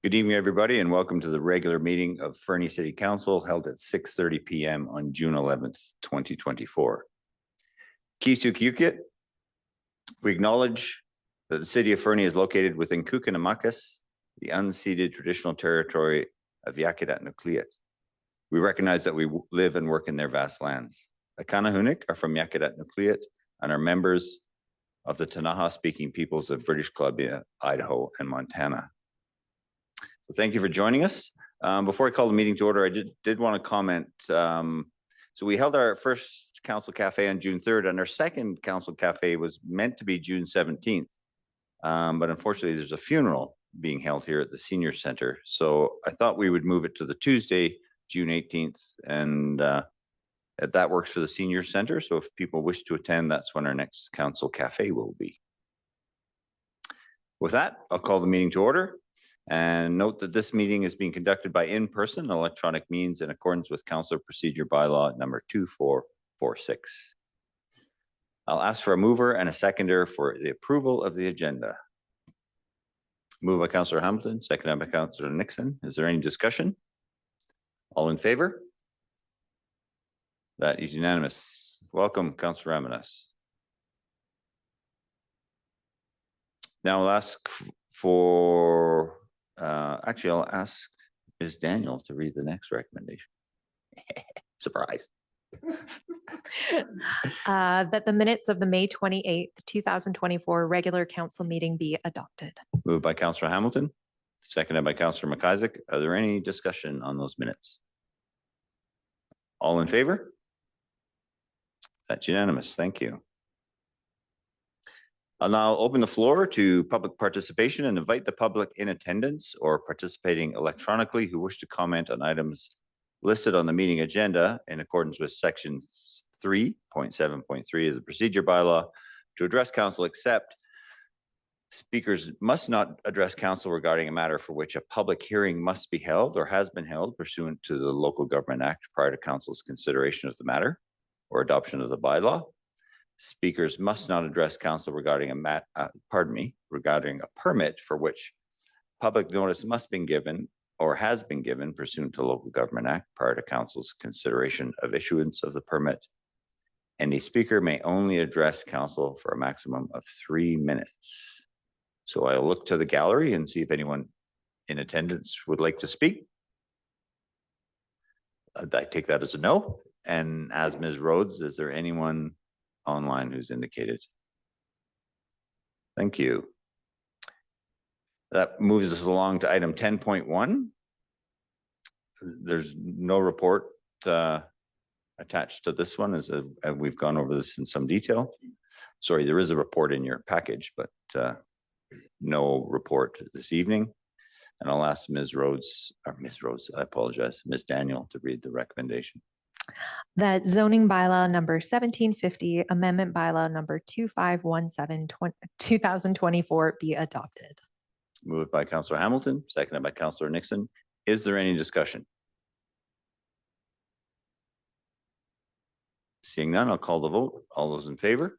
Good evening, everybody, and welcome to the regular meeting of Fernie City Council held at 6:30 p.m. on June 11th, 2024. Kisukukit, we acknowledge that the city of Fernie is located within Kukinamakis, the unceded traditional territory of Yakitat Nukliat. We recognize that we live and work in their vast lands. The Kanahunik are from Yakitat Nukliat and are members of the Tanaha-speaking peoples of British Columbia, Idaho, and Montana. So thank you for joining us. Before I call the meeting to order, I did want to comment. So we held our first council cafe on June 3rd, and our second council cafe was meant to be June 17th. But unfortunately, there's a funeral being held here at the Senior Center. So I thought we would move it to the Tuesday, June 18th, and that works for the Senior Center. So if people wish to attend, that's when our next council cafe will be. With that, I'll call the meeting to order. And note that this meeting is being conducted by in-person electronic means in accordance with Council Procedure Bylaw number 2446. I'll ask for a mover and a seconder for the approval of the agenda. Moved by Councillor Hamilton, seconded by Councillor Nixon. Is there any discussion? All in favor? That is unanimous. Welcome, Councillor Ramanas. Now I'll ask for actually, I'll ask Ms. Daniel to read the next recommendation. Surprise. That the minutes of the May 28th, 2024 regular council meeting be adopted. Moved by Councillor Hamilton, seconded by Councillor McIsaac. Are there any discussion on those minutes? All in favor? That's unanimous. Thank you. I'll now open the floor to public participation and invite the public in attendance or participating electronically who wish to comment on items listed on the meeting agenda in accordance with section 3.7.3 of the procedure bylaw to address council, except speakers must not address council regarding a matter for which a public hearing must be held or has been held pursuant to the Local Government Act prior to council's consideration of the matter or adoption of the bylaw. Speakers must not address council regarding regarding a permit for which public notice must be given or has been given pursuant to the Local Government Act prior to council's consideration of issuance of the permit. Any speaker may only address council for a maximum of 3 minutes. So I'll look to the gallery and see if anyone in attendance would like to speak. I take that as a no. And as Ms. Rhodes, is there anyone online who's indicated? Thank you. That moves us along to item 10.1. There's no report attached to this one, as we've gone over this in some detail. Sorry, there is a report in your package, but no report this evening. And I'll ask Ms. Rhodes, I apologize, Ms. Daniel to read the recommendation. That zoning bylaw number 1750, amendment bylaw number 2517, 2024 be adopted. Moved by Councillor Hamilton, seconded by Councillor Nixon. Is there any discussion? Seeing none, I'll call the vote. All those in favor?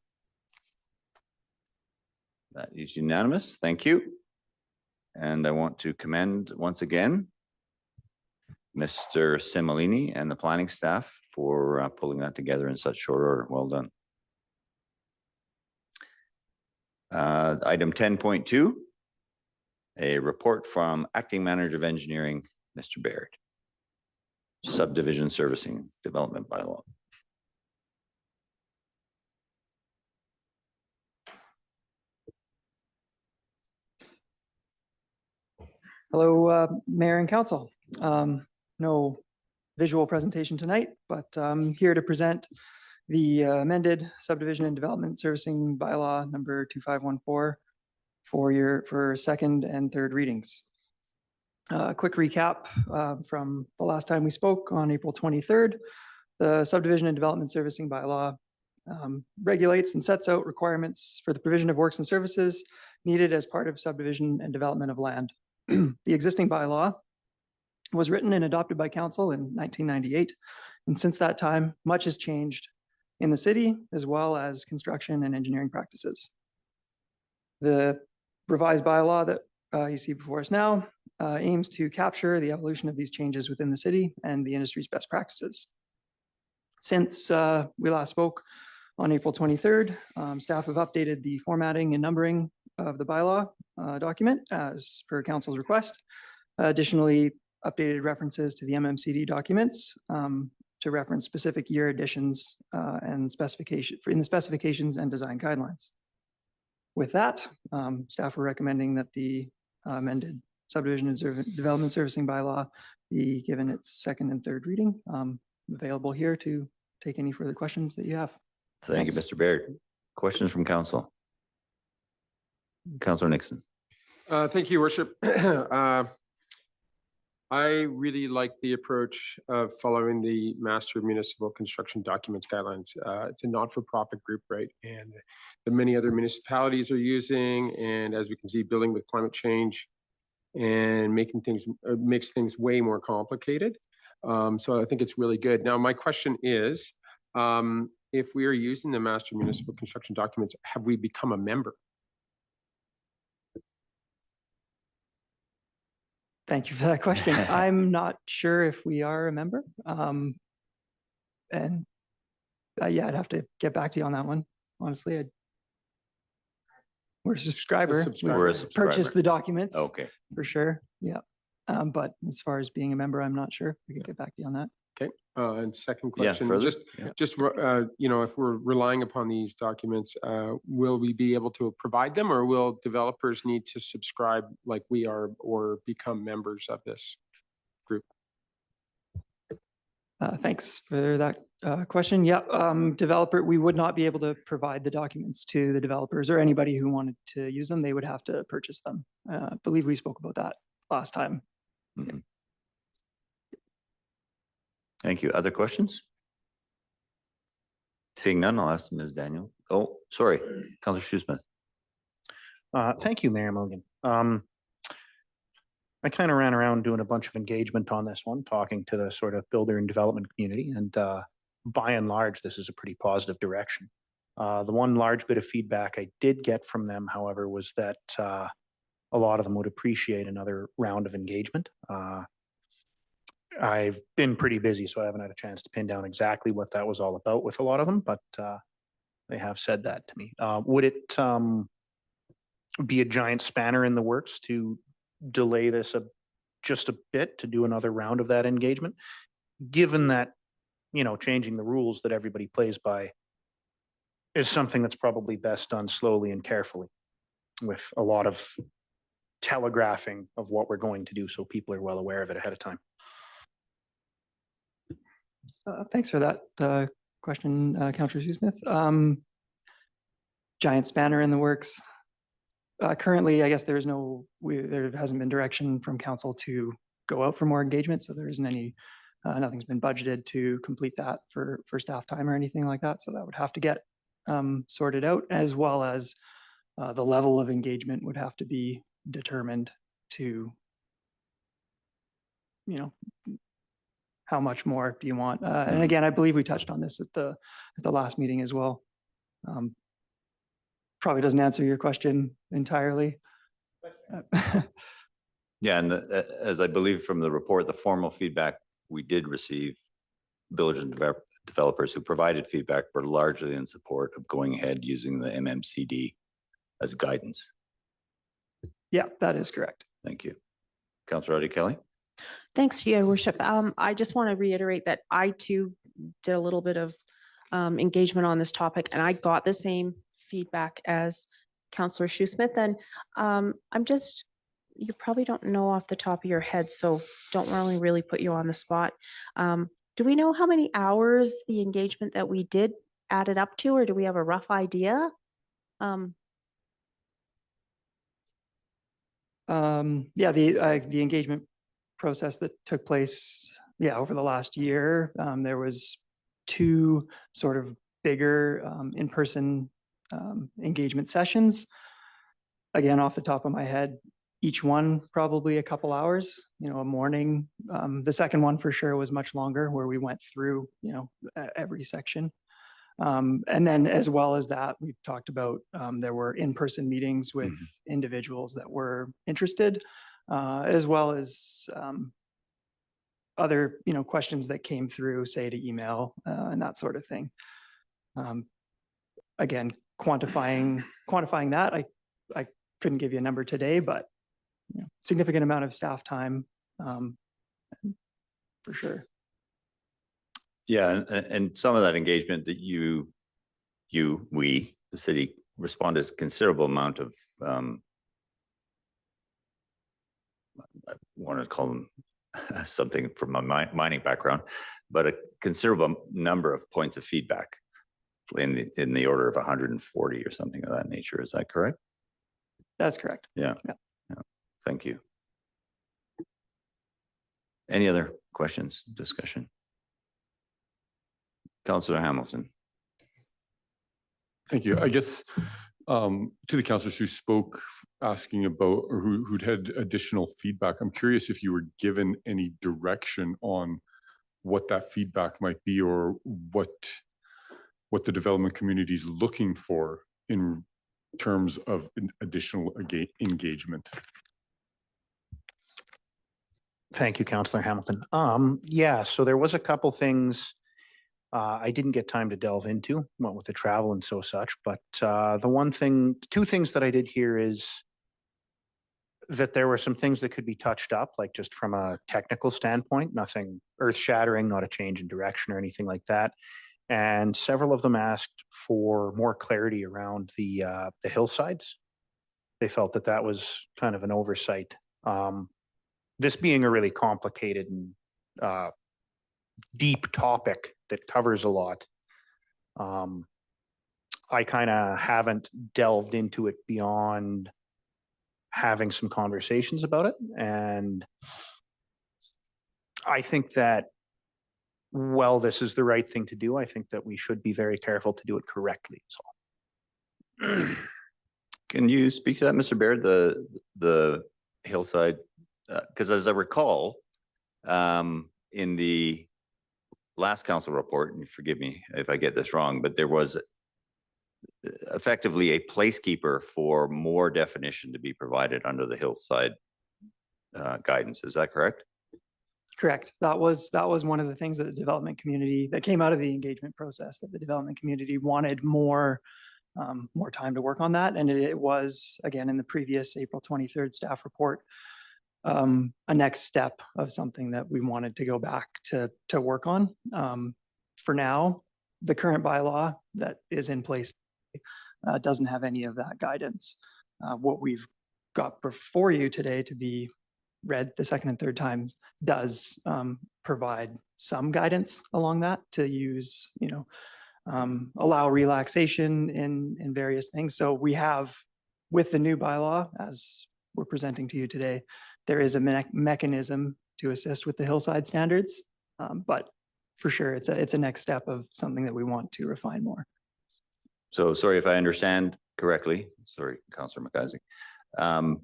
That is unanimous. Thank you. And I want to commend once again Mr. Similini and the planning staff for pulling that together in such short order. Well done. Item 10.2, a report from Acting Manager of Engineering, Mr. Baird. Subdivision Servicing Development Bylaw. Hello, Mayor and Council. No visual presentation tonight, but I'm here to present the amended subdivision and development servicing bylaw number 2514 for second and third readings. Quick recap from the last time we spoke on April 23rd. The subdivision and development servicing bylaw regulates and sets out requirements for the provision of works and services needed as part of subdivision and development of land. The existing bylaw was written and adopted by council in 1998. And since that time, much has changed in the city, as well as construction and engineering practices. The revised bylaw that you see before us now aims to capture the evolution of these changes within the city and the industry's best practices. Since we last spoke on April 23rd, staff have updated the formatting and numbering of the bylaw document as per council's request. Additionally, updated references to the MMCD documents to reference specific year additions and specification in the specifications and design guidelines. With that, staff are recommending that the amended subdivision and development servicing bylaw be given its second and third reading. Available here to take any further questions that you have. Thank you, Mr. Baird. Questions from council? Councillor Nixon. Thank you, Worship. I really like the approach of following the Master Municipal Construction Documents Guidelines. It's a not-for-profit group, right? And the many other municipalities are using, and as we can see, building with climate change and making things, makes things way more complicated. So I think it's really good. Now, my question is, if we are using the Master Municipal Construction Documents, have we become a member? Thank you for that question. I'm not sure if we are a member. Yeah, I'd have to get back to you on that one. Honestly, we're a subscriber. We're a We subscriber. purchase the documents Okay. for sure. Yeah. But as far as being a member, I'm not sure. We can get back to you on that. Okay. And second Yeah, question, further? just you know, if we're relying upon these documents, will we be able to provide them, or will developers need to subscribe like we are or become members of this group? Thanks for that question. Yeah, developer, we would not be able to provide the documents to the developers or anybody who wanted to use them. They would have to purchase them. I believe we spoke about that last time. Mhm. Thank you. Other questions? Seeing none, I'll ask Ms. Daniel. Oh, sorry, Councillor Shoesmith. Thank you, Mayor Milligan. I kind of ran around doing a bunch of engagement on this one, talking to the sort of builder and development community, and by and large, this is a pretty positive direction. The one large bit of feedback I did get from them, however, was that a lot of them would appreciate another round of engagement. I've been pretty busy, so I haven't had a chance to pin down exactly what that was all about with a lot of them, but they have said that to me. Would it be a giant spanner in the works to delay this just a bit to do another round of that engagement, given that, you know, changing the rules that everybody plays by is something that's probably best done slowly and carefully, with a lot of telegraphing of what we're going to do so people are well aware of it ahead of time? Thanks for that question, Councillor Shoesmith. Giant spanner in the works. Currently, I guess there hasn't been direction from council to go out for more engagement, so there isn't any, nothing's been budgeted to complete that for staff time or anything like that. So that would have to get sorted out, as well as the level of engagement would have to be determined to, you know, how much more do you want? And again, I believe we touched on this at the last meeting as well. Probably doesn't answer your question entirely. Yeah, and as I believe from the report, the formal feedback we did receive, builders and developers who provided feedback were largely in support of going ahead using the MMCD as guidance. Yeah, that is correct. Thank you. Councillor Audie Kelly. Thanks, Your Worship. I just want to reiterate that I too did a little bit of engagement on this topic, and I got the same feedback as Councillor Shoesmith. And you probably don't know off the top of your head, so don't really put you on the spot. Do we know how many hours the engagement that we did added up to, or do we have a rough idea? Yeah, the engagement process that took place, over the last year, there was 2 sort of bigger in-person engagement sessions. Again, off the top of my head, each one probably a couple hours, a morning. The second one for sure was much longer, where we went through, every section. And then as well as that, we've talked about, there were in-person meetings with individuals that were interested. as well as other, questions that came through, say to email and that sort of thing. Again, quantifying that, I couldn't give you a number today, but significant amount of staff time for sure. Yeah, and some of that engagement that we, the city, responded to a considerable amount of, I want to call them something from my mining background, but a considerable number of points of feedback in the order of 140 or something of that nature. Is that correct? That's correct. Yeah. Thank you. Any other questions, discussion? Councillor Hamilton. Thank you. I guess to the councillors who spoke asking about or who'd had additional feedback, I'm curious if you were given any direction on what that feedback might be or what the development community is looking for in terms of additional engagement. Thank you, Councillor Hamilton. Yeah, so there was a couple things I didn't get time to delve into, what with the travel and such, but two things that I did hear is that there were some things that could be touched up, like just from a technical standpoint, nothing earth shattering, not a change in direction or anything like that. And several of them asked for more clarity around the hillsides. They felt that was kind of an oversight. This being a really complicated and deep topic that covers a lot, I kind of haven't delved into it beyond having some conversations about it. And I think that, well, this is the right thing to do. I think that we should be very careful to do it correctly. So, Can you speak to that, Mr. Baird, the hillside? Because as I recall, in the last council report, and forgive me if I get this wrong, but there was effectively a placekeeper for more definition to be provided under the hillside guidance. Is that correct? Correct. That was one of the things that the development community that came out of the engagement process, that the development community wanted more time to work on that. And it was, again, in the previous April 23rd staff report, a next step of something that we wanted to go back to work on. For now, the current bylaw that is in place doesn't have any of that guidance. What we've got before you today to be read the second and third times does provide some guidance along that to use, allow relaxation in various things. So we have, with the new bylaw, as we're presenting to you today, there is a mechanism to assist with the hillside standards, but for sure, it's a next step of something that we want to refine more. So sorry if I understand correctly. Sorry, Councillor McIsaac.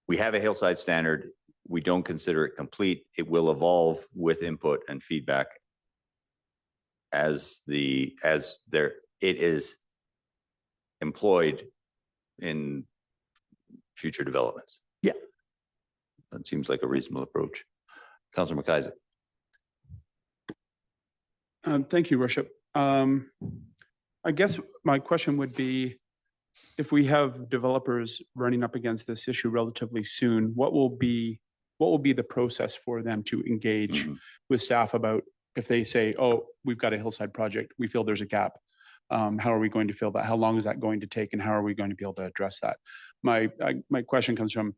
We have a hillside standard. We don't consider it complete. It will evolve with input and feedback as it is employed in future developments. Yeah. That seems like a reasonable approach. Councillor McIsaac. Thank you, Worship. I guess my question would be, if we have developers running up against this issue relatively soon, what will be the process for them to engage with staff about if they say, oh, we've got a hillside project, we feel there's a gap. How are we going to fill that? How long is that going to take? And how are we going to be able to address that? My question comes from,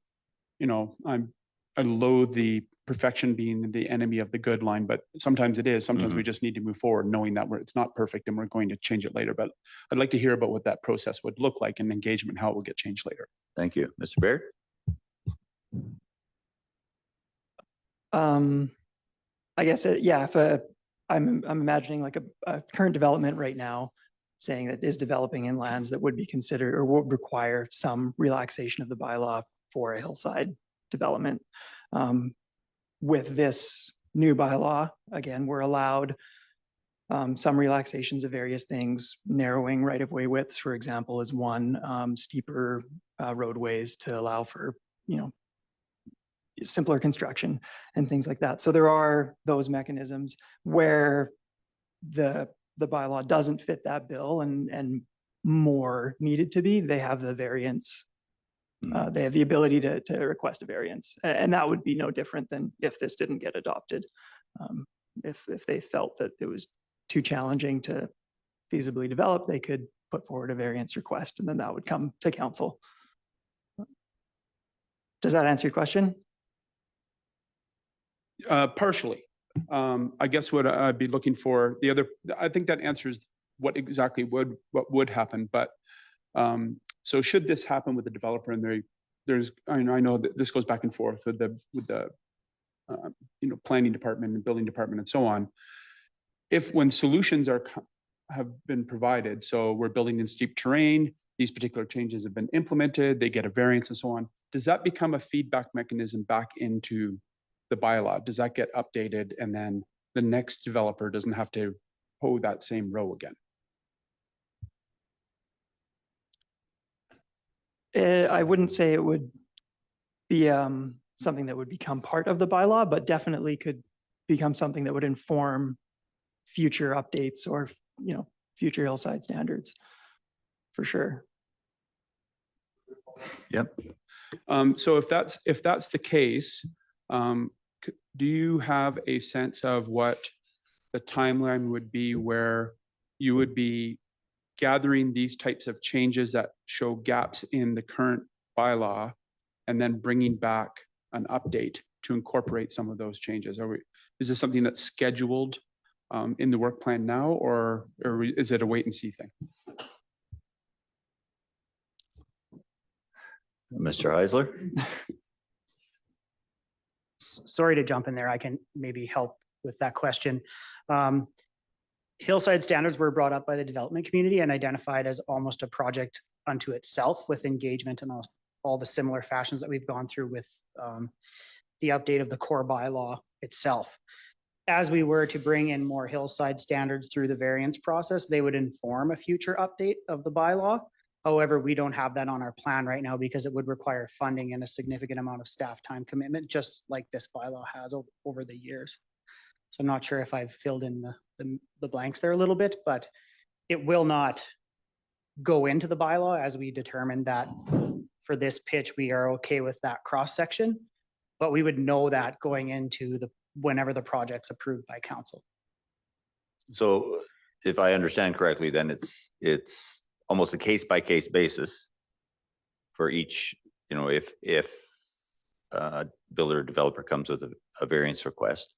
I loathe the perfection being the enemy of the good line, but sometimes it is. Sometimes we just need to move forward knowing that it's not perfect and we're going to change it later. But I'd like to hear about what that process would look like and engagement, how it will get changed later. Thank you. Mr. Baird? I guess, yeah, if I'm imagining like a current development right now, saying that is developing in lands that would be considered or would require some relaxation of the bylaw for a hillside development. With this new bylaw, again, we're allowed some relaxations of various things. Narrowing right-of-way widths, for example, is one. Steeper roadways to allow for, simpler construction and things like that. So there are those mechanisms where the bylaw doesn't fit that bill and more needed to be, they have the variance. They have the ability to request a variance, and that would be no different than if this didn't get adopted. If they felt that it was too challenging to feasibly develop, they could put forward a variance request, and then that would come to council. Does that answer your question? Partially. I guess what I'd be looking for, I think that answers what exactly what would happen, but so should this happen with the developer and I know that this goes back and forth with the planning department and building department and so on. When solutions have been provided, so we're building in steep terrain, these particular changes have been implemented, they get a variance and so on, does that become a feedback mechanism back into the bylaw? Does that get updated and then the next developer doesn't have to hoe that same row again? I wouldn't say it would be something that would become part of the bylaw, but definitely could become something that would inform future updates or, future hillside standards, for sure. Yep. So if that's the case, do you have a sense of what the timeline would be where you would be gathering these types of changes that show gaps in the current bylaw and then bringing back an update to incorporate some of those changes? Is this something that's scheduled in the work plan now, or is it a wait and see thing? Mr. Heisler? Sorry to jump in there. I can maybe help with that question. Hillside standards were brought up by the development community and identified as almost a project unto itself with engagement and all the similar fashions that we've gone through with the update of the core bylaw itself. As we were to bring in more hillside standards through the variance process, they would inform a future update of the bylaw. However, we don't have that on our plan right now because it would require funding and a significant amount of staff time commitment, just like this bylaw has over the years. So I'm not sure if I've filled in the blanks there a little bit, but it will not go into the bylaw as we determined that for this pitch, we are okay with that cross section, but we would know that going into whenever the project's approved by council. So if I understand correctly, then it's almost a case by case basis for each, if a builder or developer comes with a variance request.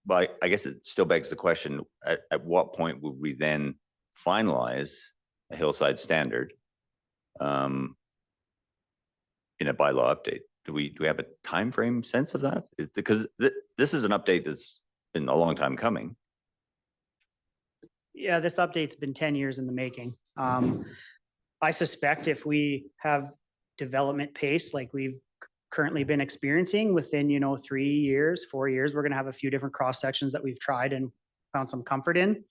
But I guess it still begs the question, at what point would we then finalize a hillside standard in a bylaw update? Do we have a time frame sense of that? Because this is an update that's been a long time coming. Yeah, this update's been 10 years in the making. I suspect if we have development pace like we've currently been experiencing within, 3 years, 4 years, we're going to have a few different cross sections that we've tried and found some comfort in.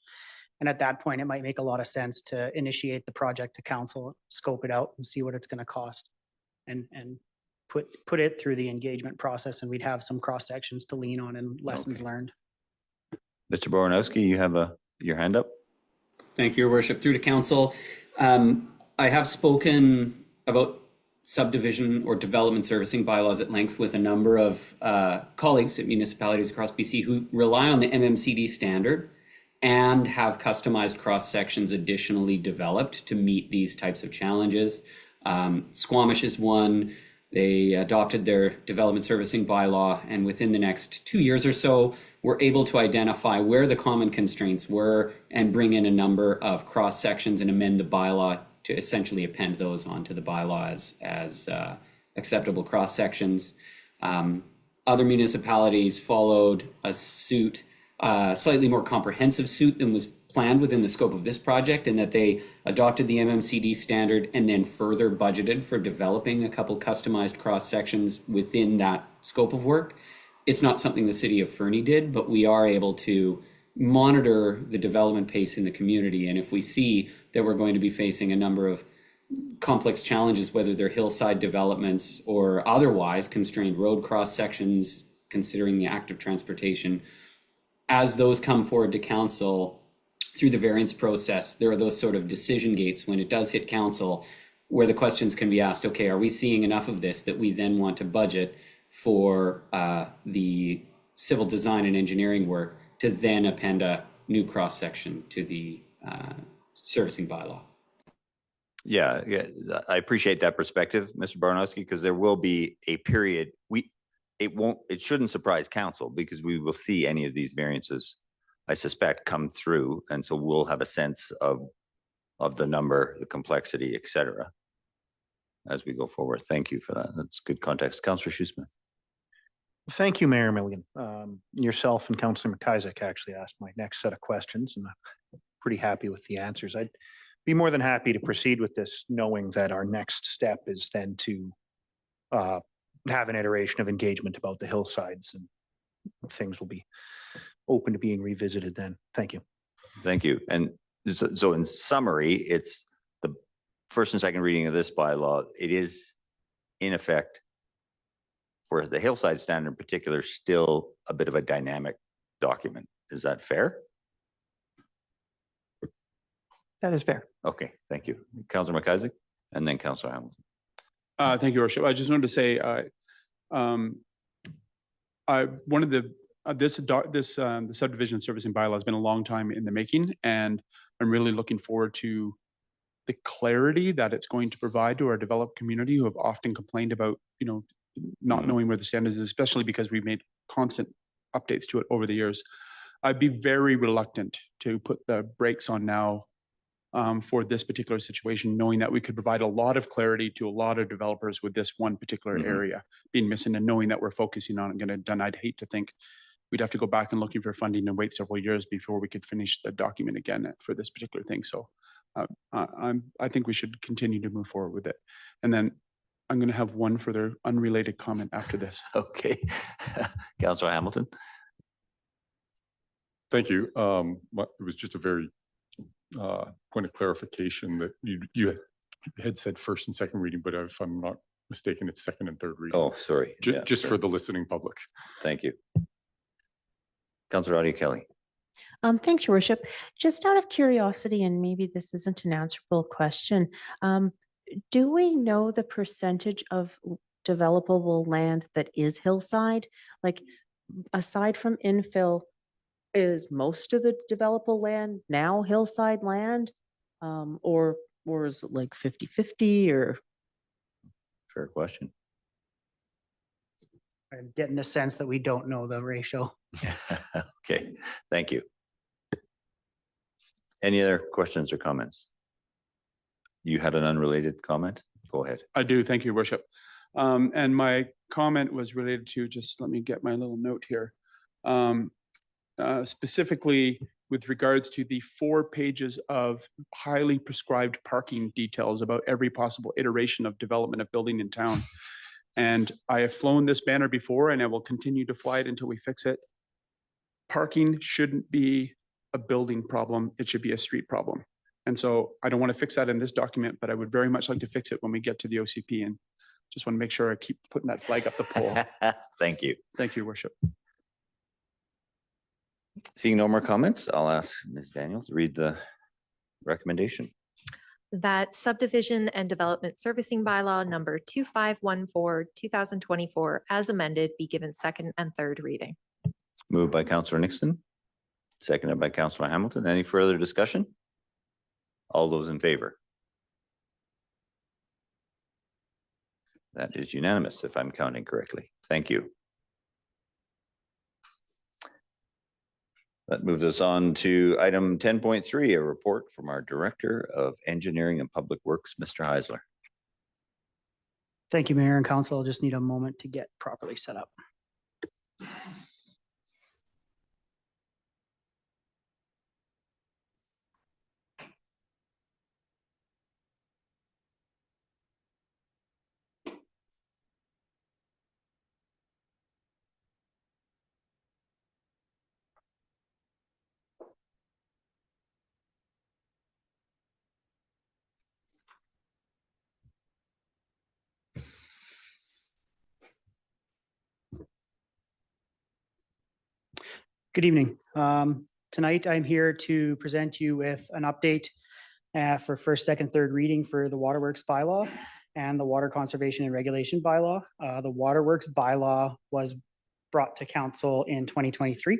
And at that point, it might make a lot of sense to initiate the project to council, scope it out and see what it's going to cost and put it through the engagement process. And we'd have some cross sections to lean on and lessons learned. Mr. Boranowski, you have your hand up. Thank you, Your Worship. Through to council. I have spoken about subdivision or development servicing bylaws at length with a number of colleagues at municipalities across BC who rely on the MMCD standard and have customized cross sections additionally developed to meet these types of challenges. Squamish is one. They adopted their development servicing bylaw, and within the next 2 years or so, were able to identify where the common constraints were and bring in a number of cross sections and amend the bylaw to essentially append those onto the bylaw as acceptable cross sections. Other municipalities followed a suit, slightly more comprehensive suit than was planned within the scope of this project, in that they adopted the MMCD standard and then further budgeted for developing a couple customized cross sections within that scope of work. It's not something the city of Fernie did, but we are able to monitor the development pace in the community. And if we see that we're going to be facing a number of complex challenges, whether they're hillside developments or otherwise constrained road cross sections, considering the active transportation, as those come forward to council through the variance process, there are those sort of decision gates when it does hit council where the questions can be asked, okay, are we seeing enough of this that we then want to budget for the civil design and engineering work to then append a new cross section to the servicing bylaw? Yeah, I appreciate that perspective, Mr. Barnowski, because there will be a period, it shouldn't surprise council because we will see any of these variances, I suspect, come through. And so we'll have a sense of the number, the complexity, et cetera, as we go forward. Thank you for that. That's good context. Councillor Shoesmith. Thank you, Mayor Milligan. Yourself and Councillor McIsaac actually asked my next set of questions, and I'm pretty happy with the answers. I'd be more than happy to proceed with this, knowing that our next step is then to have an iteration of engagement about the hillsides, and things will be open to being revisited then. Thank you. Thank you. And so in summary, it's the first and second reading of this bylaw. It is in effect, for the hillside standard in particular, still a bit of a dynamic document. Is that fair? That is fair. Okay, thank you. Councillor McIsaac and then Councillor Hamilton. Thank you, Your Worship. I just wanted to say, one of the the subdivision servicing bylaw has been a long time in the making, and I'm really looking forward to the clarity that it's going to provide to our developed community who have often complained about, not knowing where the standard is, especially because we've made constant updates to it over the years. I'd be very reluctant to put the brakes on now for this particular situation, knowing that we could provide a lot of clarity to a lot of developers with this one particular area being missing, and knowing that we're focusing on it. And I'd hate to think we'd have to go back and looking for funding and wait several years before we could finish the document again for this particular thing. So I think we should continue to move forward with it. And then I'm going to have one further unrelated comment after this. Okay. Councillor Hamilton. Thank you. It was just a very point of clarification that you had said first and second reading, but if I'm not mistaken, it's second and third reading. Oh, sorry. Just for the listening public. Thank you. Councillor Audie Kelly. Thanks, Your Worship. Just out of curiosity, and maybe this isn't an answerable question, do we know the percentage of developable land that is hillside? Like, aside from infill, is most of the developable land now hillside land? Or is it like 50-50 or? Fair question. I'm getting the sense that we don't know the ratio. Okay, thank you. Any other questions or comments? You had an unrelated comment? Go ahead. I do. Thank you, Your Worship. And my comment was related to, just let me get my little note here. Specifically with regards to the 4 pages of highly prescribed parking details about every possible iteration of development of building in town. And I have flown this banner before, and I will continue to fly it until we fix it. Parking shouldn't be a building problem. It should be a street problem. And so I don't want to fix that in this document, but I would very much like to fix it when we get to the OCP, and just want to make sure I keep putting that flag up the pole. Thank you. Thank you, Your Worship. Seeing no more comments, I'll ask Ms. Daniel to read the recommendation. That subdivision and development servicing bylaw number 2514-2024 as amended be given second and third reading. Moved by Councillor Nixon, seconded by Councillor Hamilton. Any further discussion? All those in favor? That is unanimous, if I'm counting correctly. Thank you. That moves us on to item 10.3, a report from our Director of Engineering and Public Works, Mr. Heisler. Thank you, Mayor and Council. I'll just need a moment to get properly set up. Good evening. Tonight, I'm here to present you with an update for first, second, third reading for the Waterworks bylaw and the Water Conservation and Regulation bylaw. The Waterworks bylaw was brought to council in 2023.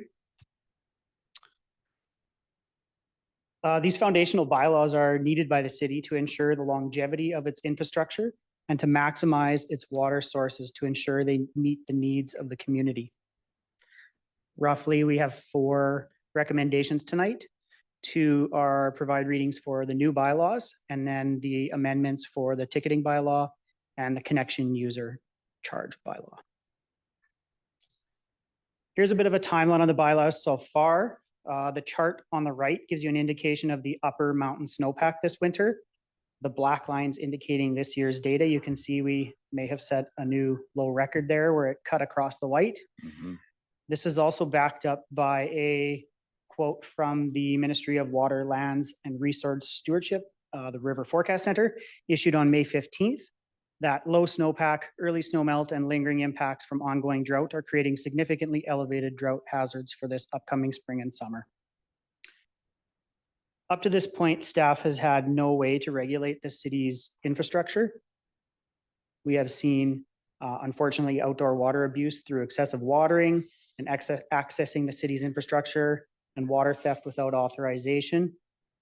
These foundational bylaws are needed by the city to ensure the longevity of its infrastructure and to maximize its water sources to ensure they meet the needs of the community. Roughly, we have 4 recommendations tonight. 2 are provide readings for the new bylaws, and then the amendments for the ticketing bylaw and the connection user charge bylaw. Here's a bit of a timeline on the bylaws so far. The chart on the right gives you an indication of the upper mountain snowpack this winter. The black lines indicating this year's data. You can see we may have set a new low record there where it cut across the white. Mhm. This is also backed up by a quote from the Ministry of Water, Lands and Resource Stewardship, the River Forecast Center, issued on May 15th, that low snowpack, early snowmelt, and lingering impacts from ongoing drought are creating significantly elevated drought hazards for this upcoming spring and summer. Up to this point, staff has had no way to regulate the city's infrastructure. We have seen, unfortunately, outdoor water abuse through excessive watering and accessing the city's infrastructure, and water theft without authorization,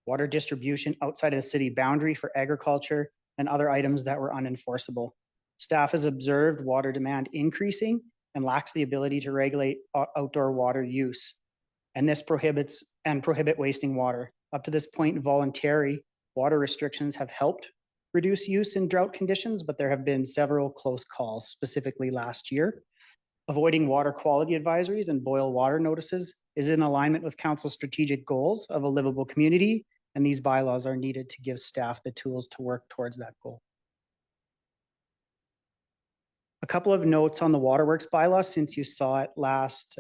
water distribution outside of the city boundary for agriculture, and other items that were unenforceable. Staff has observed water demand increasing and lacks the ability to regulate outdoor water use. And this prohibit wasting water. Up to this point, voluntary water restrictions have helped reduce use in drought conditions, but there have been several close calls, specifically last year. Avoiding water quality advisories and boil water notices is in alignment with council's strategic goals of a livable community, and these bylaws are needed to give staff the tools to work towards that goal. A couple of notes on the Waterworks bylaw since you saw it last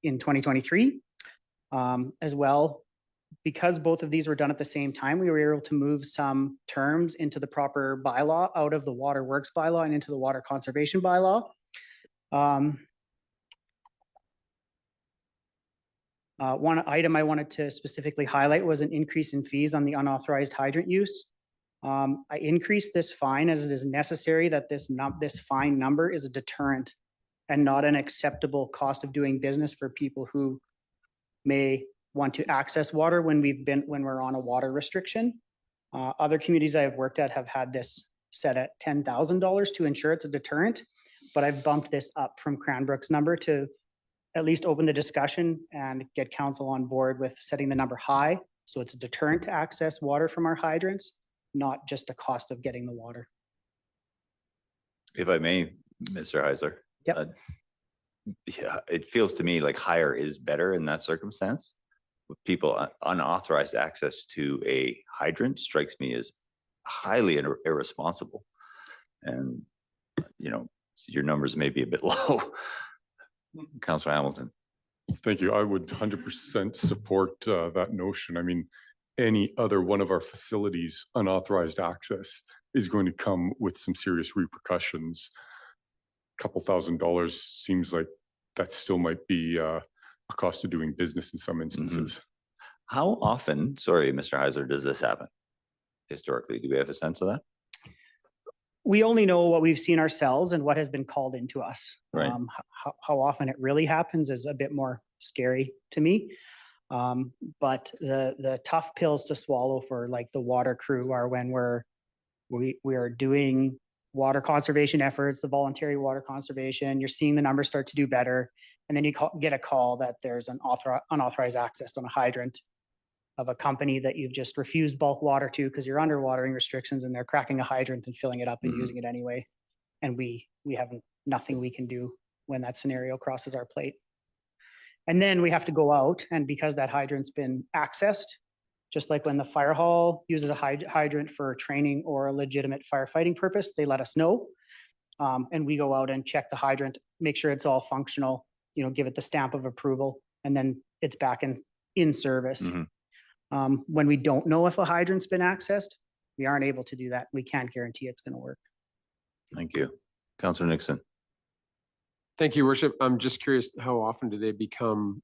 in 2023. As well, because both of these were done at the same time, we were able to move some terms into the proper bylaw out of the Waterworks bylaw and into the Water Conservation bylaw. One item I wanted to specifically highlight was an increase in fees on the unauthorized hydrant use. I increased this fine as it is necessary that this fine number is a deterrent and not an acceptable cost of doing business for people who may want to access water when we're on a water restriction. Other communities I have worked at have had this set at $10,000 to ensure it's a deterrent, but I've bumped this up from Cranbrook's number to at least open the discussion and get council on board with setting the number high. So it's a deterrent to access water from our hydrants, not just the cost of getting the water. If I may, Mr. Heisler. Yep. Yeah, it feels to me like higher is better in that circumstance. With people unauthorized access to a hydrant strikes me as highly irresponsible. And, you know, your numbers may be a bit low. Councillor Hamilton. Thank you. I would 100% support that notion. I mean, any other one of our facilities, unauthorized access is going to come with some serious repercussions. A couple $1,000 seems like that still might be a cost of doing business in some instances. Mm-hmm. How often, sorry, Mr. Heisler, does this happen historically? Do we have a sense of that? We only know what we've seen ourselves and what has been called into us. Right. How often it really happens is a bit more scary to me. But the tough pills to swallow for like the water crew are when we are doing water conservation efforts, the voluntary water conservation, you're seeing the numbers start to do better. And then you get a call that there's an unauthorized access on a hydrant of a company that you've just refused bulk water to because you're under watering restrictions, and they're cracking a hydrant and filling it up and using it anyway. And we have nothing we can do when that scenario crosses our plate. And then we have to go out, and because that hydrant's been accessed, just like when the fire hall uses a hydrant for training or a legitimate firefighting purpose, they let us know. And we go out and check the hydrant, make sure it's all functional, you know, give it the stamp of approval, and then it's back in service. When we don't know if a hydrant's been accessed, we aren't able to do that. We can't guarantee it's going to work. Thank you. Councillor Nixon. Thank you, Worship. I'm just curious, how often do they become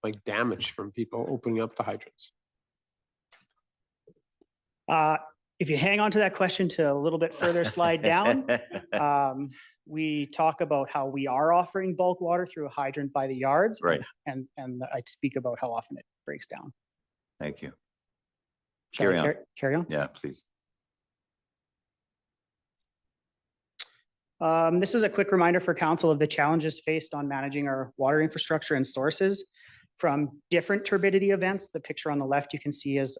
like damage from people opening up the hydrants? If you hang on to that question to a little bit further slide down, we talk about how we are offering bulk water through a hydrant by the yards. Right. And I'd speak about how often it breaks down. Thank you. Shall I Carry on. Carry on? Yeah, please. This is a quick reminder for council of the challenges faced on managing our water infrastructure and sources from different turbidity events. The picture on the left you can see is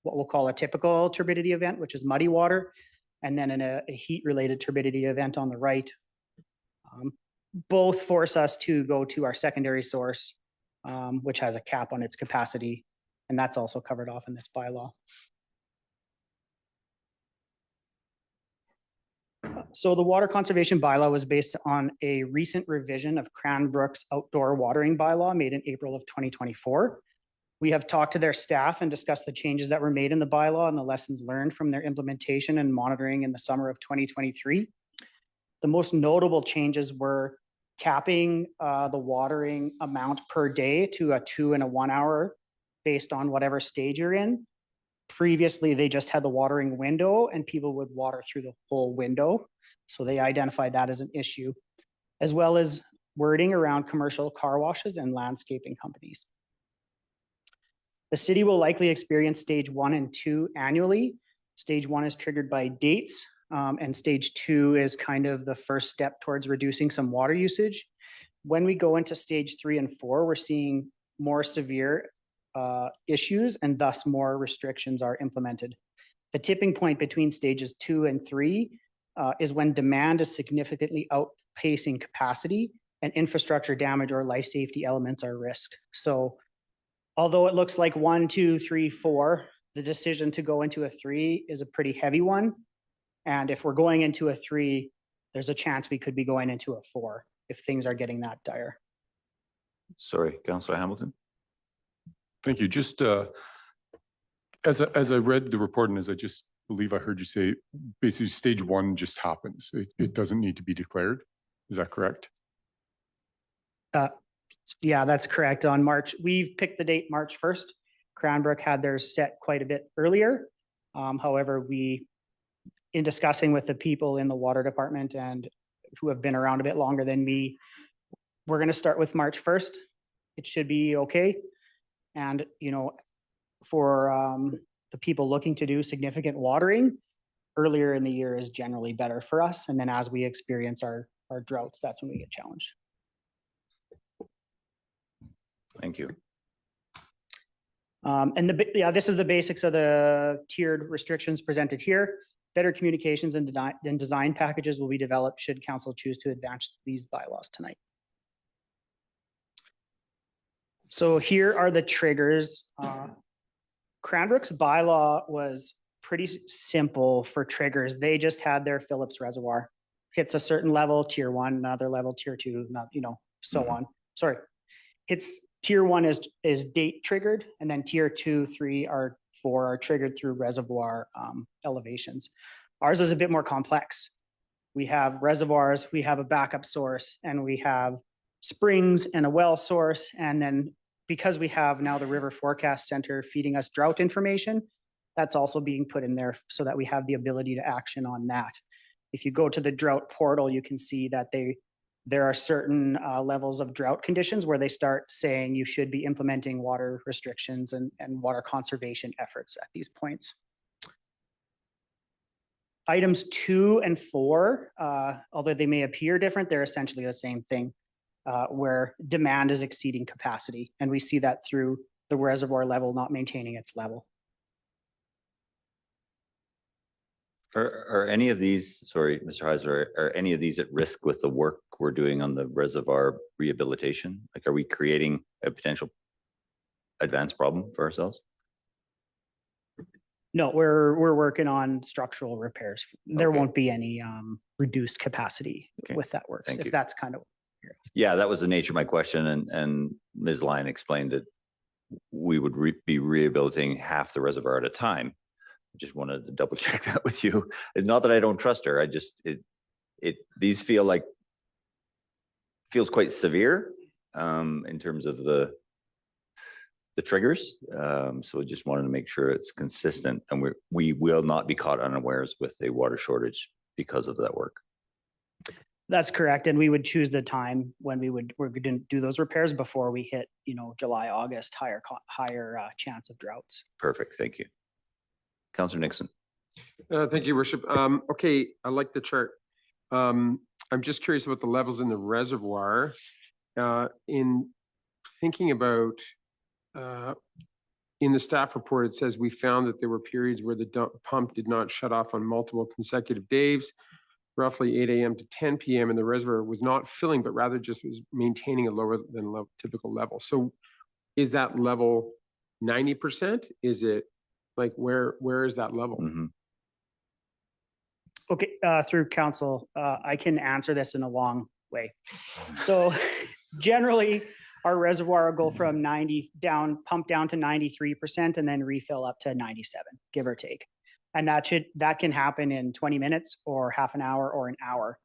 what we'll call a typical turbidity event, which is muddy water, and then in a heat-related turbidity event on the right. Both force us to go to our secondary source, which has a cap on its capacity, and that's also covered off in this bylaw. So the water conservation bylaw was based on a recent revision of Cranbrook's outdoor watering bylaw made in April of 2024. We have talked to their staff and discussed the changes that were made in the bylaw and the lessons learned from their implementation and monitoring in the summer of 2023. The most notable changes were capping the watering amount per day to a 2 and a 1 hour based on whatever stage you're in. Previously, they just had the watering window and people would water through the whole window. So they identified that as an issue, as well as wording around commercial car washes and landscaping companies. The city will likely experience stage 1 and 2 annually. Stage 1 is triggered by dates, and stage 2 is kind of the first step towards reducing some water usage. When we go into stage 3 and 4, we're seeing more severe issues and thus more restrictions are implemented. The tipping point between stages 2 and 3 is when demand is significantly outpacing capacity and infrastructure damage or life safety elements are at risk. So although it looks like 1, 2, 3, 4, the decision to go into a 3 is a pretty heavy one. And if we're going into a 3, there's a chance we could be going into a 4 if things are getting that dire. Sorry, Councillor Hamilton. Thank you. Just as I read the report and as I just believe I heard you say, basically stage 1 just happens. It doesn't need to be declared. Is that correct? Yeah, that's correct. On March, we've picked the date March 1st. Cranbrook had theirs set quite a bit earlier. However, in discussing with the people in the water department and who have been around a bit longer than me, we're going to start with March 1st. It should be okay. And, you know, for the people looking to do significant watering, earlier in the year is generally better for us. And then as we experience our droughts, that's when we get challenged. Thank you. And this is the basics of the tiered restrictions presented here. Better communications and design packages will be developed should council choose to advance these bylaws tonight. So here are the triggers. Cranbrook's bylaw was pretty simple for triggers. They just had their Phillips reservoir. Hits a certain level, tier 1, another level, tier 2, not, you know, so on. Sorry. It's tier 1 is date triggered, and then tier 2, 3, 4 are triggered through reservoir elevations. Ours is a bit more complex. We have reservoirs, we have a backup source, and we have springs and a well source. And then because we have now the River Forecast Center feeding us drought information, that's also being put in there so that we have the ability to action on that. If you go to the drought portal, you can see that there are certain levels of drought conditions where they start saying you should be implementing water restrictions and water conservation efforts at these points. Items 2 and 4, although they may appear different, they're essentially the same thing, where demand is exceeding capacity. And we see that through the reservoir level not maintaining its level. Are any of these, sorry, Mr. Heiser, are any of these at risk with the work we're doing on the reservoir rehabilitation? Like, are we creating a potential advanced problem for ourselves? No, we're working on structural repairs. There Okay. won't be any reduced capacity Okay. with that works, Thank if you. that's kind of. Yeah, that was the nature of my question, and Ms. Lyon explained that we would be rehabilitating half the reservoir at a time. I just wanted to double check that with you. It's not that I don't trust her. I just these feels quite severe in terms of the the triggers. So we just wanted to make sure it's consistent, and we will not be caught unawares with a water shortage because of that work. That's correct. And we would choose the time when we're going to do those repairs before we hit, July, August, higher chance of droughts. Perfect. Thank you. Councillor Nixon. Thank you, Worship. Okay, I like the chart. I'm just curious about the levels in the reservoir. In thinking about, in the staff report, it says we found that there were periods where the pump did not shut off on multiple consecutive days, roughly 8 a.m. to 10 p.m. and the reservoir was not filling, but rather just was maintaining a lower than typical level. So is that level 90%? Is it like, where is that level? Mm-hmm. Okay, through council, I can answer this in a long way. So generally, our reservoir will go from 90 down, pump down to 93% and then refill up to 97, give or take. And that can happen in 20 minutes or half an hour or an hour.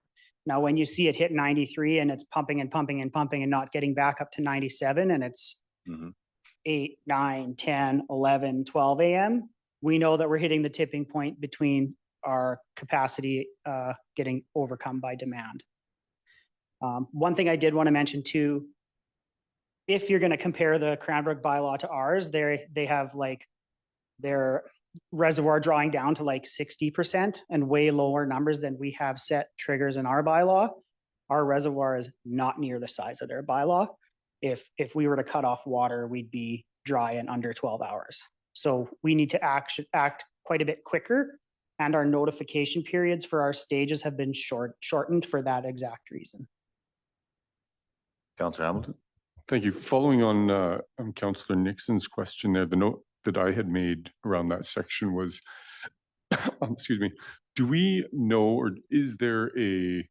Now, when you see it hit 93 and it's pumping and pumping and pumping and not getting back up to 97 and it's 8, 9, 10, 11, 12 a.m., we know that we're hitting the tipping point between our capacity getting overcome by demand. One thing I did want to mention too, if you're going to compare the Cranbrook bylaw to ours, they have like their reservoir drawing down to like 60% and way lower numbers than we have set triggers in our bylaw. Our reservoir is not near the size of their bylaw. If we were to cut off water, we'd be dry in under 12 hours. So we need to act quite a bit quicker, and our notification periods for our stages have been shortened for that exact reason. Councillor Hamilton. Thank you. Following on Councillor Nixon's question there, the note that I had made around that section was, excuse me, do we know, or is there a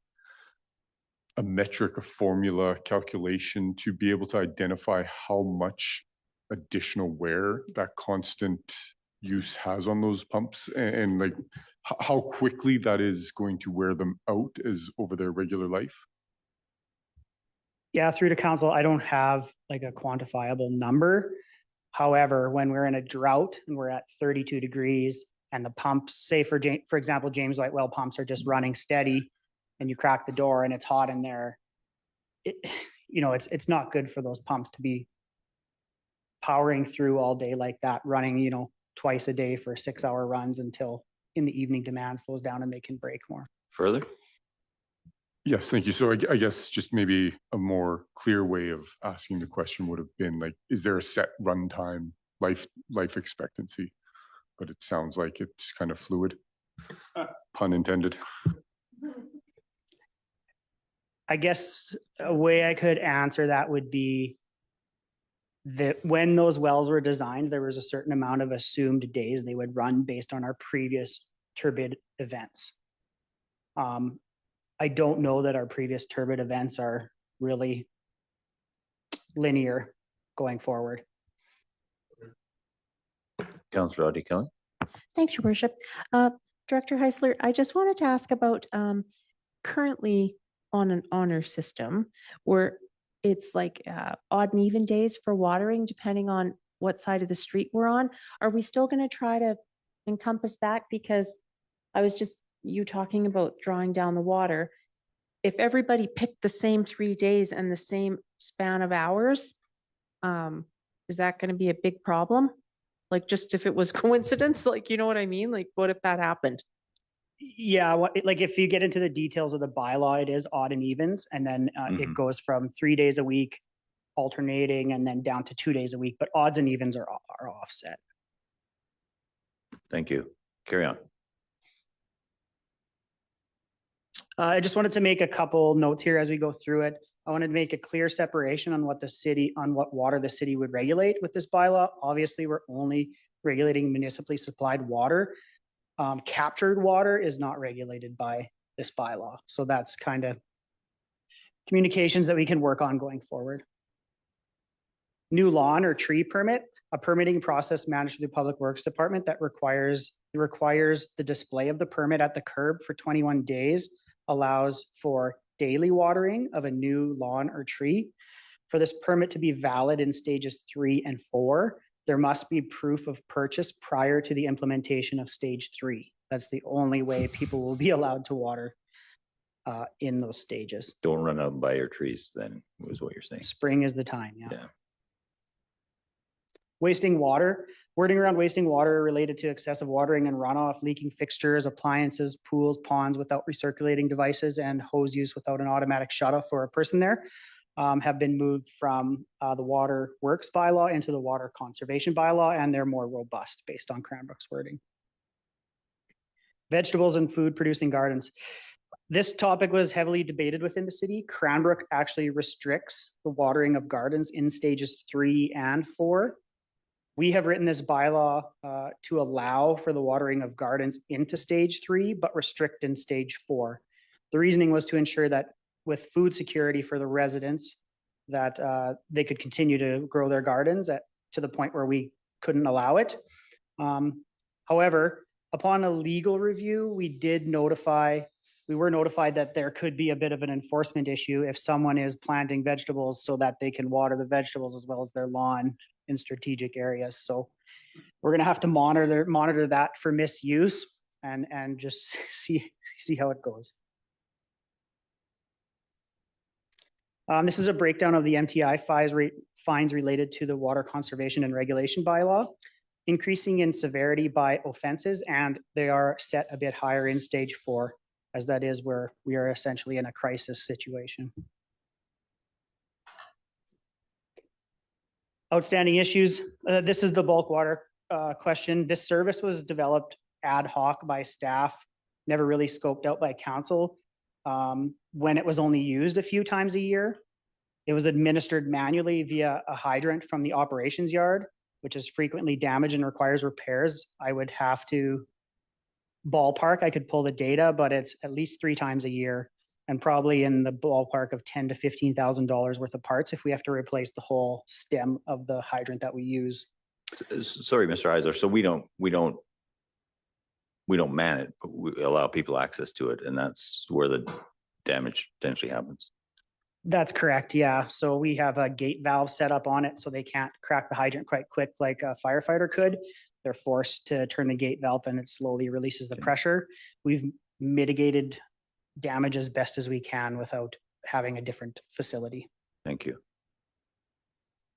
metric, a formula, calculation to be able to identify how much additional wear that constant use has on those pumps, and like how quickly that is going to wear them out as over their regular life? Yeah, through to council, I don't have like a quantifiable number. However, when we're in a drought and we're at 32 degrees and the pumps, say for example, James White well pumps are just running steady, and you crack the door and it's hot in there, it's not good for those pumps to be powering through all day like that, running, twice a day for 6-hour runs until in the evening demand slows down and they can break more. Further? Yes, thank you. So I guess just maybe a more clear way of asking the question would have been like, is there a set runtime life expectancy? But it sounds like it's kind of fluid, pun intended. I guess a way I could answer that would be that when those wells were designed, there was a certain amount of assumed days they would run based on our previous turbid events. I don't know that our previous turbid events are really linear going forward. Councillor Audie Kelly. Thanks, Your Worship. Director Heisler, I just wanted to ask about currently on an honor system where it's like odd and even days for watering depending on what side of the street we're on. Are we still going to try to encompass that? Because I was just, you talking about drawing down the water. If everybody picked the same 3 days and the same span of hours, is that going to be a big problem? Like just if it was coincidence, like, you know what I mean? Like what if that happened? Yeah, like if you get into the details of the bylaw, it is odd and evens, and then it goes from 3 days a week alternating and then down to 2 days a week, but odds and evens are offset. Thank you. Carry on. I just wanted to make a couple notes here as we go through it. I wanted to make a clear separation on what water the city would regulate with this bylaw. Obviously, we're only regulating municipally supplied water. Captured water is not regulated by this bylaw. So that's kind of communications that we can work on going forward. New lawn or tree permit, a permitting process managed through the Public Works Department that requires the display of the permit at the curb for 21 days, allows for daily watering of a new lawn or tree. For this permit to be valid in stages 3 and 4, there must be proof of purchase prior to the implementation of stage 3. That's the only way people will be allowed to water in those stages. Don't run out and buy your trees then, was what you're saying. Spring is the time, yeah. Yeah. Wasting water, wording around wasting water related to excessive watering and runoff, leaking fixtures, appliances, pools, ponds without recirculating devices, and hose use without an automatic shutoff for a person there have been moved from the Water Works bylaw into the Water Conservation bylaw, and they're more robust based on Cranbrook's wording. Vegetables and food producing gardens. This topic was heavily debated within the city. Cranbrook actually restricts the watering of gardens in stages 3 and 4. We have written this bylaw to allow for the watering of gardens into stage 3, but restrict in stage 4. The reasoning was to ensure that with food security for the residents, that they could continue to grow their gardens to the point where we couldn't allow it. However, upon a legal review, we were notified that there could be a bit of an enforcement issue if someone is planting vegetables so that they can water the vegetables as well as their lawn in strategic areas. So we're going to have to monitor that for misuse and just see how it goes. This is a breakdown of the MTI fines related to the Water Conservation and Regulation bylaw, increasing in severity by offenses, and they are set a bit higher in stage 4, as that is where we are essentially in a crisis situation. Outstanding issues. This is the bulk water question. This service was developed ad hoc by staff, never really scoped out by council when it was only used a few times a year. It was administered manually via a hydrant from the operations yard, which is frequently damaged and requires repairs. I would have to ballpark, I could pull the data, but it's at least 3 times a year and probably in the ballpark of $10,000 to $15,000 worth of parts if we have to replace the whole stem of the hydrant that we use. Sorry, Mr. Eisler. So we don't man it, but we allow people access to it, and that's where the damage potentially happens. That's correct, yeah. So we have a gate valve set up on it so they can't crack the hydrant quite quick like a firefighter could. They're forced to turn the gate valve and it slowly releases the pressure. We've mitigated damage as best as we can without having a different facility. Thank you.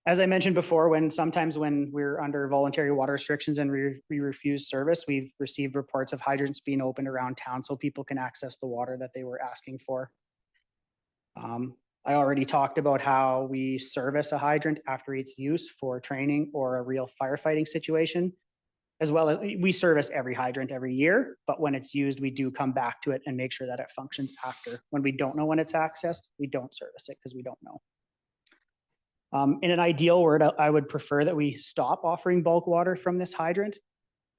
As I mentioned before, sometimes when we're under voluntary water restrictions and we refuse service, we've received reports of hydrants being opened around town so people can access the water that they were asking for. I already talked about how we service a hydrant after its use for training or a real firefighting situation, as well as we service every hydrant every year, but when it's used, we do come back to it and make sure that it functions after. When we don't know when it's accessed, we don't service it because we don't know. In an ideal world, I would prefer that we stop offering bulk water from this hydrant,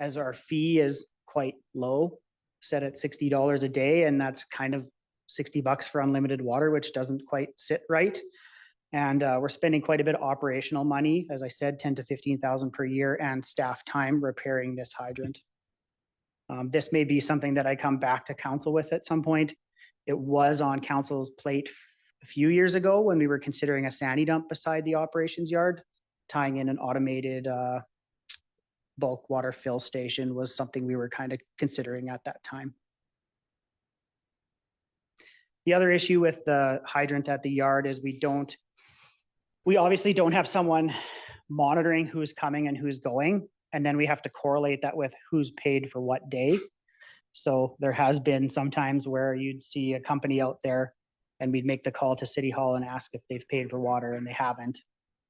as our fee is quite low, set at $60 a day, and that's kind of $60 for unlimited water, which doesn't quite sit right. And we're spending quite a bit of operational money, as I said, 10 to 15,000 per year, and staff time repairing this hydrant. This may be something that I come back to council with at some point. It was on council's plate a few years ago when we were considering a sandy dump beside the operations yard. Tying in an automated bulk water fill station was something we were kind of considering at that time. The other issue with the hydrant at the yard is we obviously don't have someone monitoring who's coming and who's going, and then we have to correlate that with who's paid for what day. So there has been some times where you'd see a company out there and we'd make the call to City Hall and ask if they've paid for water and they haven't.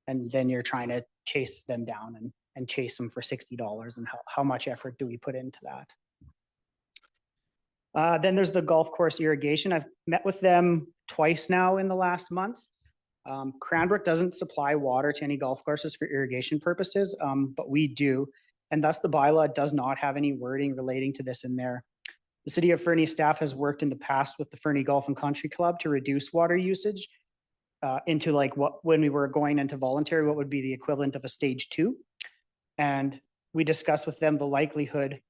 And then you're trying to chase them down and chase them for $60, and how much effort do we put into that? Then there's the golf course irrigation. I've met with them twice now in the last month. Cranbrook doesn't supply water to any golf courses for irrigation purposes, but we do. And thus the bylaw does not have any wording relating to this in there. The City of Fernie staff has worked in the past with the Fernie Golf and Country Club to reduce water usage into like when we were going into voluntary, what would be the equivalent of a stage 2. And we discussed with them the likelihood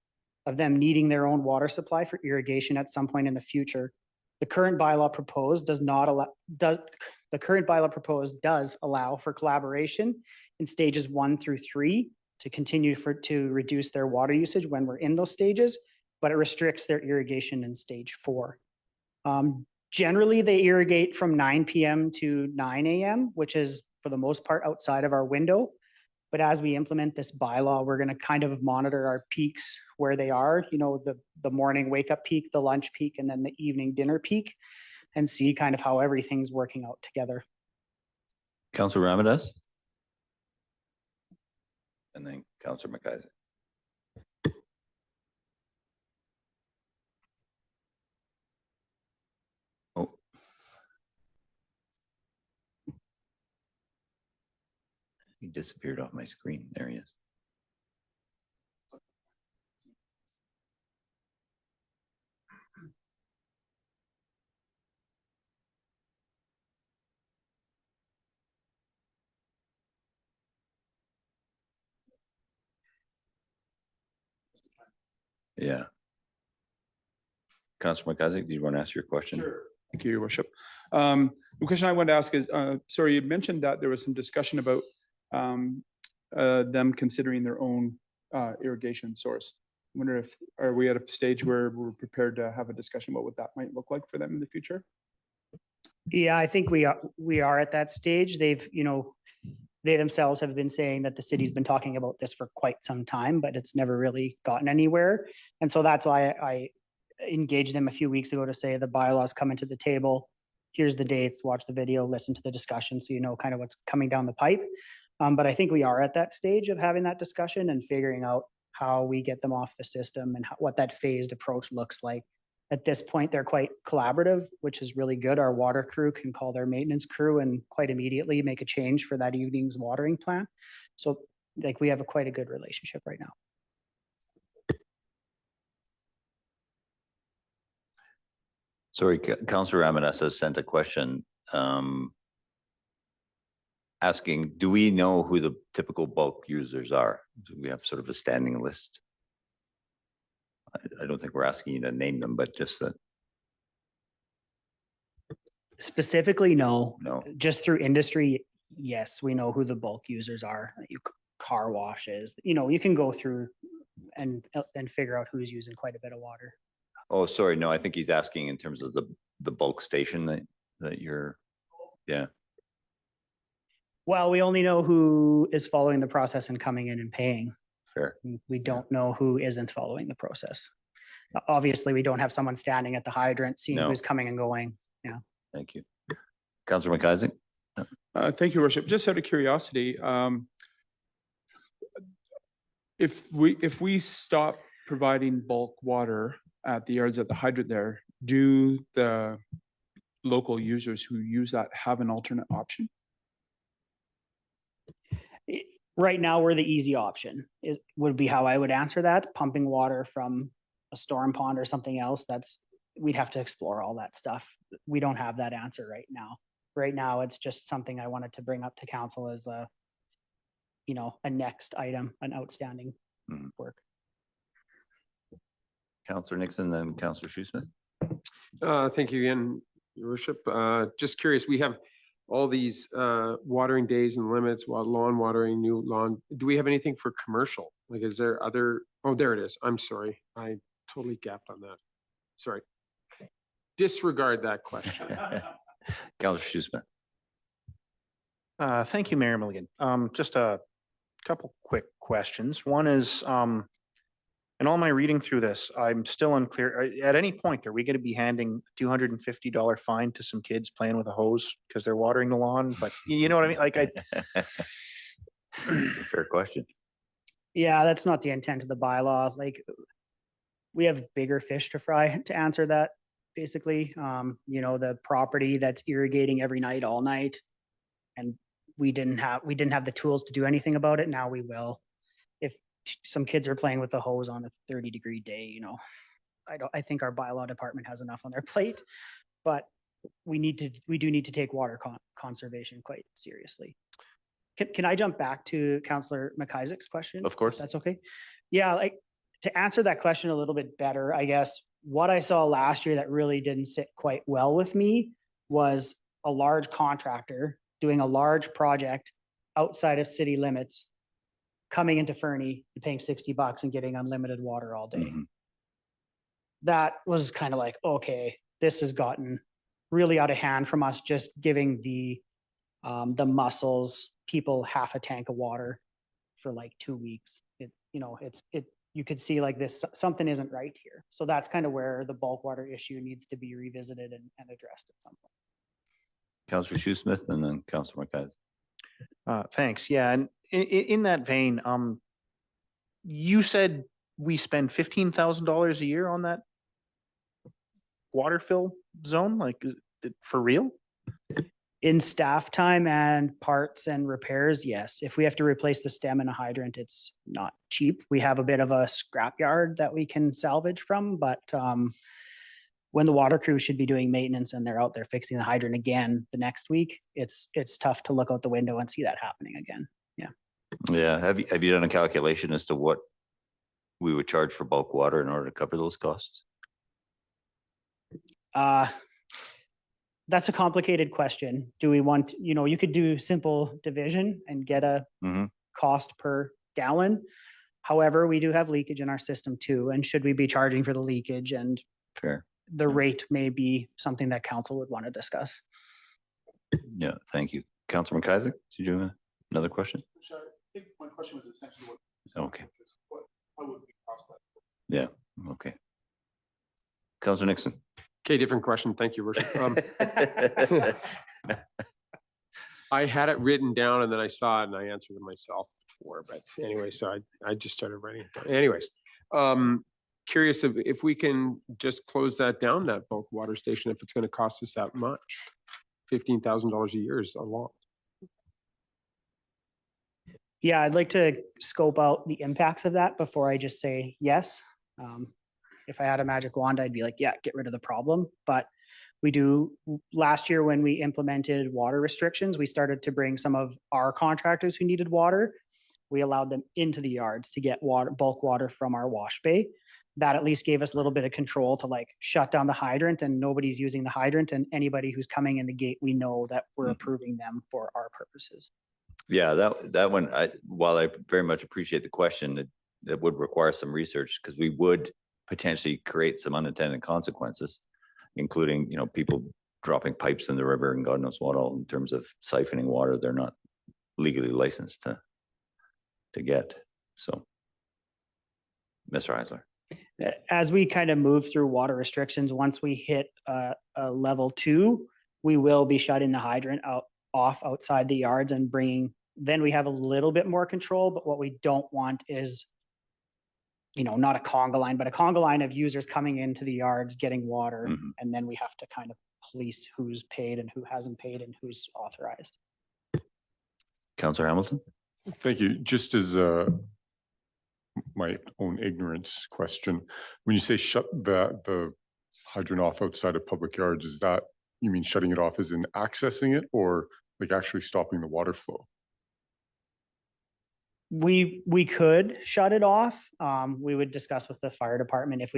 of them needing their own water supply for irrigation at some point in the future. The current bylaw proposed does not allow, the current bylaw proposed does allow for collaboration in stages 1 through 3 to continue to reduce their water usage when we're in those stages, but it restricts their irrigation in stage 4. Generally, they irrigate from 9 p.m. to 9 a.m., which is for the most part outside of our window. But as we implement this bylaw, we're going to kind of monitor our peaks where they are, you know, the morning wake up peak, the lunch peak, and then the evening dinner peak, and see kind of how everything's working out together. Councillor Ramirez? And then Councillor McIsaac. Oh. He disappeared off my screen. There he is. Yeah. Councillor McIsaac, do you want to ask your question? Sure. Thank you, Your Worship. The question I wanted to ask is, sorry, you mentioned that there was some discussion about them considering their own irrigation source. I wonder if, are we at a stage where we're prepared to have a discussion about what that might look like for them in the future? Yeah, I think we are at that stage. They've, you know, they themselves have been saying that the city's been talking about this for quite some time, but it's never really gotten anywhere. And so that's why I engaged them a few weeks ago to say the bylaws coming to the table. Here's the dates, watch the video, listen to the discussion so you know kind of what's coming down the pipe. But I think we are at that stage of having that discussion and figuring out how we get them off the system and what that phased approach looks like. At this point, they're quite collaborative, which is really good. Our water crew can call their maintenance crew and quite immediately make a change for that evening's watering plan. So like we have quite a good relationship right now. Sorry, Councillor Ramirez has sent a question asking, do we know who the typical bulk users are? Do we have sort of a standing list? I don't think we're asking you to name them, but just that. Specifically, no. No. Just through industry, yes, we know who the bulk users are. Car washes, you know, you can go through and figure out who's using quite a bit of water. Oh, sorry. No, I think he's asking in terms of the bulk station that you're, yeah. Well, we only know who is following the process and coming in and paying. Fair. We don't know who isn't following the process. Obviously, we don't have someone standing at the hydrant seeing No. who's coming and going. Yeah. Thank you. Councillor McIsaac? Thank you, Your Worship. Just out of curiosity, if we stop providing bulk water at the yards at the hydrant there, do the local users who use that have an alternate option? Right now, we're the easy option. It would be how I would answer that. Pumping water from a storm pond or something else, we'd have to explore all that stuff. We don't have that answer right now. Right now, it's just something I wanted to bring up to council as a next item, an outstanding work. Councillor Nixon, then Councillor Shoesmith. Thank you again, Your Worship. Just curious, we have all these watering days and limits, lawn watering, new lawn. Do we have anything for commercial? Like, is there other? Oh, there it is. I'm sorry. I totally gapped on that. Sorry. Disregard that question. Councillor Shoesmith. Thank you, Mayor Milligan. Just a couple quick questions. One is, in all my reading through this, I'm still unclear. At any point, are we going to be handing $250 fine to some kids playing with a hose because they're watering the lawn? But you know what I mean? Like, Fair question. Yeah, that's not the intent of the bylaw. Like, we have bigger fish to fry to answer that. Basically, the property that's irrigating every night, all night, and we didn't have the tools to do anything about it. Now we will. If some kids are playing with the hose on a 30-degree day, I think our bylaw department has enough on their plate, but we do need to take water conservation quite seriously. Can I jump back to Councillor McIsaac's question? Of course. If that's okay. Yeah, like to answer that question a little bit better, I guess what I saw last year that really didn't sit quite well with me was a large contractor doing a large project outside of city limits, coming into Fernie and paying $60 and getting unlimited water all day. Mhm. That was kind of like, okay, this has gotten really out of hand from us just giving the mussels people half a tank of water for like 2 weeks. You could see like this, something isn't right here. So that's kind of where the bulk water issue needs to be revisited and addressed at some point. Councillor Shoesmith and then Councillor McIver. Thanks. Yeah, and in that vein, you said we spend $15,000 a year on that water fill zone? Like, is it for real? In staff time and parts and repairs, yes. If we have to replace the stem and a hydrant, it's not cheap. We have a bit of a scrapyard that we can salvage from, but when the water crew should be doing maintenance and they're out there fixing the hydrant again the next week, it's tough to look out the window and see that happening again. Yeah. Yeah. Have you done a calculation as to what we would charge for bulk water in order to cover those costs? That's a complicated question. Do we want, you could do simple division and get a Mhm. cost per gallon. However, we do have leakage in our system too. And should we be charging for the leakage? And Fair. the rate may be something that council would want to discuss. Yeah, thank you. Councillor McIver, did you have another question? I think my question was essentially what. Okay. How would we cost that? Yeah, okay. Councillor Nixon. Okay, different question. Thank you, Worship. I had it written down and then I saw it and I answered it myself before, but anyway, so I just started writing it down. Anyways, curious if we can just close that down, that bulk water station, if it's going to cost us that much. $15,000 a year is a lot. Yeah, I'd like to scope out the impacts of that before I just say yes. If I had a magic wand, I'd be like, yeah, get rid of the problem. But last year when we implemented water restrictions, we started to bring some of our contractors who needed water. We allowed them into the yards to get bulk water from our wash bay. That at least gave us a little bit of control to like shut down the hydrant and nobody's using the hydrant, and anybody who's coming in the gate, we know that we're approving them for our purposes. Yeah, that one, while I very much appreciate the question, that would require some research because we would potentially create some unintended consequences, including, people dropping pipes in the river and God knows what all in terms of siphoning water they're not legally licensed to get. So, Mr. Eisler. As we kind of move through water restrictions, once we hit a level 2, we will be shutting the hydrant off outside the yards and then we have a little bit more control. But what we don't want is, not a conga line, but a conga line of users coming into the yards, getting water. Mm-hmm. And then we have to kind of police who's paid and who hasn't paid and who's authorized. Councillor Hamilton. Thank you. Just as my own ignorance question, when you say shut the hydrant off outside of public yards, is that, you mean shutting it off as in accessing it or like actually stopping the water flow? We could shut it off. We would discuss with the fire department if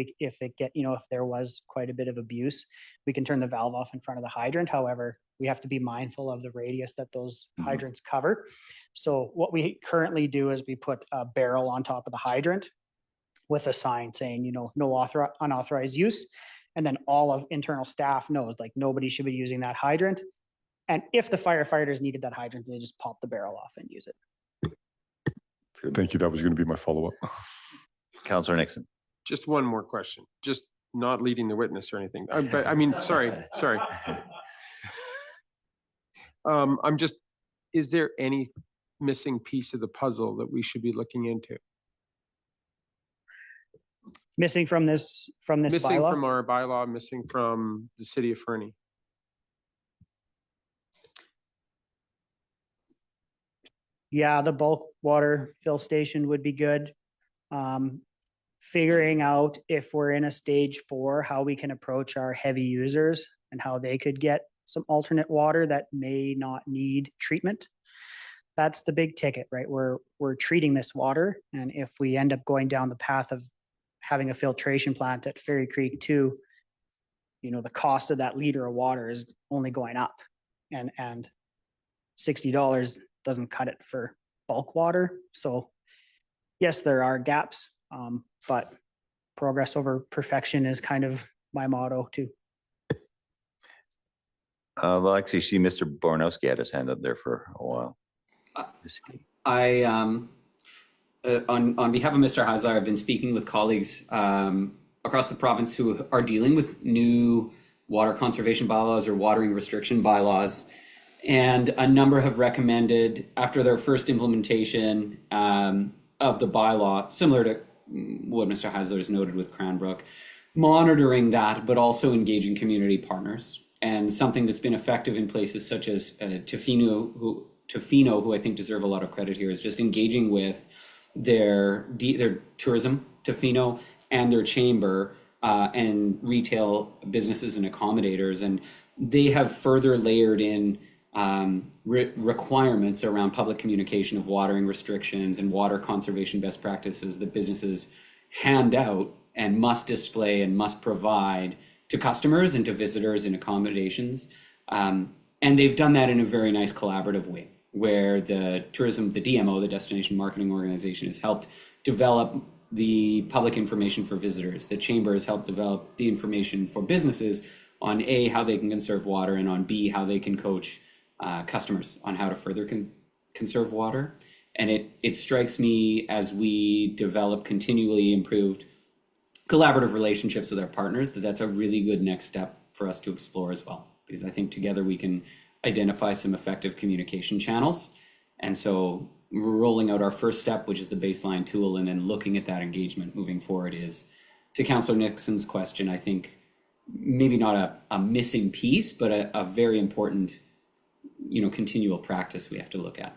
there was quite a bit of abuse, we can turn the valve off in front of the hydrant. However, we have to be mindful of the radius that those hydrants cover. So what we currently do is we put a barrel on top of the hydrant with a sign saying, no unauthorized use. And then all of internal staff knows like nobody should be using that hydrant. And if the firefighters needed that hydrant, they just pop the barrel off and use it. Thank you. That was going to be my follow-up. Councillor Nixon. Just one more question, just not leading the witness or anything. But I mean, sorry. Is there any missing piece of the puzzle that we should be looking into? Missing from this Missing bylaw? from our bylaw, missing from the city of Fernie. Yeah, the bulk water fill station would be good. Figuring out if we're in a stage 4, how we can approach our heavy users and how they could get some alternate water that may not need treatment. That's the big ticket, right? We're treating this water, and if we end up going down the path of having a filtration plant at Ferry Creek 2, the cost of that liter of water is only going up. and $60 doesn't cut it for bulk water. So yes, there are gaps, but progress over perfection is kind of my motto too. Well, actually, see, Mr. Bornowski had his hand up there for a while. I, on behalf of Mr. Heisler, I've been speaking with colleagues across the province who are dealing with new water conservation bylaws or watering restriction bylaws. And a number have recommended, after their first implementation of the bylaw, similar to what Mr. Heisler has noted with Cranbrook, monitoring that, but also engaging community partners. And something that's been effective in places such as Tofino, who I think deserve a lot of credit here, is just engaging with their tourism, Tofino, and their chamber and retail businesses and accommodators. And they have further layered in requirements around public communication of watering restrictions and water conservation best practices that businesses hand out and must display and must provide to customers and to visitors in accommodations. And they've done that in a very nice collaborative way, where the tourism, the DMO, the Destination Marketing Organization, has helped develop the public information for visitors. The chamber has helped develop the information for businesses on A, how they can conserve water, and on B, how they can coach customers on how to further conserve water. And it strikes me, as we develop continually improved collaborative relationships with our partners, that's a really good next step for us to explore as well, because I think together we can identify some effective communication channels. And so we're rolling out our first step, which is the baseline tool, and then looking at that engagement moving forward is, to Councillor Nixon's question, I think maybe not a missing piece, but a very important, continual practice we have to look at.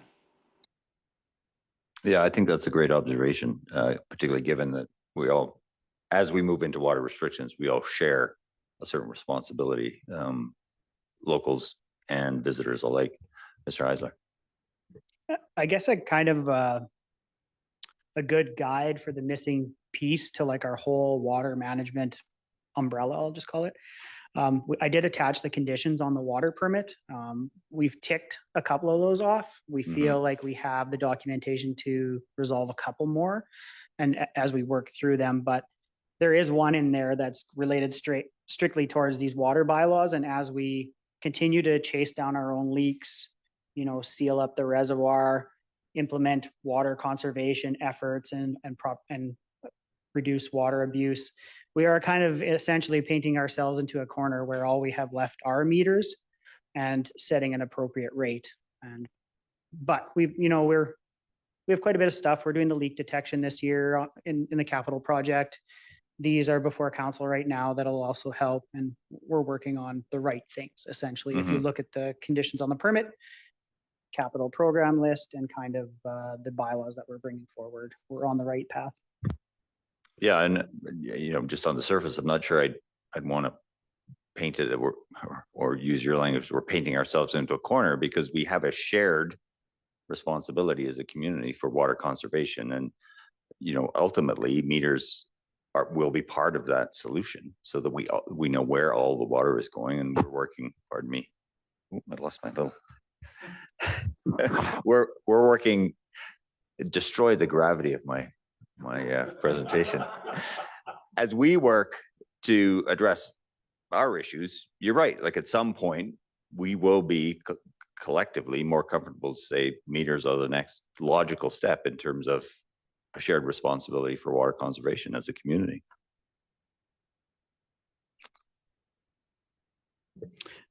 Yeah, I think that's a great observation, particularly given that we all, as we move into water restrictions, we all share a certain responsibility, locals and visitors alike. Mr. Heisler. I guess a kind of a good guide for the missing piece to like our whole water management umbrella, I'll just call it. I did attach the conditions on the water permit. We've ticked a couple of those off. We feel like we have the documentation to resolve a couple more, and as we work through them, but there is one in there that's related strictly towards these water bylaws. And as we continue to chase down our own leaks, seal up the reservoir, implement water conservation efforts and reduce water abuse, we are kind of essentially painting ourselves into a corner where all we have left are meters and setting an appropriate rate. But we have quite a bit of stuff. We're doing the leak detection this year in the capital project. These are before council right now. That'll also help. And we're working on the right things, essentially. If you look at the conditions on the permit, capital program list, and kind of the bylaws that we're bringing forward, we're on the right path. Yeah, and just on the surface, I'm not sure I'd want to paint it or use your language. We're painting ourselves into a corner, because we have a shared responsibility as a community for water conservation, and ultimately meters will be part of that solution, so that we know where all the water is going, and we're working. Pardon me, I lost my little. we're working. It destroyed the gravity of my presentation. As we work to address our issues, you're right. Like, at some point, we will be collectively more comfortable to say meters are the next logical step in terms of a shared responsibility for water conservation as a community.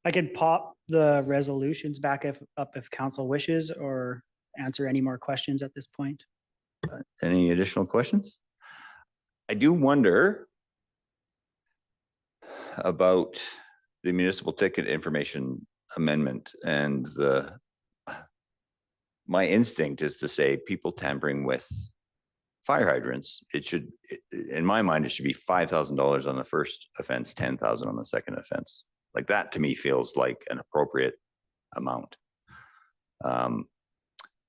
I could pop the resolutions back up if council wishes, or answer any more questions at this point. Any additional questions? I do wonder about the municipal ticket information amendment, and my instinct is to say people tampering with fire hydrants, in my mind, it should be $5,000 on the first offense, $10,000 on the second offense. Like, that to me feels like an appropriate amount. And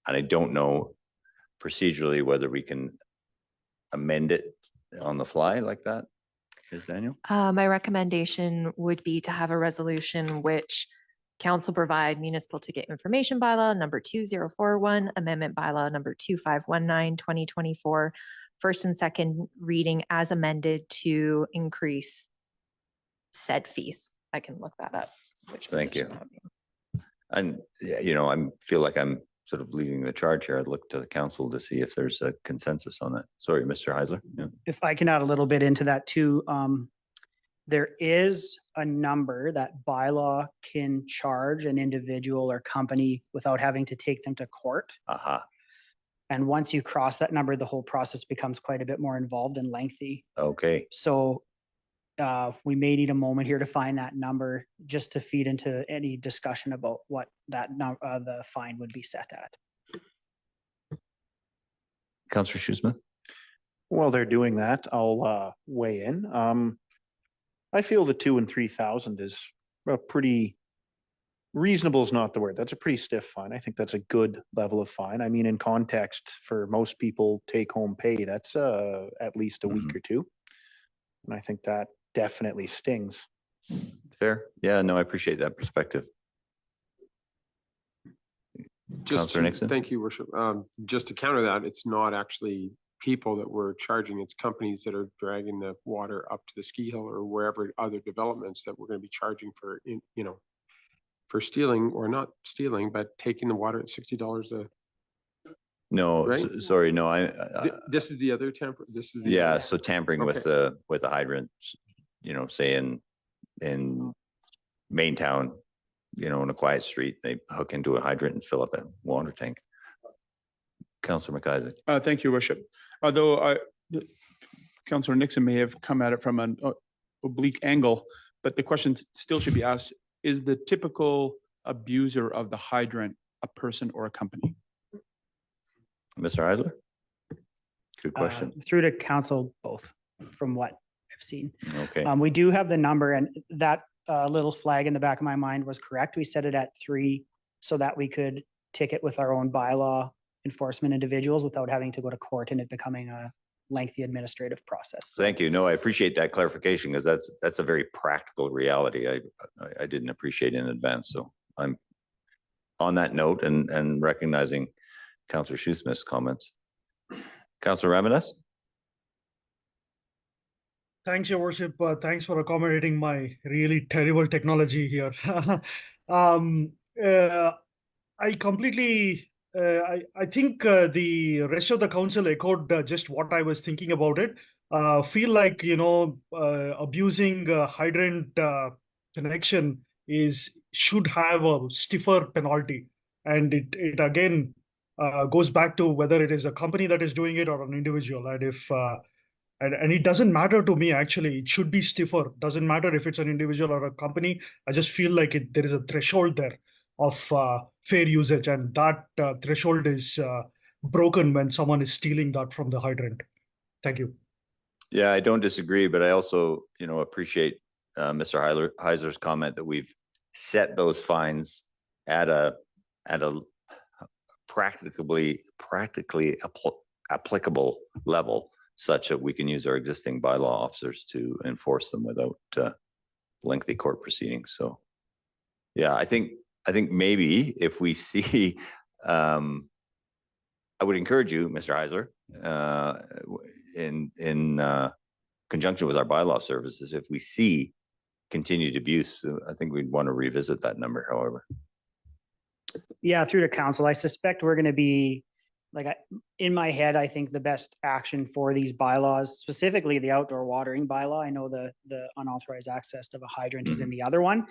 I don't know procedurally whether we can amend it on the fly like that. Is Daniel? My recommendation would be to have a resolution which Council provide municipal ticket information bylaw number 2041, amendment bylaw number 2519, 2024, first and second reading as amended to increase said fees. I can look that up. Thank you. And, yeah, you know, feel like I'm sort of leading the charge here. I'd look to the council to see if there's a consensus on that. Sorry, Mr. Heisler. Yeah. If I can add a little bit into that too, there is a number that bylaw can charge an individual or company without having to take them to court. Aha. And once you cross that number, the whole process becomes quite a bit more involved and lengthy. Okay. So we may need a moment here to find that number just to feed into any discussion about what that the fine would be set at. Councillor Shoesmith. While they're doing that, I'll weigh in. I feel the 2,000 and 3,000 is a pretty reasonable is not the word. That's a pretty stiff fine. I think that's a good level of fine. I mean, in context, for most people, take home pay, that's at least a week or two. And I think that definitely stings. Fair. Yeah, no, I appreciate that perspective. Councillor Nixon. Thank you, Worship. Just to counter that, it's not actually people that we're charging, it's companies that are dragging the water up to the ski hill or wherever other developments that we're going to be charging for, you know, for stealing or not stealing, but taking the water at $60 a. No, Right? sorry, no, This is the other temper, this is. The yeah, other- so tampering with the hydrant, you know, say in main town, you know, in a quiet street, they hook into a hydrant and fill up a water tank. Councillor McIsaac. Thank you, Worship. Although Councillor Nixon may have come at it from an oblique angle, but the question still should be asked, is the typical abuser of the hydrant a person or a company? Mr. Heisler? Good question. Through to council, both, from what I've seen. Okay, We do have the number, and that little flag in the back of my mind was correct. We set it at 3 so that we could ticket with our own bylaw enforcement individuals without having to go to court and it becoming a lengthy administrative process. thank you. No, I appreciate that clarification because that's a very practical reality. I didn't appreciate in advance. So I'm on that note and recognizing Councillor Shoesmith's comments. Councillor Ramirez? Thanks, Your Worship. Thanks for accommodating my really terrible technology here. I completely, I think the rest of the council echoed just what I was thinking about it. Feel like, you know, abusing hydrant connection should have a stiffer penalty. And it again goes back to whether it is a company that is doing it or an individual. And if and it doesn't matter to me, actually, it should be stiffer. Doesn't matter if it's an individual or a company. I just feel like there is a threshold there of fair usage, and that threshold is broken when someone is stealing that from the hydrant. Thank you. Yeah, I don't disagree, but I also, you know, appreciate Mr. Heisler's comment that we've set those fines at a practically applicable level, such that we can use our existing bylaw officers to enforce them without lengthy court proceedings. So, yeah, I think maybe if we see, I would encourage you, Mr. Heisler, in conjunction with our bylaw services, if we see continued abuse, I think we'd want to revisit that number, however. Yeah, through to council, I suspect we're going to be, like, in my head, I think the best action for these bylaws, specifically the outdoor watering bylaw, I know the unauthorized access of a hydrant is in the other one.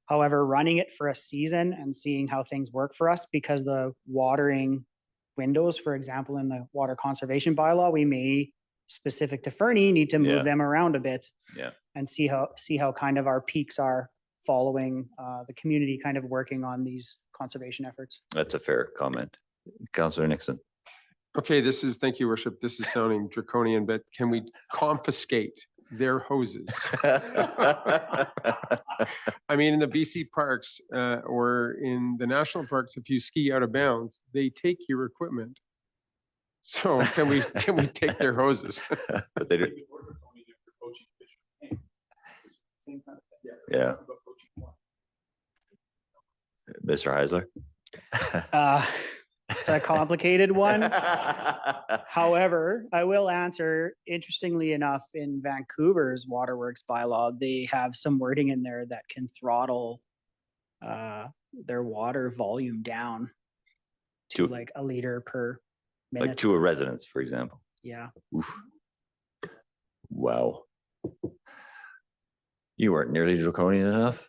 However, running it for a season and seeing how things work for us, because the watering windows, for example, in the water conservation bylaw, we may, specific to Fernie, need to move them around a bit. Yeah. And see how kind of our peaks are following the community kind of working on these conservation efforts. That's a fair comment. Councillor Nixon. Okay, thank you, Worship. This is sounding draconian, but can we confiscate their hoses? I mean, in the BC parks or in the national parks, if you ski out of bounds, they take your equipment. So can we take their hoses? But they do. Yeah. Mr. Heisler? It's a complicated one. However, I will answer, interestingly enough, in Vancouver's waterworks bylaw, they have some wording in there that can throttle their water volume down to To- like a liter per Like minute. to a residence, for example. Yeah. Oof. Wow. You weren't nearly draconian enough.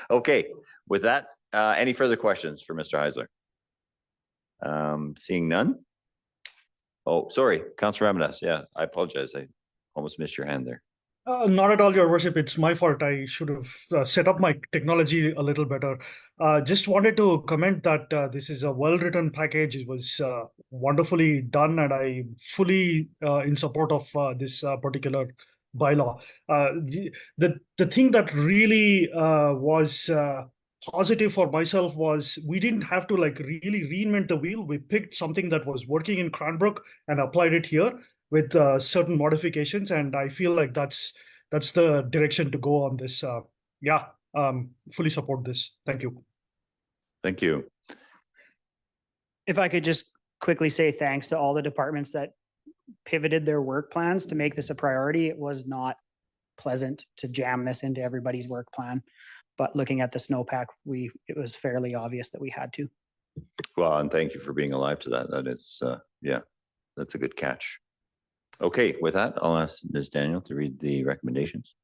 Okay, with that, any further questions for Mr. Heisler? Seeing none? Oh, sorry, Councillor Ramirez. Yeah, I apologize. I almost missed your hand there. Not at all, Your Worship. It's my fault. I should have set up my technology a little better. Just wanted to comment that this is a well-written package. It was wonderfully done, and I fully in support of this particular bylaw. The thing that really was positive for myself was we didn't have to like really reinvent the wheel. We picked something that was working in Cranbrook and applied it here with certain modifications, and I feel like that's the direction to go on this. Fully support this. Thank you. Thank you. If I could just quickly say thanks to all the departments that pivoted their work plans to make this a priority. It was not pleasant to jam this into everybody's work plan, but looking at the snowpack, it was fairly obvious that we had to. Well, and thank you for being alive to that. That is, yeah, that's a good catch. Okay, with that, I'll ask Ms. Daniel to read the recommendations.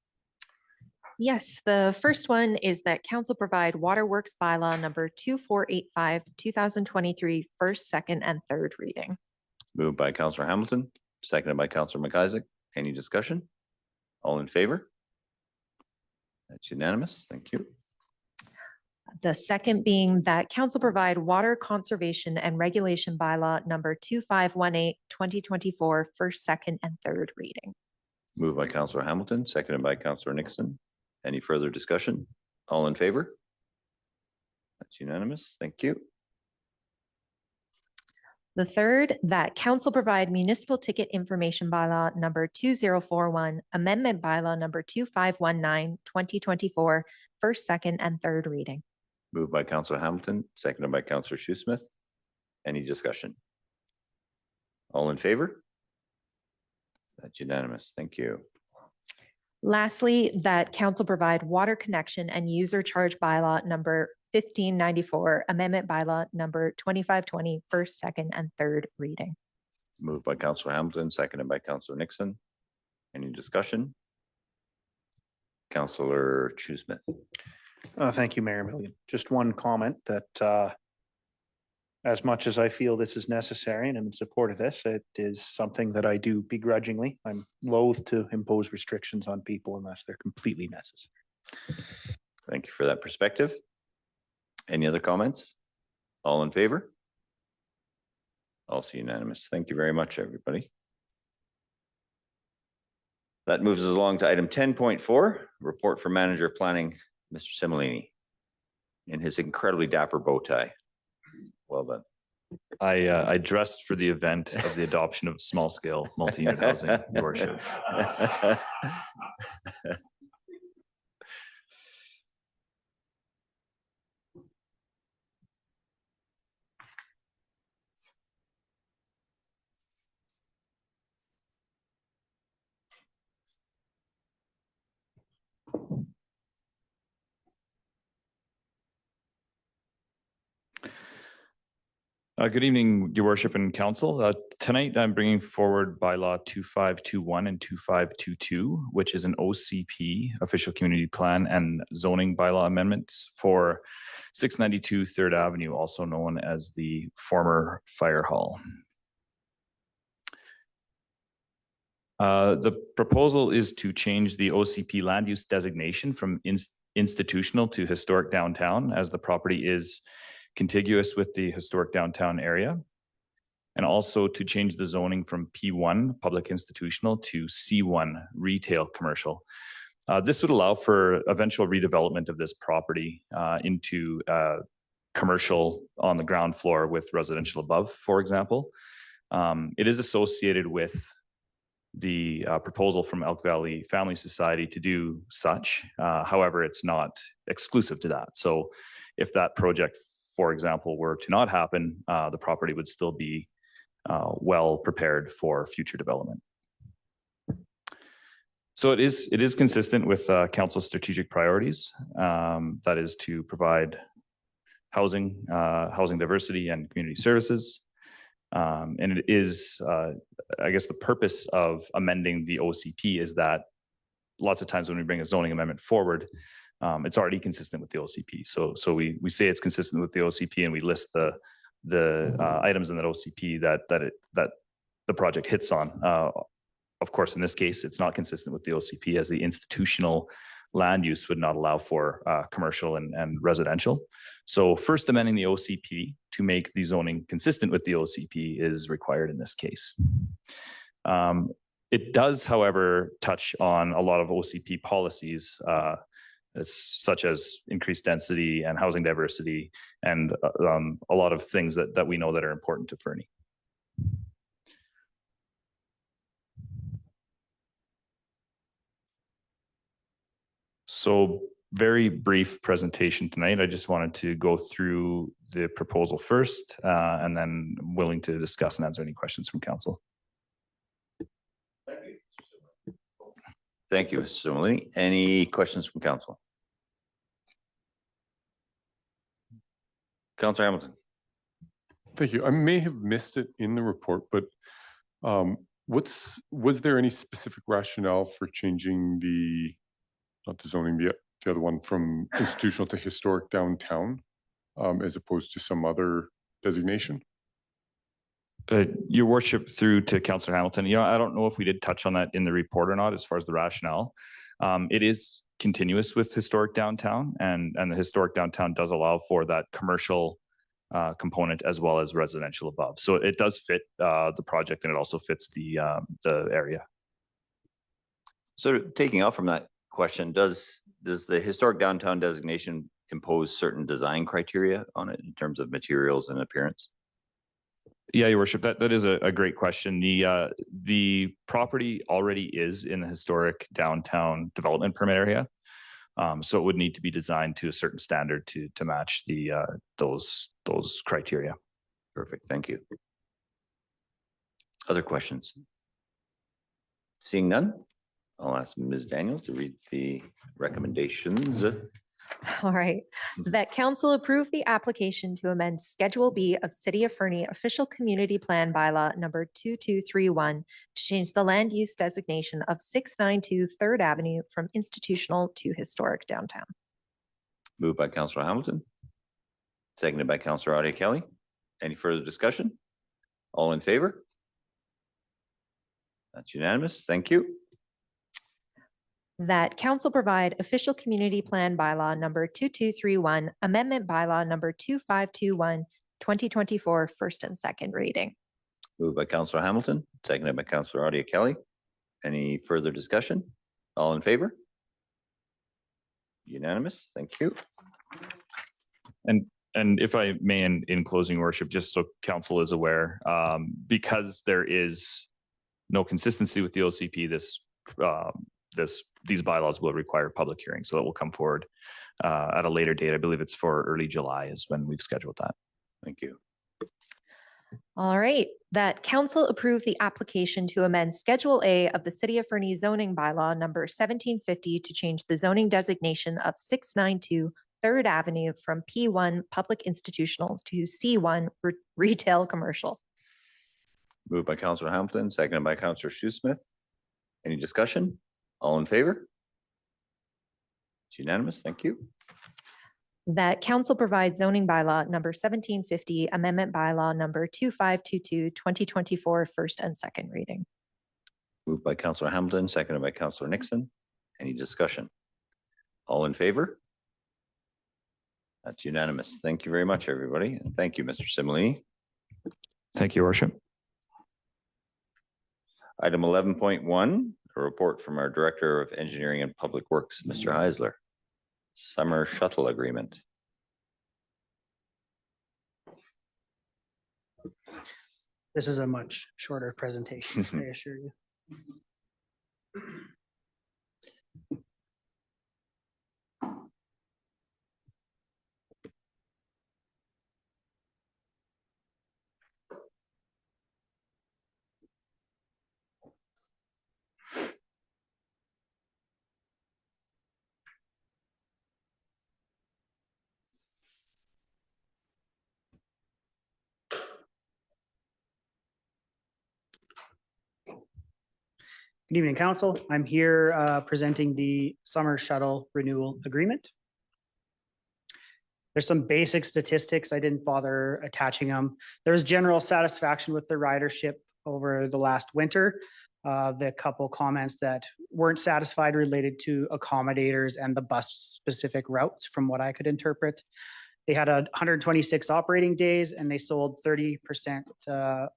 Yes, the first one is that council provide waterworks bylaw number 2485, 2023, first, second, and third reading. Moved by Councillor Hamilton, seconded by Councillor McIsaac. Any discussion? All in favor? That's unanimous. Thank you. The second being that council provide water conservation and regulation bylaw number 2518, 2024, first, second, and third reading. Moved by Councillor Hamilton, seconded by Councillor Nixon. Any further discussion? All in favor? That's unanimous. Thank you. The third, that council provide municipal ticket information bylaw number 2041, amendment bylaw number 2519, 2024, first, second, and third reading. Moved by Councillor Hamilton, seconded by Councillor Shoesmith. Any discussion? All in favor? That's unanimous. Thank you. Lastly, that council provide water connection and user charge bylaw number 1594, amendment bylaw number 2520, first, second, and third reading. Moved by Councillor Hamilton, seconded by Councillor Nixon. Any discussion? Councillor Shoesmith. Thank you, Mayor Milligan. Just one comment that as much as I feel this is necessary and I'm in support of this, it is something that I do begrudgingly. I'm loath to impose restrictions on people unless they're completely necessary. Thank you for that perspective. Any other comments? All in favor? Also unanimous. Thank you very much, everybody. That moves us along to item 10.4, report from Manager of Planning, Mr. Similini, in his incredibly dapper bow tie. Well done. I dressed for the event of the adoption of small scale multi-unit housing, Your Worship. Good evening, Your Worship and Council. Tonight, I'm bringing forward bylaw 2521 and 2522, which is an OCP, Official Community Plan, and zoning bylaw amendments for 692 3rd Avenue, also known as the former fire hall. The proposal is to change the OCP land use designation from institutional to historic downtown, as the property is contiguous with the historic downtown area, and also to change the zoning from P1, public institutional, to C1, retail commercial. This would allow for eventual redevelopment of this property into commercial on the ground floor with residential above, for example. It is associated with the proposal from Elk Valley Family Society to do such. However, it's not exclusive to that. So if that project, for example, were to not happen, the property would still be well prepared for future development. So it is consistent with council's strategic priorities. That is to provide housing diversity and community services. And it is, I guess the purpose of amending the OCP is that lots of times when we bring a zoning amendment forward, it's already consistent with the OCP. So we say it's consistent with the OCP and we list the items in that OCP that the project hits on. Of course, in this case, it's not consistent with the OCP as the institutional land use would not allow for commercial and residential. So first amending the OCP to make the zoning consistent with the OCP is required in this case. It does, however, touch on a lot of OCP policies, such as increased density and housing diversity, and a lot of things that we know that are important to Fernie. So very brief presentation tonight. I just wanted to go through the proposal first, and then willing to discuss and answer any questions from council. Thank you, Mr. Simulini. Any questions from council? Councillor Hamilton. Thank you. I may have missed it in the report, but was there any specific rationale for changing not the zoning, the other one from institutional to historic downtown, as opposed to some other designation? Your worship, through to Councillor Hamilton, I don't know if we did touch on that in the report or not, as far as the rationale. It is continuous with historic downtown, and the historic downtown does allow for that commercial component as well as residential above. So it does fit the project, and it also fits the area. So taking off from that question, does the historic downtown designation impose certain design criteria on it in terms of materials and appearance? Yeah, your worship, that is a great question. The property already is in the historic downtown development permit area. So it would need to be designed to a certain standard to match those criteria. Perfect, thank you. Other questions? Seeing none, I'll ask Ms. Daniel to read the recommendations. All right. That council approve the application to amend Schedule B of City of Fernie Official Community Plan Bylaw number 2231 to change the land use designation of 692 3rd Avenue from institutional to historic downtown. Moved by Councillor Hamilton, seconded by Councillor Audia Kelly. Any further discussion? All in favor? That's unanimous. Thank you. That council provide official community plan bylaw number 2231, amendment bylaw number 2521, 2024, first and second reading. Moved by Councillor Hamilton, seconded by Councillor Audia Kelly. Any further discussion? All in favor? Unanimous. Thank you. And if I may, in closing, worship, just so council is aware, because there is no consistency with the OCP, these bylaws will require public hearing, so it will come forward at a later date. I believe it's for early July is when we've scheduled that. Thank you. All right, that council approve the application to amend Schedule A of the City of Fernie zoning bylaw number 1750 to change the zoning designation of 692 3rd Avenue from P1 public institutional to C1 retail commercial. Moved by Councillor Hamilton, seconded by Councillor Shoesmith. Any discussion? All in favor? It's unanimous. Thank you. That council provides zoning bylaw number 1750, amendment bylaw number 2522, 2024, first and second reading. Moved by Councillor Hamilton, seconded by Councillor Nixon. Any discussion? All in favor? That's unanimous. Thank you very much, everybody. And thank you, Mr. Simulini. Thank you, worship. Item 11.1, a report from our Director of Engineering and Public Works, Mr. Heisler. Summer shuttle agreement. This is a much shorter presentation, I assure you. Good evening, council. I'm here presenting the summer shuttle renewal agreement. There's some basic statistics. I didn't bother attaching them. There's general satisfaction with the ridership over the last winter. The couple comments that weren't satisfied related to accommodators and the bus specific routes from what I could interpret. They had 126 operating days and they sold 30%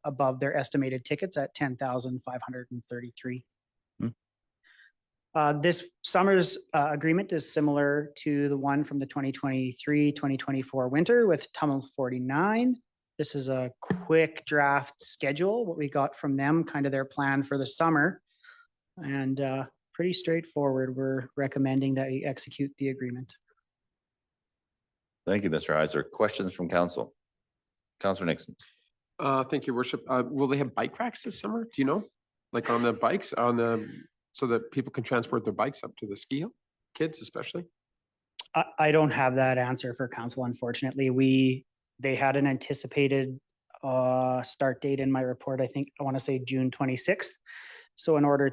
above their estimated tickets at 10,533. This summer's agreement is similar to the one from the 2023-2024 winter with Tunnel 49. This is a quick draft schedule, what we got from them, kind of their plan for the summer. And pretty straightforward. We're recommending that you execute the agreement. Thank you, Mr. Heiser. Questions from council? Councillor Nixon. Thank you, Worship. Will they have bike racks this summer? Do you know? Like on the bikes, so that people can transport their bikes up to the ski hill, kids especially? I don't have that answer for council, unfortunately. They had an anticipated start date in my report. I want to say June 26th. So in order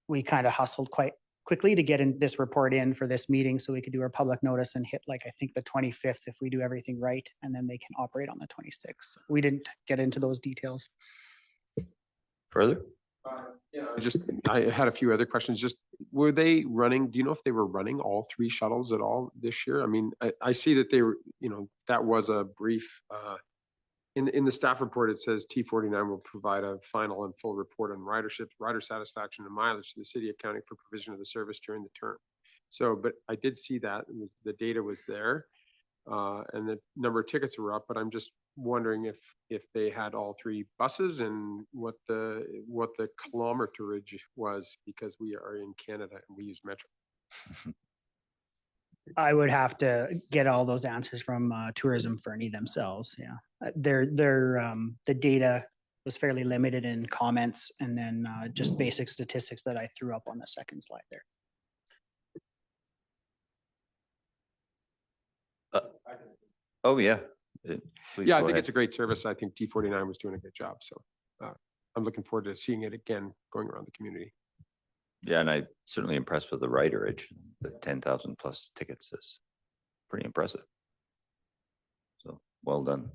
we kind of hustled quite quickly to get in this report in for this meeting so we could do our public notice and hit I think the 25th if we do everything right, and then they can operate on the 26th. We didn't get into those details. Further? I had a few other questions. Just were they running? Do you know if they were running all 3 shuttles at all this year? I mean, I see that they were, that was a brief, in the staff report, it says T49 will provide a final and full report on ridership, rider satisfaction and mileage to the city, accounting for provision of the service during the term. So, but I did see that the data was there and the number of tickets were up, but I'm just wondering if they had all 3 buses and what the kilometerage was, because we are in Canada and we use Metro. I would have to get all those answers from Tourism Fernie themselves. Yeah, the data was fairly limited in comments, and then just basic statistics that I threw up on the second slide there. Oh yeah. Please I go think ahead. it's a great service. I think T49 was doing a good job. So I'm looking forward to seeing it again going around the community. Yeah, and I'm certainly impressed with the riderage. The 10,000 plus tickets is pretty impressive. So well done.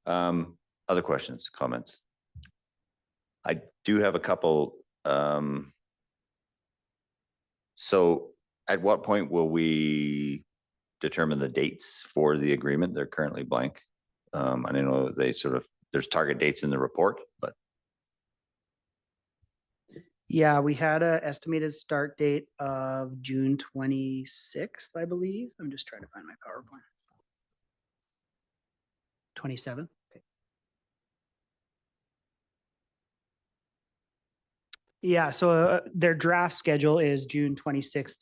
Other questions, comments? I do have a couple. So at what point will we determine the dates for the agreement? They're currently blank. I know there's target dates in the report, but. Yeah, we had an estimated start date of June 26th, I believe. I'm just trying to find my PowerPoint. 27th. Okay. Yeah, so their draft schedule is June 26th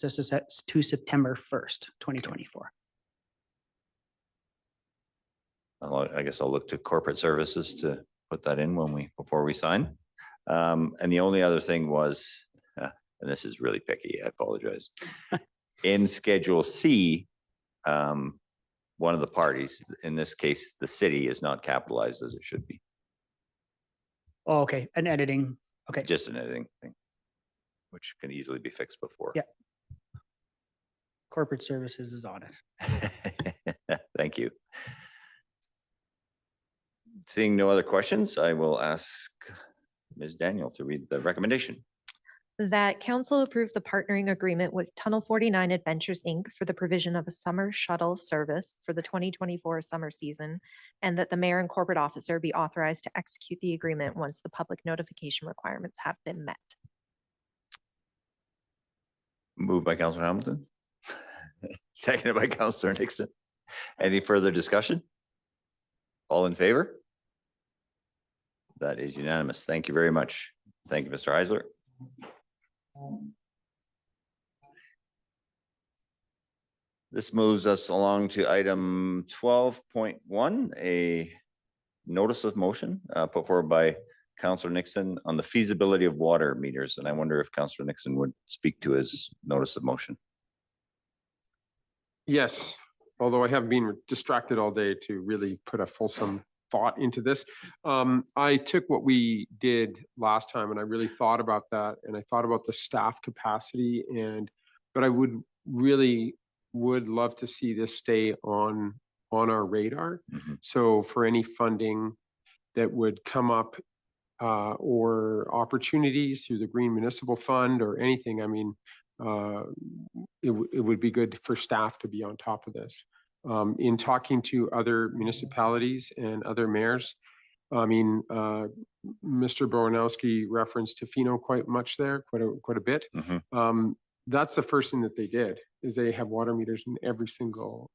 to September 1st, 2024. I guess I'll look to corporate services to put that in before we sign. And the only other thing was, and this is really picky, I apologize. In Schedule C, one of the parties, in this case, the city, is not capitalized as it should be. Oh, okay, an editing. Okay. Just an editing thing, which can easily be fixed before. Yeah. Corporate services is on it. Thank you. Seeing no other questions, I will ask Ms. Daniel to read the recommendation. That council approve the partnering agreement with Tunnel 49 Adventures, Inc. for the provision of a summer shuttle service for the 2024 summer season, and that the mayor and corporate officer be authorized to execute the agreement once the public notification requirements have been met. Moved by Councillor Hamilton. Seconded by Councillor Nixon. Any further discussion? All in favor? That is unanimous. Thank you very much. Thank you, Mr. Eisler. This moves us along to item 12.1, a notice of motion put forward by Councillor Nixon on the feasibility of water meters. And I wonder if Councillor Nixon would speak to his notice of motion. Yes, although I have been distracted all day to really put a fulsome thought into this. I took what we did last time and I really thought about that, and I thought about the staff capacity, but I would love to see this stay on our radar. Mhm. So for any funding that would come up or opportunities through the Green Municipal Fund or anything, I mean, it would be good for staff to be on top of this. In talking to other municipalities and other mayors, I mean, Mr. Boranowski referenced Tofino quite much there, quite a bit. Mhm. That's the first thing that they did, is they have water meters in every single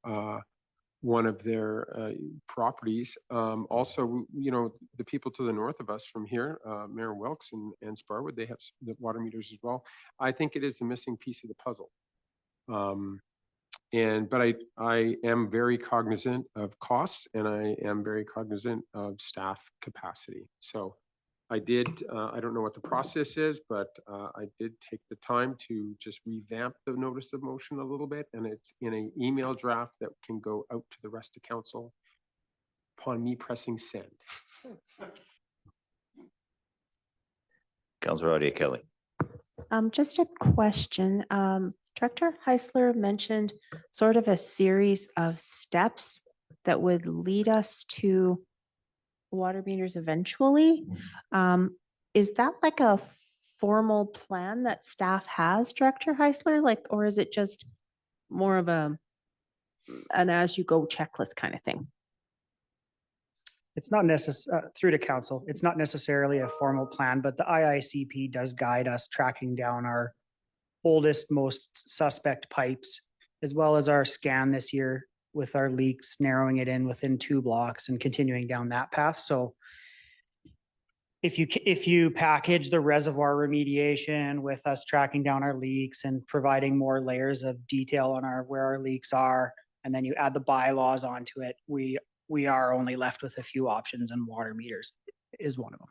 one of their properties. Also, you know, the people to the north of us from here, Mayor Wilkes and Sparwood, they have the water meters as well. I think it is the missing piece of the puzzle. But I am very cognizant of costs, and I am very cognizant of staff capacity. So I don't know what the process is, but I did take the time to just revamp the notice of motion a little bit, and it's in an email draft that can go out to the rest of council upon me pressing send. Councillor Audia Kelly. Just a question. Director Heisler mentioned sort of a series of steps that would lead us to water meters eventually. Is that like a formal plan that staff has, Director Heisler? Like, or is it just more of an as you go checklist kind of thing? It's not through to council. It's not necessarily a formal plan, but the IICP does guide us tracking down our oldest, most suspect pipes, as well as our scan this year with our leaks, narrowing it in within 2 blocks and continuing down that path. So if you package the reservoir remediation with us tracking down our leaks and providing more layers of detail on where our leaks are, and then you add the bylaws onto it, we are only left with a few options, and water meters is one of them.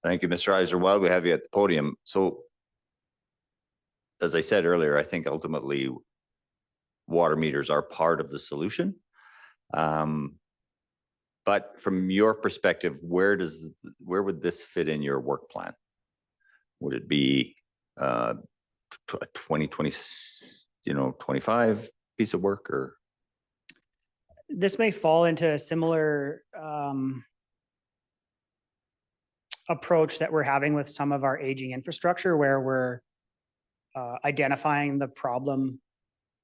Thank you, Mr. Heiser. While we have you at the podium, so as I said earlier, I think ultimately water meters are part of the solution. But from your perspective, where would this fit in your work plan? Would it be a 2020, 25 piece of work, or? This may fall into a similar approach that we're having with some of our aging infrastructure, where we're identifying the problem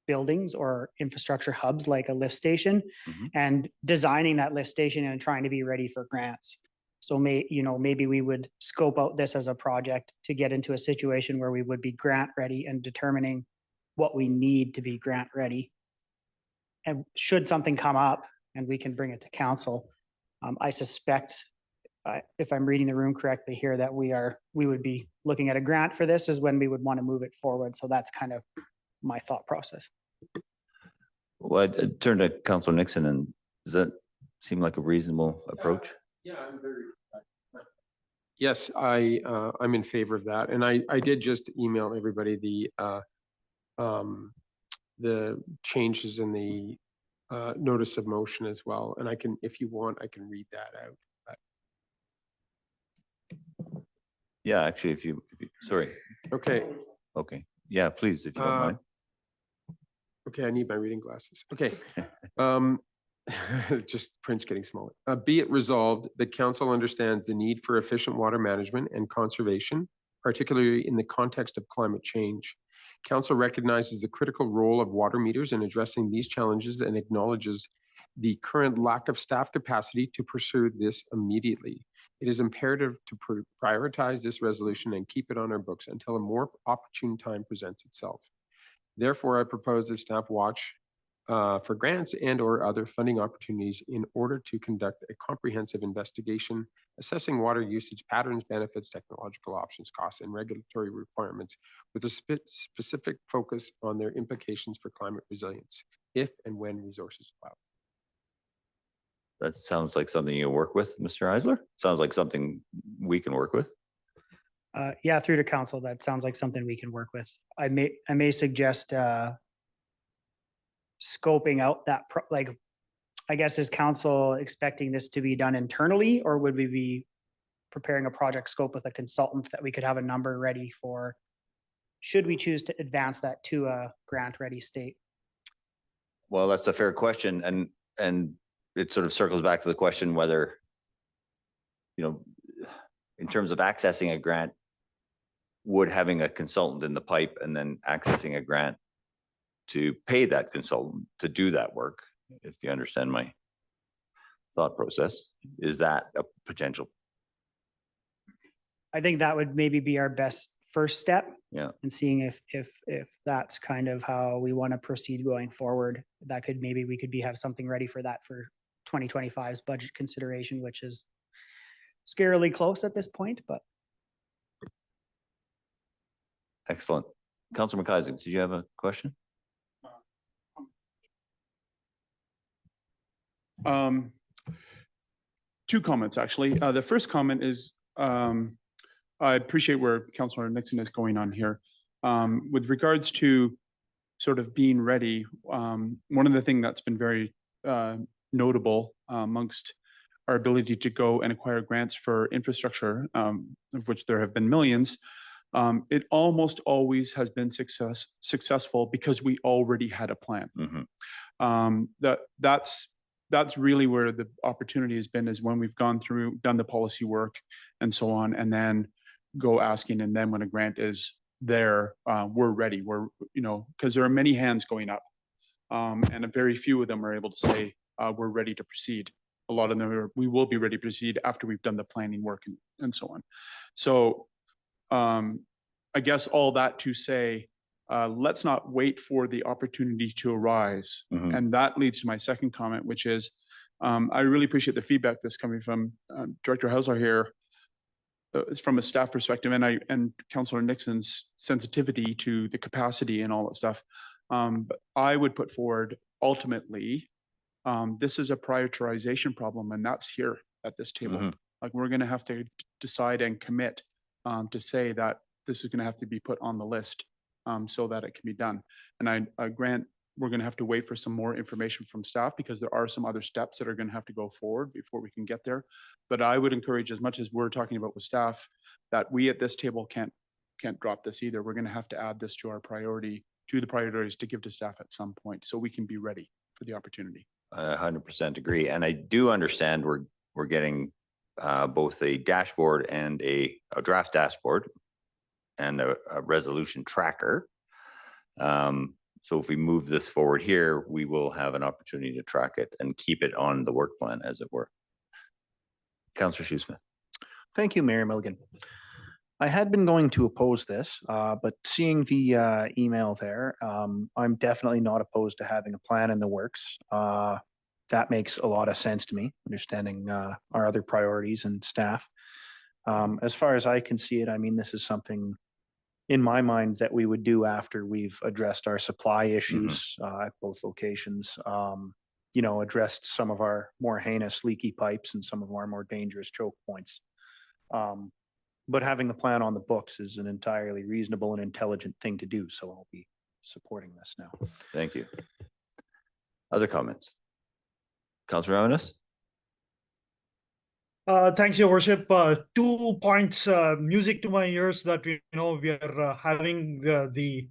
buildings or infrastructure hubs like a lift station, and designing that lift station and trying to be ready for grants. So maybe we would scope out this as a project to get into a situation where we would be grant ready and determining what we need to be grant ready. And should something come up and we can bring it to council, I suspect, if I'm reading the room correctly here, that we would be looking at a grant for this is when we would want to move it forward. So that's kind of my thought process. Well, I turn to Councillor Nixon, and does that seem like a reasonable approach? Yeah, yes, I'm in favor of that, and I did just email everybody the changes in the notice of motion as well, and I can, if you want, I can read that out. Yeah, actually, if you sorry. Okay. Okay. Yeah, please, if you don't mind. Okay, I need my reading glasses. Okay. Just print's getting smaller. Be it resolved that council understands the need for efficient water management and conservation, particularly in the context of climate change. Council recognizes the critical role of water meters in addressing these challenges and acknowledges the current lack of staff capacity to pursue this immediately. It is imperative to prioritize this resolution and keep it on our books until a more opportune time presents itself. Therefore, I propose that staff watch for grants and or other funding opportunities in order to conduct a comprehensive investigation, assessing water usage patterns, benefits, technological options, costs, and regulatory requirements with a specific focus on their implications for climate resilience, if and when resources allow. That sounds like something you work with, Mr. Heisler. Sounds like something we can work with. Yeah, through to council, that sounds like something we can work with. I may suggest scoping out that I guess, is council expecting this to be done internally, or would we be preparing a project scope with a consultant that we could have a number ready for, should we choose to advance that to a grant ready state? Well, that's a fair question, and it sort of circles back to the question whether, you know, in terms of accessing a grant, would having a consultant in the pipe and then accessing a grant to pay that consultant to do that work, if you understand my thought process, is that a potential? I think that would maybe be our best first step. Yeah. And seeing if that's kind of how we want to proceed going forward, that could, maybe we could have something ready for that for 2025's budget consideration, which is scarily close at this point, but. Excellent. Councilor McIsaac, did you have a question? Two comments, actually. The first comment is, I appreciate where Councillor Nixon is going on here. With regards to sort of being ready, one of the things that's been very notable amongst our ability to go and acquire grants for infrastructure, of which there have been millions, it almost always has been successful because we already had a plan. That's really where the opportunity has been, is when we've gone through, done the policy work and so on, and then go asking, and then when a grant is there, we're ready. We're, you know, because there are many hands going up, and a very few of them are able to say, we're ready to proceed. A lot of them are, we will be ready to proceed after we've done the planning work and so on. So I guess all that to say, let's not wait for the opportunity to arise. And that leads to my second comment, which is, I really appreciate the feedback that's coming from Director Hausler here, from a staff perspective, and Councillor Nixon's sensitivity to the capacity and all that stuff. But I would put forward, ultimately, this is a prioritization problem, and that's here at this table. Like, we're going to have to decide and commit to say that this is going to have to be put on the list so that it can be done. And I grant we're going to have to wait for some more information from staff, because there are some other steps that are going to have to go forward before we can get there. But I would encourage, as much as we're talking about with staff, that we at this table can't drop this either. We're going to have to add this to our priority, to the priorities to give to staff at some point, so we can be ready for the opportunity. I 100% agree. And I do understand we're getting both a dashboard and a draft dashboard and a resolution tracker. So if we move this forward here, we will have an opportunity to track it and keep it on the work plan, as it were. Councillor Shoesmith. Thank you, Mayor Milligan. I had been going to oppose this, but seeing the email there, I'm definitely not opposed to having a plan in the works. That makes a lot of sense to me, understanding our other priorities and staff. As far as I can see it, I mean, this is something in my mind that we would do after we've addressed our supply issues at both locations, you know, addressed some of our more heinous leaky pipes and some of our more dangerous choke points. But having the plan on the books is an entirely reasonable and intelligent thing to do. So I'll be supporting this now. Thank you. Other comments? Councillor Ravenous? Thanks, Your Worship. 2 points, music to my ears, that we are having the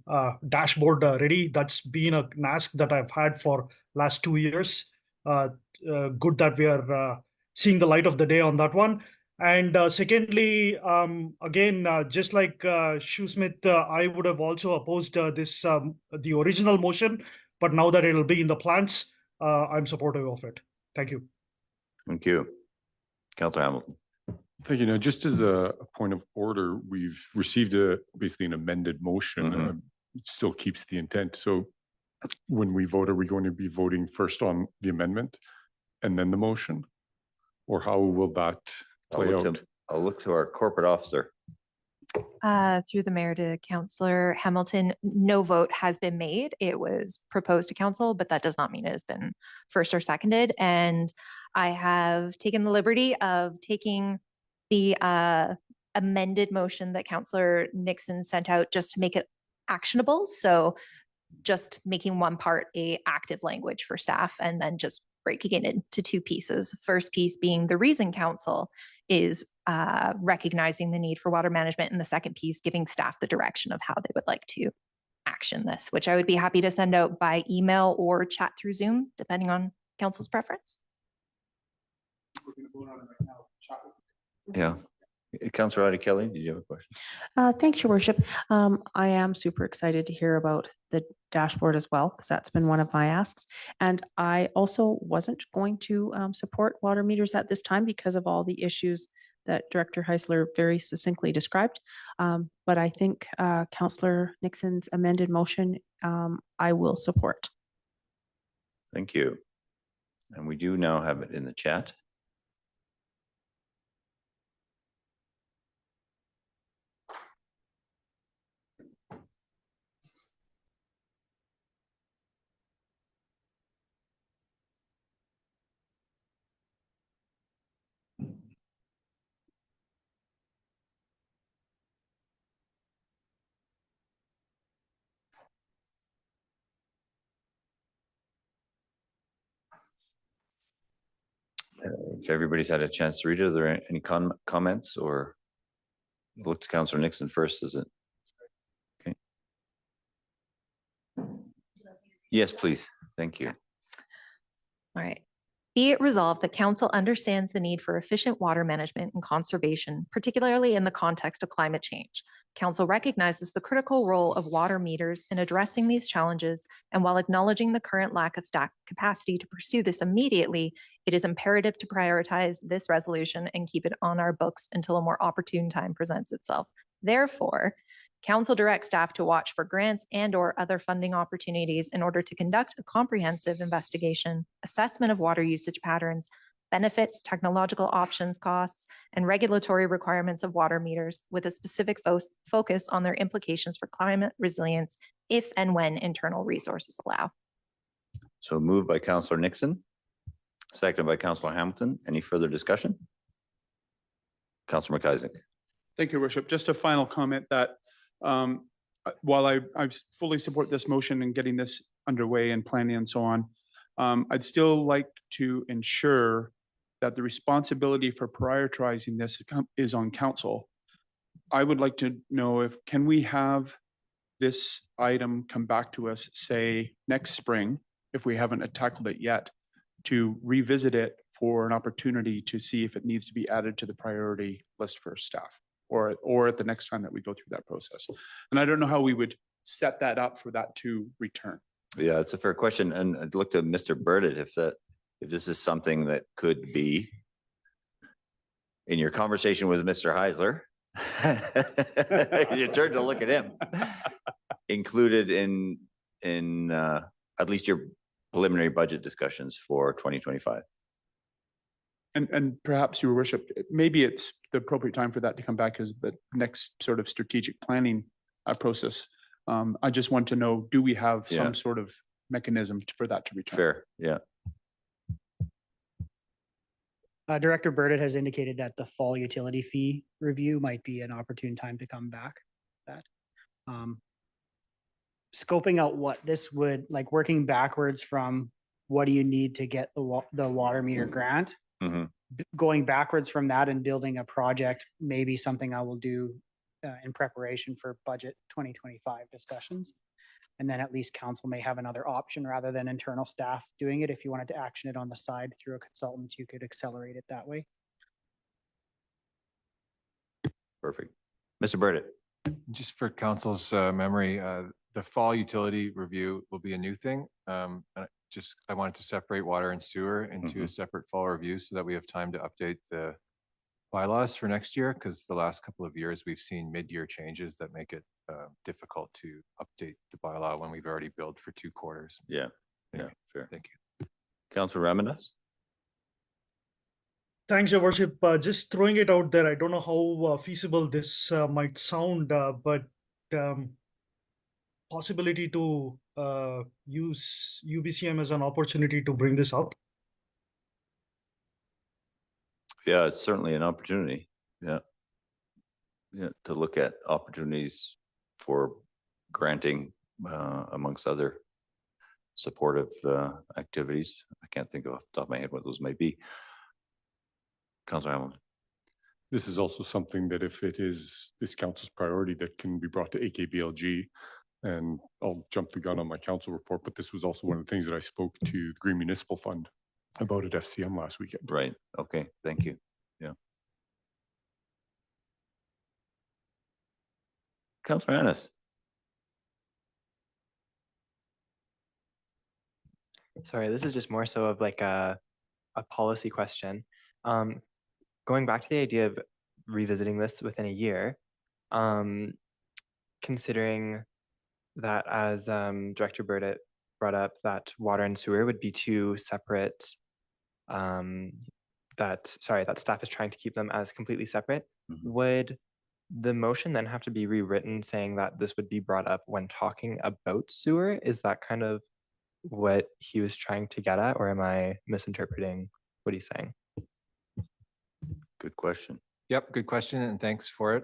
dashboard ready. That's been an ask that I've had for last 2 years. Good that we are seeing the light of the day on that one. And secondly, again, just like Shoesmith, I would have also opposed the original motion, but now that it'll be in the plans, I'm supportive of it. Thank you. Thank you. Councillor Hamilton. Thank you. Now, just as a point of order, we've received basically an amended motion. It still keeps the intent. So when we vote, are we going to be voting first on the amendment and then the motion? Or how will that play out? I'll look to our corporate officer. Through the mayor to Councillor Hamilton, no vote has been made. It was proposed to council, but that does not mean it has been first or seconded. And I have taken the liberty of taking the amended motion that Councillor Nixon sent out just to make it actionable. So just making one part a active language for staff, and then just breaking it into two pieces. The first piece being the reason council is recognizing the need for water management, and the second piece giving staff the direction of how they would like to action this, which I would be happy to send out by email or chat through Zoom, depending on council's preference. Yeah. Councillor Ida Kelly, did you have a question? Thanks, Your Worship. I am super excited to hear about the dashboard as well, because that's been one of my asks. And I also wasn't going to support water meters at this time because of all the issues that Director Heisler very succinctly described. But I think Councillor Nixon's amended motion, I will support. Thank you. And we do now have it in the chat. If everybody's had a chance to read it, are there any comments, or look to Councillor Nixon first, is it? Okay. Yes, please. Thank you. All right. Be it resolved that council understands the need for efficient water management and conservation, particularly in the context of climate change. Council recognizes the critical role of water meters in addressing these challenges, and while acknowledging the current lack of staff capacity to pursue this immediately, it is imperative to prioritize this resolution and keep it on our books until a more opportune time presents itself. Therefore, council directs staff to watch for grants and/or other funding opportunities in order to conduct a comprehensive investigation, assessment of water usage patterns, benefits, technological options, costs, and regulatory requirements of water meters, with a specific focus on their implications for climate resilience if and when internal resources allow. So moved by Councillor Nixon, seconded by Councillor Hamilton. Any further discussion? Councillor McIsaac. Thank you, Worship. Just a final comment that while I fully support this motion and getting this underway and planning and so on, I'd still like to ensure that the responsibility for prioritizing this is on council. I would like to know can we have this item come back to us, say, next spring, if we haven't tackled it yet, to revisit it for an opportunity to see if it needs to be added to the priority list for staff, or at the next time that we go through that process. And I don't know how we would set that up for that to return. Yeah, it's a fair question. And I'd look to Mr. Burdett if this is something that could be in your conversation with Mr. Heisler. You turn to look at him. Included in at least your preliminary budget discussions for 2025. And perhaps, Your Worship, maybe it's the appropriate time for that to come back as the next sort of strategic planning process. I just want to know, do we have some sort of mechanism for that to return? Fair, yeah. Director Burdett has indicated that the fall utility fee review might be an opportune time to come back. Scoping out what this would, like working backwards from what do you need to get the water meter grant, going backwards from that and building a project, maybe something I will do in preparation for budget 2025 discussions. And then at least council may have another option rather than internal staff doing it. If you wanted to action it on the side through a consultant, you could accelerate it that way. Perfect. Mr. Burdett. Just for council's memory, the fall utility review will be a new thing. I wanted to separate water and sewer into a separate fall review so that we have time to update the bylaws for next year, because the last couple of years we've seen mid-year changes that make it difficult to update the bylaw when we've already billed for 2 quarters. Yeah, fair. Thank you. Councillor Ramandas. Thanks, Your Worship. Just throwing it out there. I don't know how feasible this might sound, but possibility to use UBCM as an opportunity to bring this up. Yeah, it's certainly an opportunity. Yeah, to look at opportunities for granting amongst other supportive activities. I can't think off the top of my head what those might be. Councillor Hamilton. This is also something that if it is this council's priority, that can be brought to AKBLG. And I'll jump the gun on my council report, but this was also one of the things that I spoke to the Green Municipal Fund about at FCM last weekend. Right. Okay. Thank you. Yeah. Councillor Ennis. Sorry, this is just more so of like a policy question. Going back to the idea of revisiting this within a year, considering that as Director Burdett brought up, that water and sewer would be two separate, that staff is trying to keep them as completely separate. Would the motion then have to be rewritten saying that this would be brought up when talking about sewer? Is that kind of what he was trying to get at, or am I misinterpreting what he's saying? Good question. Yep, good question, and thanks for it.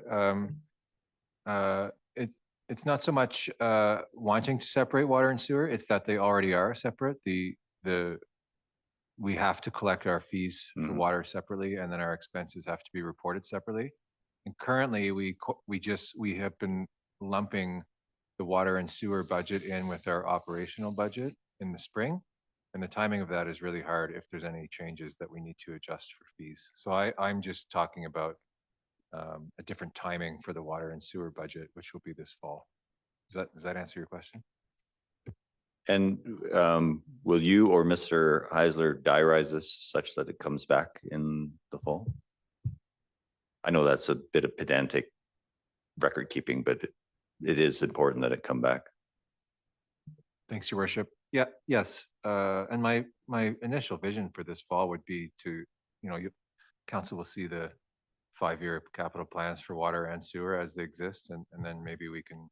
It's not so much wanting to separate water and sewer, it's that they already are separate. We have to collect our fees for water separately, and then our expenses have to be reported separately. And currently, we have been lumping the water and sewer budget in with our operational budget in the spring. And the timing of that is really hard if there's any changes that we need to adjust for fees. So I'm just talking about a different timing for the water and sewer budget, which will be this fall. Does that answer your question? And will you or Mr. Heisler diarize this such that it comes back in the fall? I know that's a bit of pedantic record keeping, but it is important that it come back. Thanks, Your Worship. Yeah, yes. And my initial vision for this fall would be to, council will see the 5-year capital plans for water and sewer as they exist, and then maybe we can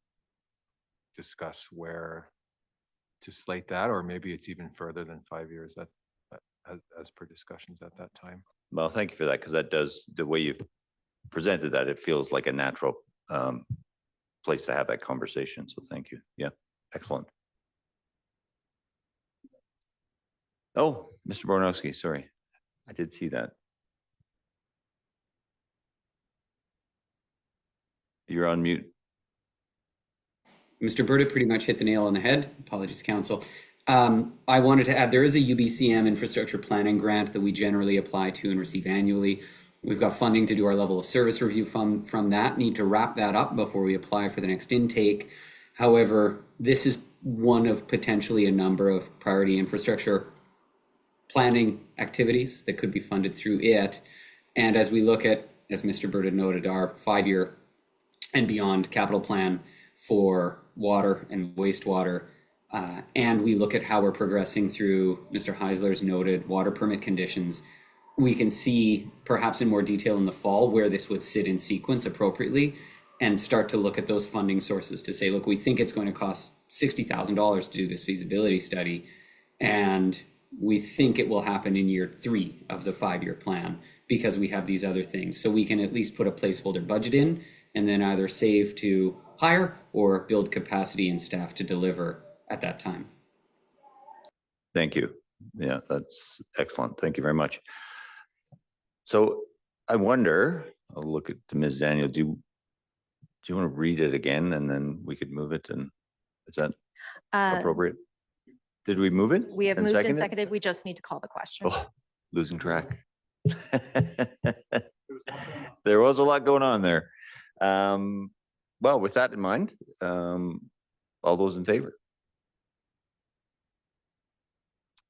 discuss where to slate that, or maybe it's even further than 5 years as per discussions at that time. Well, thank you for that, because that does, the way you've presented that, it feels like a natural place to have that conversation. So thank you. Yeah, excellent. Oh, Mr. Bornowski, sorry. I did see that. You're on mute. Mr. Burdett pretty much hit the nail on the head. Apologies, Council. I wanted to add, there is a UBCM infrastructure planning grant that we generally apply to and receive annually. We've got funding to do our level of service review from that. Need to wrap that up before we apply for the next intake. However, this is one of potentially a number of priority infrastructure planning activities that could be funded through it. And as we look at, as Mr. Burdett noted, our 5-year and beyond capital plan for water and wastewater, and we look at how we're progressing through Mr. Heisler's noted water permit conditions, we can see perhaps in more detail in the fall where this would sit in sequence appropriately and start to look at those funding sources to say, look, we think it's going to cost $60,000 to do this feasibility study, and we think it will happen in year 3 of the 5-year plan because we have these other things. So we can at least put a placeholder budget in and then either save to hire or build capacity and staff to deliver at that time. Thank you. Yeah, that's excellent. Thank you very much. So I wonder, I'll look at Ms. Daniel, do you want to read it again and then we could move it? And is that appropriate? Did we move it? We have moved and seconded? seconded. We just need to call the question. Oh, losing track. There was a lot going on there. Well, with that in mind, all those in favor?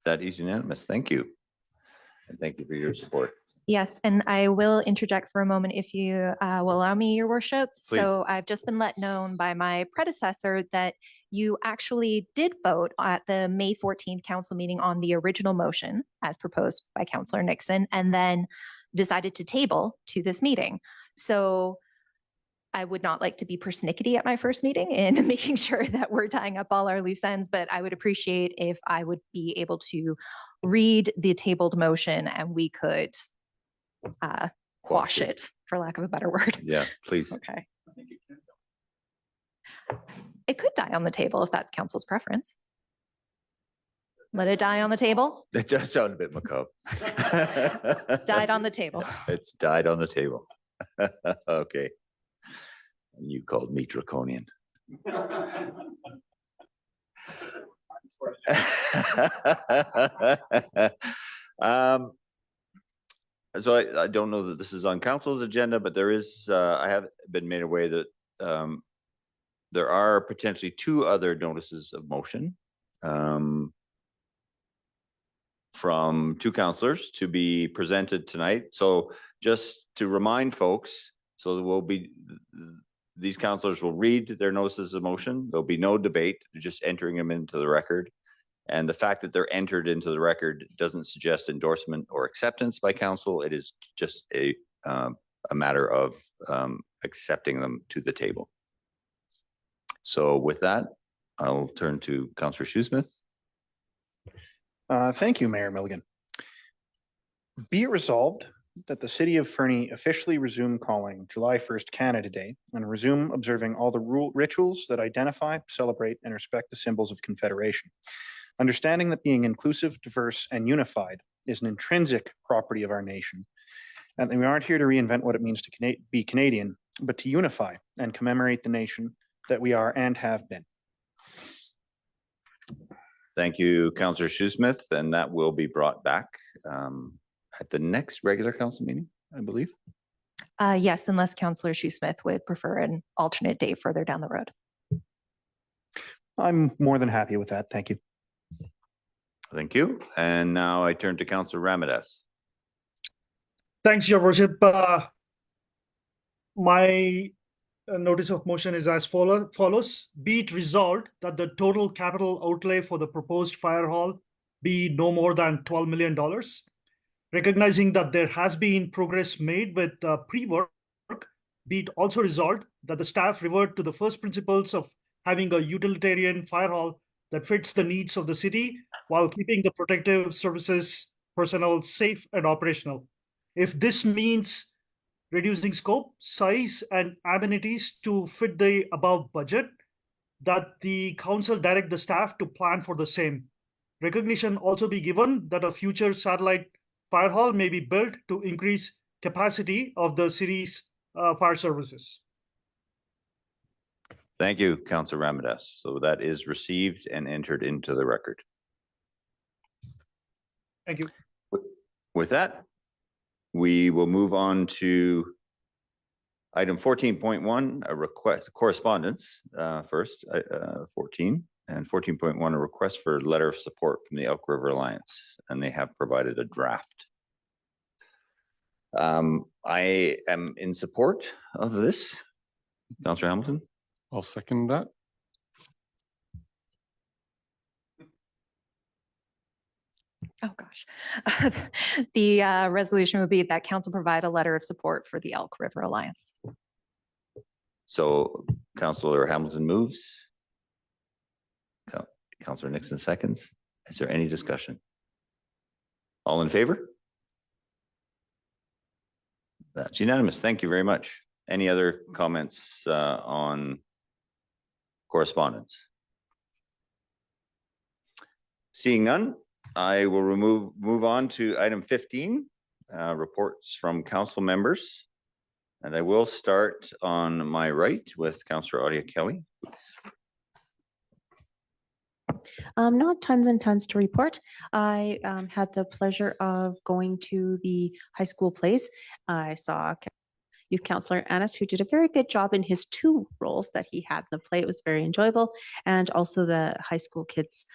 That is unanimous. Thank you. And thank you for your support. Yes, and I will interject for a moment if you will allow me, Your Worship. Please. So I've just been let known by my predecessor that you actually did vote at the May 14th council meeting on the original motion as proposed by Councillor Nixon, and then decided to table to this meeting. So I would not like to be persnickety at my first meeting in making sure that we're tying up all our loose ends, but I would appreciate if I would be able to read the tabled motion and we could quash it, for lack of a better word. Yeah, please. Okay. It could die on the table if that's council's preference. Let it die on the table. That does sound a bit macabre. Died on the table. It's died on the table. Okay. You called me draconian. So I don't know that this is on council's agenda, but there is, I have been made aware that there are potentially two other notices of motion from two councillors to be presented tonight. So just to remind folks, so there will be, these councillors will read their notices of motion. There'll be no debate, just entering them into the record. And the fact that they're entered into the record doesn't suggest endorsement or acceptance by council. It is just a matter of accepting them to the table. So with that, I'll turn to Councillor Shoesmith. Thank you, Mayor Milligan. Be it resolved that the city of Fernie officially resume calling July 1st Canada Day and resume observing all the rituals that identify, celebrate, and respect the symbols of Confederation. Understanding that being inclusive, diverse, and unified is an intrinsic property of our nation, and that we aren't here to reinvent what it means to be Canadian, but to unify and commemorate the nation that we are and have been. Thank you, Councillor Shoesmith, and that will be brought back at the next regular council meeting, I believe. Yes, unless Councillor Shoesmith would prefer an alternate day further down the road. I'm more than happy with that. Thank you. Thank you. And now I turn to Councillor Ramadaz. Thanks, Your Worship. My notice of motion is as follows. Be it resolved that the total capital outlay for the proposed fire hall be no more than $12 million. Recognizing that there has been progress made with pre-work, be it also resolved that the staff revert to the first principles of having a utilitarian fire hall that fits the needs of the city while keeping the protective services personnel safe and operational. If this means reducing scope, size, and amenities to fit the above budget, that the council direct the staff to plan for the same. Recognition also be given that a future satellite fire hall may be built to increase capacity of the city's fire services. Thank you, Councillor Ramadaz. So that is received and entered into the record. Thank you. With that, we will move on to item 14.1, a request correspondence first, 14, and 14.1, a request for a letter of support from the Elk River Alliance, and they have provided a draft. I am in support of this. Councillor Hamilton. I'll second that. Oh, gosh. The resolution would be that council provide a letter of support for the Elk River Alliance. So Councillor Hamilton moves. Councillor Nixon seconds. Is there any discussion? All in favor? That's unanimous. Thank you very much. Any other comments on correspondence? Seeing none, I will move on to item 15, reports from council members. And I will start on my right with Councillor Audia Kelly. Not tons and tons to report. I had the pleasure of going to the high school plays. I saw Youth Councillor Annis, who did a very good job in his two roles that he had in the play. It was very enjoyable. And also the high school kids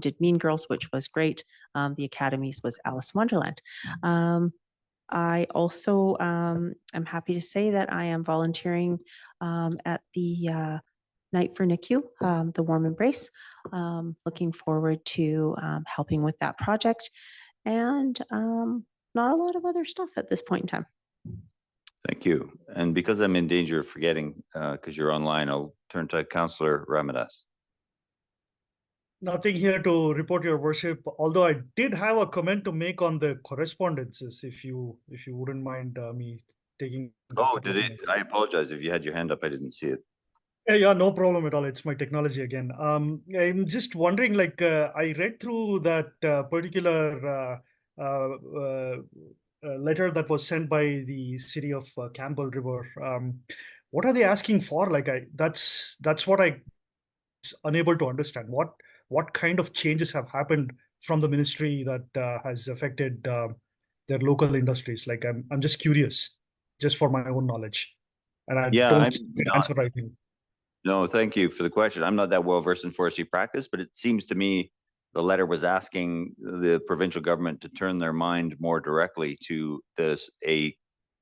did Mean Girls, which was great. The academies was Alice Wonderland. I also am happy to say that I am volunteering at the Night for NICU, the Warm Embrace. Looking forward to helping with that project, and not a lot of other stuff at this point in time. Thank you. And because I'm in danger of forgetting, because you're online, I'll turn to Councillor Ramadaz. Nothing here to report, Your Worship, although I did have a comment to make on the correspondences, if you wouldn't mind me taking. Oh, did it? I apologize. If you had your hand up, I didn't see it. Yeah, no problem at all. It's my technology again. I'm just wondering, like, I read through that particular letter that was sent by the city of Campbell River. What are they asking for? Like, that's what I was unable to understand. What kind of changes have happened from the ministry that has affected their local industries? Like, I'm just curious, just for my own knowledge, and I Yeah, don't I'm see the not. answer right now. No, thank you for the question. I'm not that well versed in forestry practice, but it seems to me the letter was asking the provincial government to turn their mind more directly to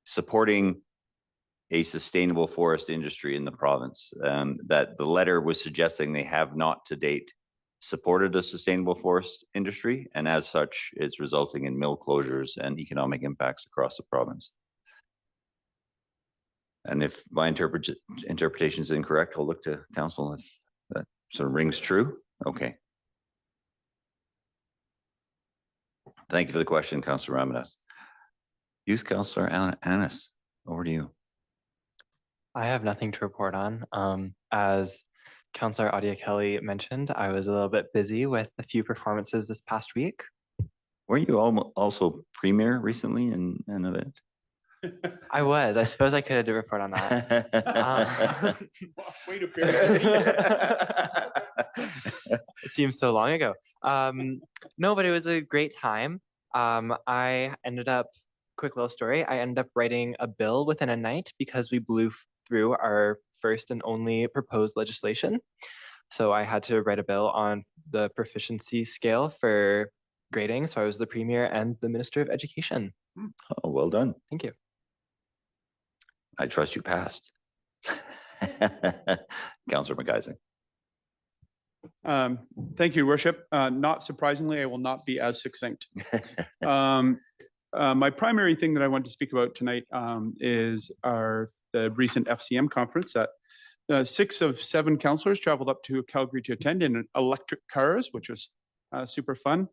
supporting a sustainable forest industry in the province. That the letter was suggesting they have not to date supported a sustainable forest industry, and as such, it's resulting in mill closures and economic impacts across the province. And if my interpretation is incorrect, we'll look to council if that sort of rings true. Okay. Thank you for the question, Councillor Ramadas. Youth Councillor Annis, over to you. I have nothing to report on. As Councillor Audia Kelly mentioned, I was a little bit busy with a few performances this past week. Weren't you also premier recently in an event? I was. I suppose I could report on that. Way to It seems so long ago. No, but it was a great time. I ended up, quick little story, I ended up writing a bill within a night because we blew through our first and only proposed legislation. So I had to write a bill on the proficiency scale for grading. So I was the premier and the Minister of Education. Oh, well done. Thank you. I trust you passed. Councillor McGeising. Thank you, Worship. Not surprisingly, I will not be as succinct. My primary thing that I want to speak about tonight is the recent FCM conference that 6 of 7 councillors traveled up to Calgary to attend in electric cars, which was super fun.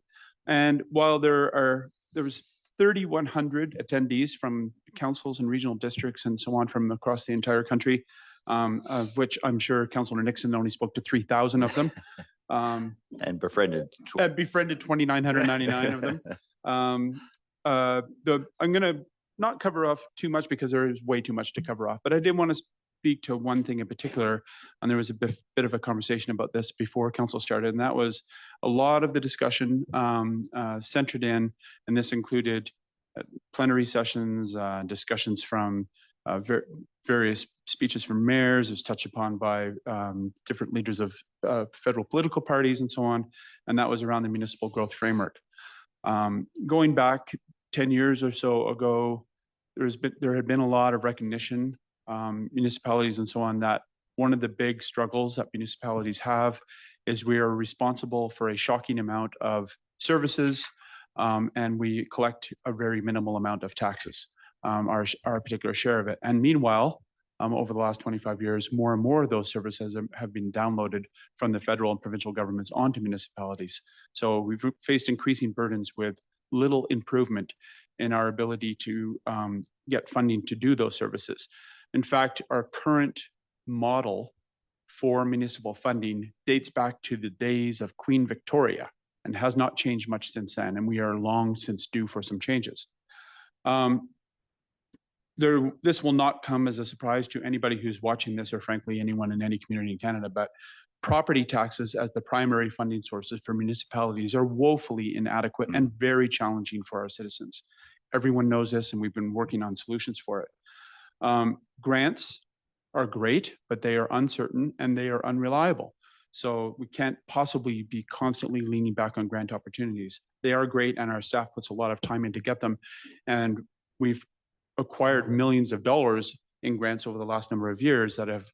And while there was 3,100 attendees from councils and regional districts and so on from across the entire country, of which I'm sure Councillor Nixon only spoke to 3,000 of them. And befriended 2,999 of them. I'm going to not cover off too much because there is way too much to cover off, but I did want to speak to one thing in particular, and there was a bit of a conversation about this before council started, and that was a lot of the discussion centered in, and this included plenary sessions, discussions from various speeches from mayors, was touched upon by different leaders of federal political parties and so on, and that was around the municipal growth framework. Going back 10 years or so ago, there had been a lot of recognition, municipalities and so on, that one of the big struggles that municipalities have is we are responsible for a shocking amount of services, and we collect a very minimal amount of taxes, our particular share of it. And meanwhile, over the last 25 years, more and more of those services have been downloaded from the federal and provincial governments onto municipalities. So we've faced increasing burdens with little improvement in our ability to get funding to do those services. In fact, our current model for municipal funding dates back to the days of Queen Victoria and has not changed much since then, and we are long since due for some changes. This will not come as a surprise to anybody who's watching this, or frankly anyone in any community in Canada, but property taxes as the primary funding sources for municipalities are woefully inadequate and very challenging for our citizens. Everyone knows this, and we've been working on solutions for it. Grants are great, but they are uncertain and they are unreliable. So we can't possibly be constantly leaning back on grant opportunities. They are great, and our staff puts a lot of time in to get them. And we've acquired millions of dollars in grants over the last number of years that have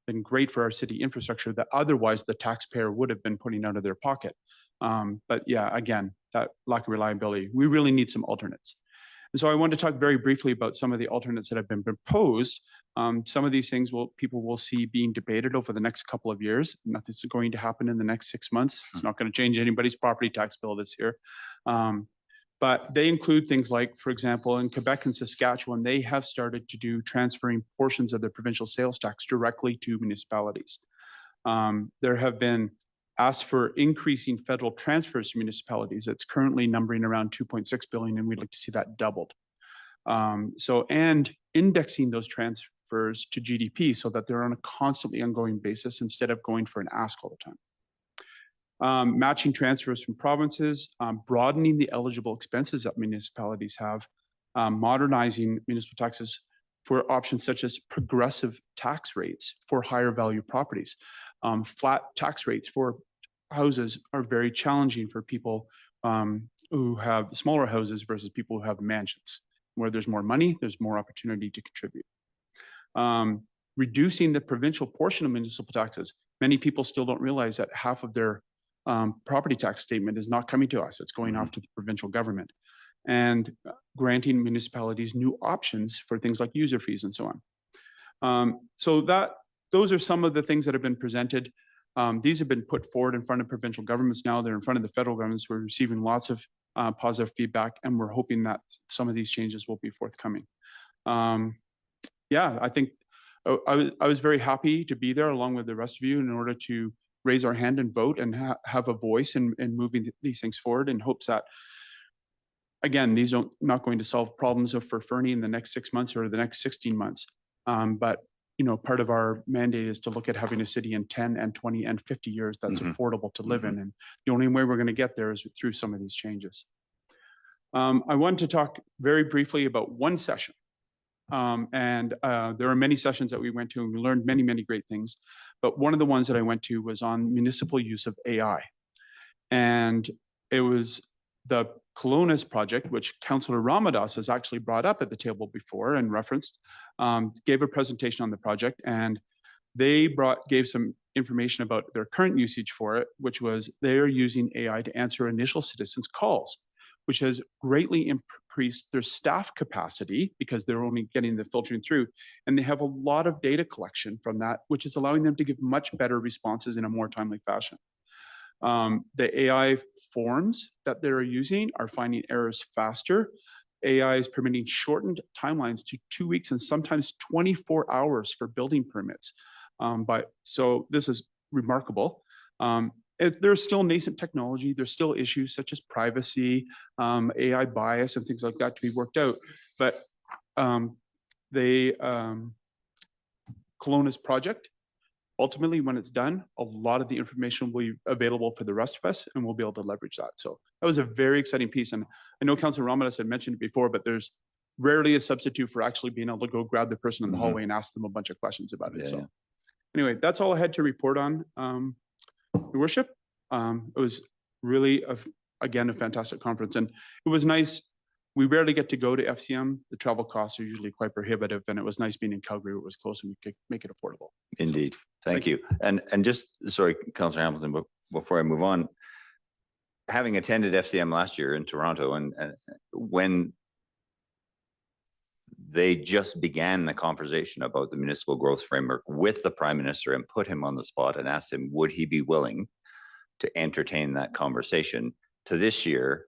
been great for our city infrastructure that otherwise the taxpayer would have been putting out of their pocket. But yeah, again, that lack of reliability, we really need some alternates. And so I want to talk very briefly about some of the alternates that have been proposed. Some of these things people will see being debated over the next couple of years. Nothing's going to happen in the next 6 months. It's not going to change anybody's property tax bill this year. But they include things like, for example, in Quebec and Saskatchewan, they have started to do transferring portions of their provincial sales tax directly to municipalities. There have been asked for increasing federal transfers to municipalities. It's currently numbering around 2.6 billion, and we'd like to see that doubled. And indexing those transfers to GDP so that they're on a constantly ongoing basis instead of going for an ask all the time. Matching transfers from provinces, broadening the eligible expenses that municipalities have, modernizing municipal taxes for options such as progressive tax rates for higher value properties. Flat tax rates for houses are very challenging for people who have smaller houses versus people who have mansions. Where there's more money, there's more opportunity to contribute. Reducing the provincial portion of municipal taxes. Many people still don't realize that half of their property tax statement is not coming to us. It's going off to the provincial government. And granting municipalities new options for things like user fees and so on. Those are some of the things that have been presented. These have been put forward in front of provincial governments now. They're in front of the federal governments. We're receiving lots of positive feedback, and we're hoping that some of these changes will be forthcoming. Yeah, I think I was very happy to be there along with the rest of you in order to raise our hand and vote and have a voice in moving these things forward in hopes that, again, these are not going to solve problems for Fernie in the next 6 months or the next 16 months. But part of our mandate is to look at having a city in 10 and 20 and 50 years that's affordable to live in. And the only way we're going to get there is through some of these changes. I want to talk very briefly about one session. There are many sessions that we went to and we learned many, many great things. But one of the ones that I went to was on municipal use of AI. And it was the Kelowna's project, which Councillor Ramadas has actually brought up at the table before and referenced, gave a presentation on the project, and they gave some information about their current usage for it, which was they are using AI to answer initial citizens' calls, which has greatly increased their staff capacity because they're only getting the filtering through. And they have a lot of data collection from that, which is allowing them to give much better responses in a more timely fashion. The AI forms that they're using are finding errors faster. AI is permitting shortened timelines to 2 weeks and sometimes 24 hours for building permits. So this is remarkable. There's still nascent technology. There's still issues such as privacy, AI bias, and things like that to be worked out. But Kelowna's project, ultimately, when it's done, a lot of the information will be available for the rest of us, and we'll be able to leverage that. So that was a very exciting piece. And I know Councillor Ramadas had mentioned it before, but there's rarely a substitute for actually being able to go grab the person in the hallway and ask them a bunch of questions about it. So anyway, that's all I had to report on, Your Worship. It was really, again, a fantastic conference. And it was nice. We rarely get to go to FCM. The travel costs are usually quite prohibitive, and it was nice being in Calgary. It was close and we could make it affordable. Indeed. Thank you. And just, sorry, Councillor Hamilton, but before I move on, having attended FCM last year in Toronto, and when they just began the conversation about the municipal growth framework with the Prime Minister and put him on the spot and asked him, would he be willing to entertain that conversation, to this year,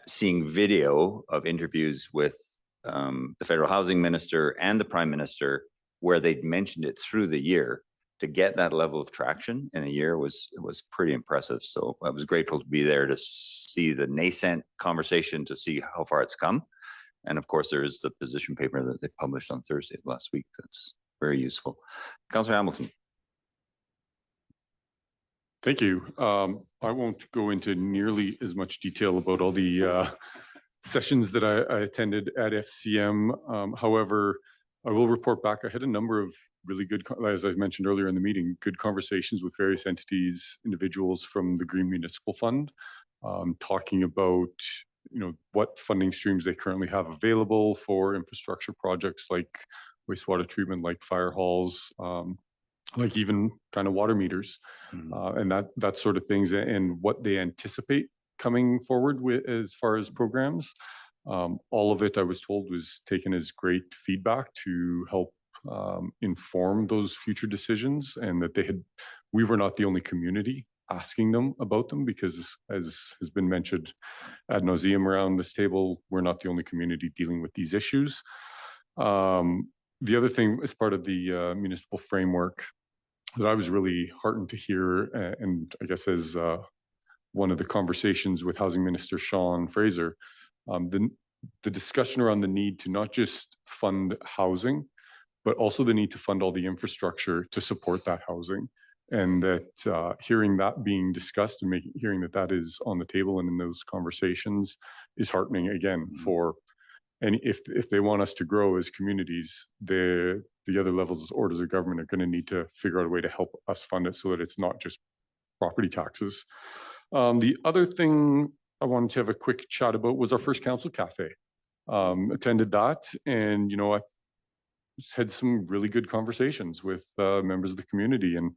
seeing video of interviews with the federal housing minister and the Prime Minister, where they'd mentioned it through the year, to get that level of traction in a year was pretty impressive. So I was grateful to be there to see the nascent conversation, to see how far it's come. And of course, there is the position paper that they published on Thursday of last week. That's very useful. Councillor Hamilton. Thank you. I won't go into nearly as much detail about all the sessions that I attended at FCM. However, I will report back. I had a number of really good, as I mentioned earlier in the meeting, good conversations with various entities, individuals from the Green Municipal Fund, talking about what funding streams they currently have available for infrastructure projects like wastewater treatment, like fire halls, like even kind of water meters, and that sort of things, and what they anticipate coming forward with as far as programs. All of it, I was told, was taken as great feedback to help inform those future decisions, and that we were not the only community asking them about them, because as has been mentioned ad nauseum around this table, we're not the only community dealing with these issues. The other thing, as part of the municipal framework, that I was really heartened to hear, and I guess as one of the conversations with Housing Minister Sean Fraser, the discussion around the need to not just fund housing, but also the need to fund all the infrastructure to support that housing. And that hearing that being discussed and hearing that that is on the table and in those conversations is heartening again for, and if they want us to grow as communities, the other levels or orders of government are going to need to figure out a way to help us fund it so that it's not just property taxes. The other thing I wanted to have a quick chat about was our first council cafe. Attended that, and I had some really good conversations with members of the community, and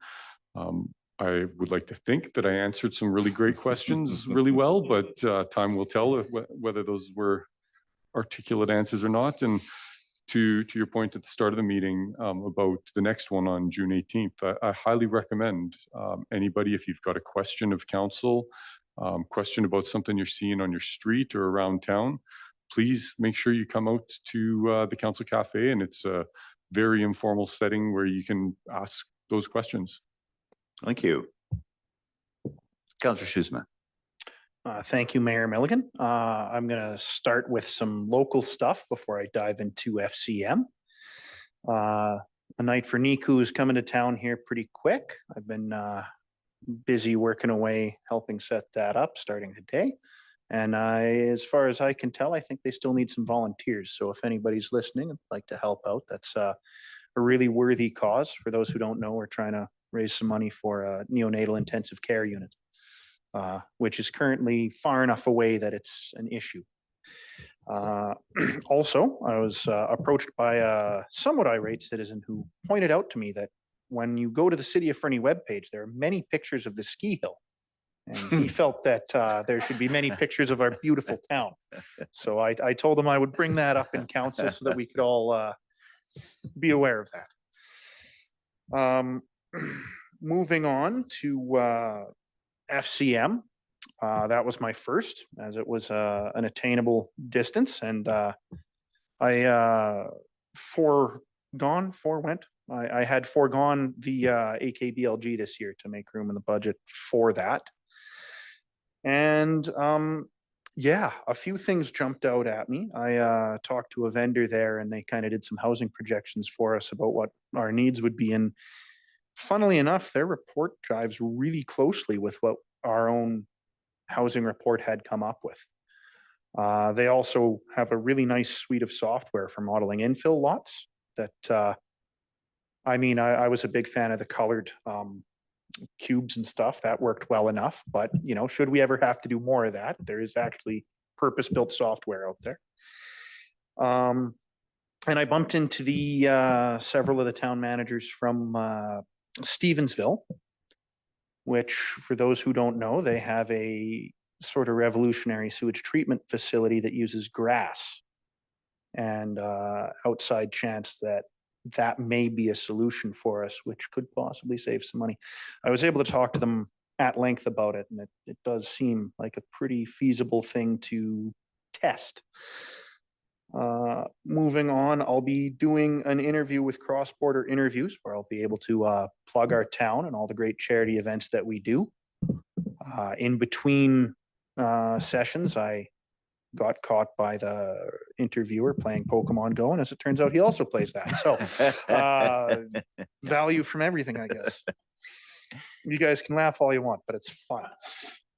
I would like to think that I answered some really great questions really well, but time will tell whether those were articulate answers or not. And to your point at the start of the meeting about the next one on June 18th, I highly recommend anybody, if you've got a question of council, question about something you're seeing on your street or around town, please make sure you come out to the council cafe, and it's a very informal setting where you can ask those questions. Thank you. Councillor Shoesmith. Thank you, Mayor Milligan. I'm going to start with some local stuff before I dive into FCM. A night for Niku is coming to town here pretty quick. I've been busy working away, helping set that up starting today. And as far as I can tell, I think they still need some volunteers. So if anybody's listening and would like to help out, that's a really worthy cause. For those who don't know, we're trying to raise some money for a neonatal intensive care unit, which is currently far enough away that it's an issue. Also, I was approached by a somewhat irate citizen who pointed out to me that when you go to the City of Fernie webpage, there are many pictures of the ski hill. And he felt that there should be many pictures of our beautiful town. So I told him I would bring that up in council so that we could all be aware of that. Moving on to FCM. That was my first, as it was an attainable distance. And I I had foregone the AKBLG this year to make room in the budget for that. And yeah, a few things jumped out at me. I talked to a vendor there, and they kind of did some housing projections for us about what our needs would be. And funnily enough, their report jives really closely with what our own housing report had come up with. They also have a really nice suite of software for modeling infill lots that, I mean, I was a big fan of the colored cubes and stuff. That worked well enough, but should we ever have to do more of that, there is actually purpose-built software out there. And I bumped into the several of the town managers from Stevensville, which, for those who don't know, they have a sort of revolutionary sewage treatment facility that uses grass, and outside chance that that may be a solution for us, which could possibly save some money. I was able to talk to them at length about it, and it does seem like a pretty feasible thing to test. Moving on, I'll be doing an interview with Cross Border Interviews, where I'll be able to plug our town and all the great charity events that we do. In between sessions, I got caught by the interviewer playing Pokemon Go, and as it turns out, he also plays that. So value from everything, I guess. You guys can laugh all you want, but it's fun.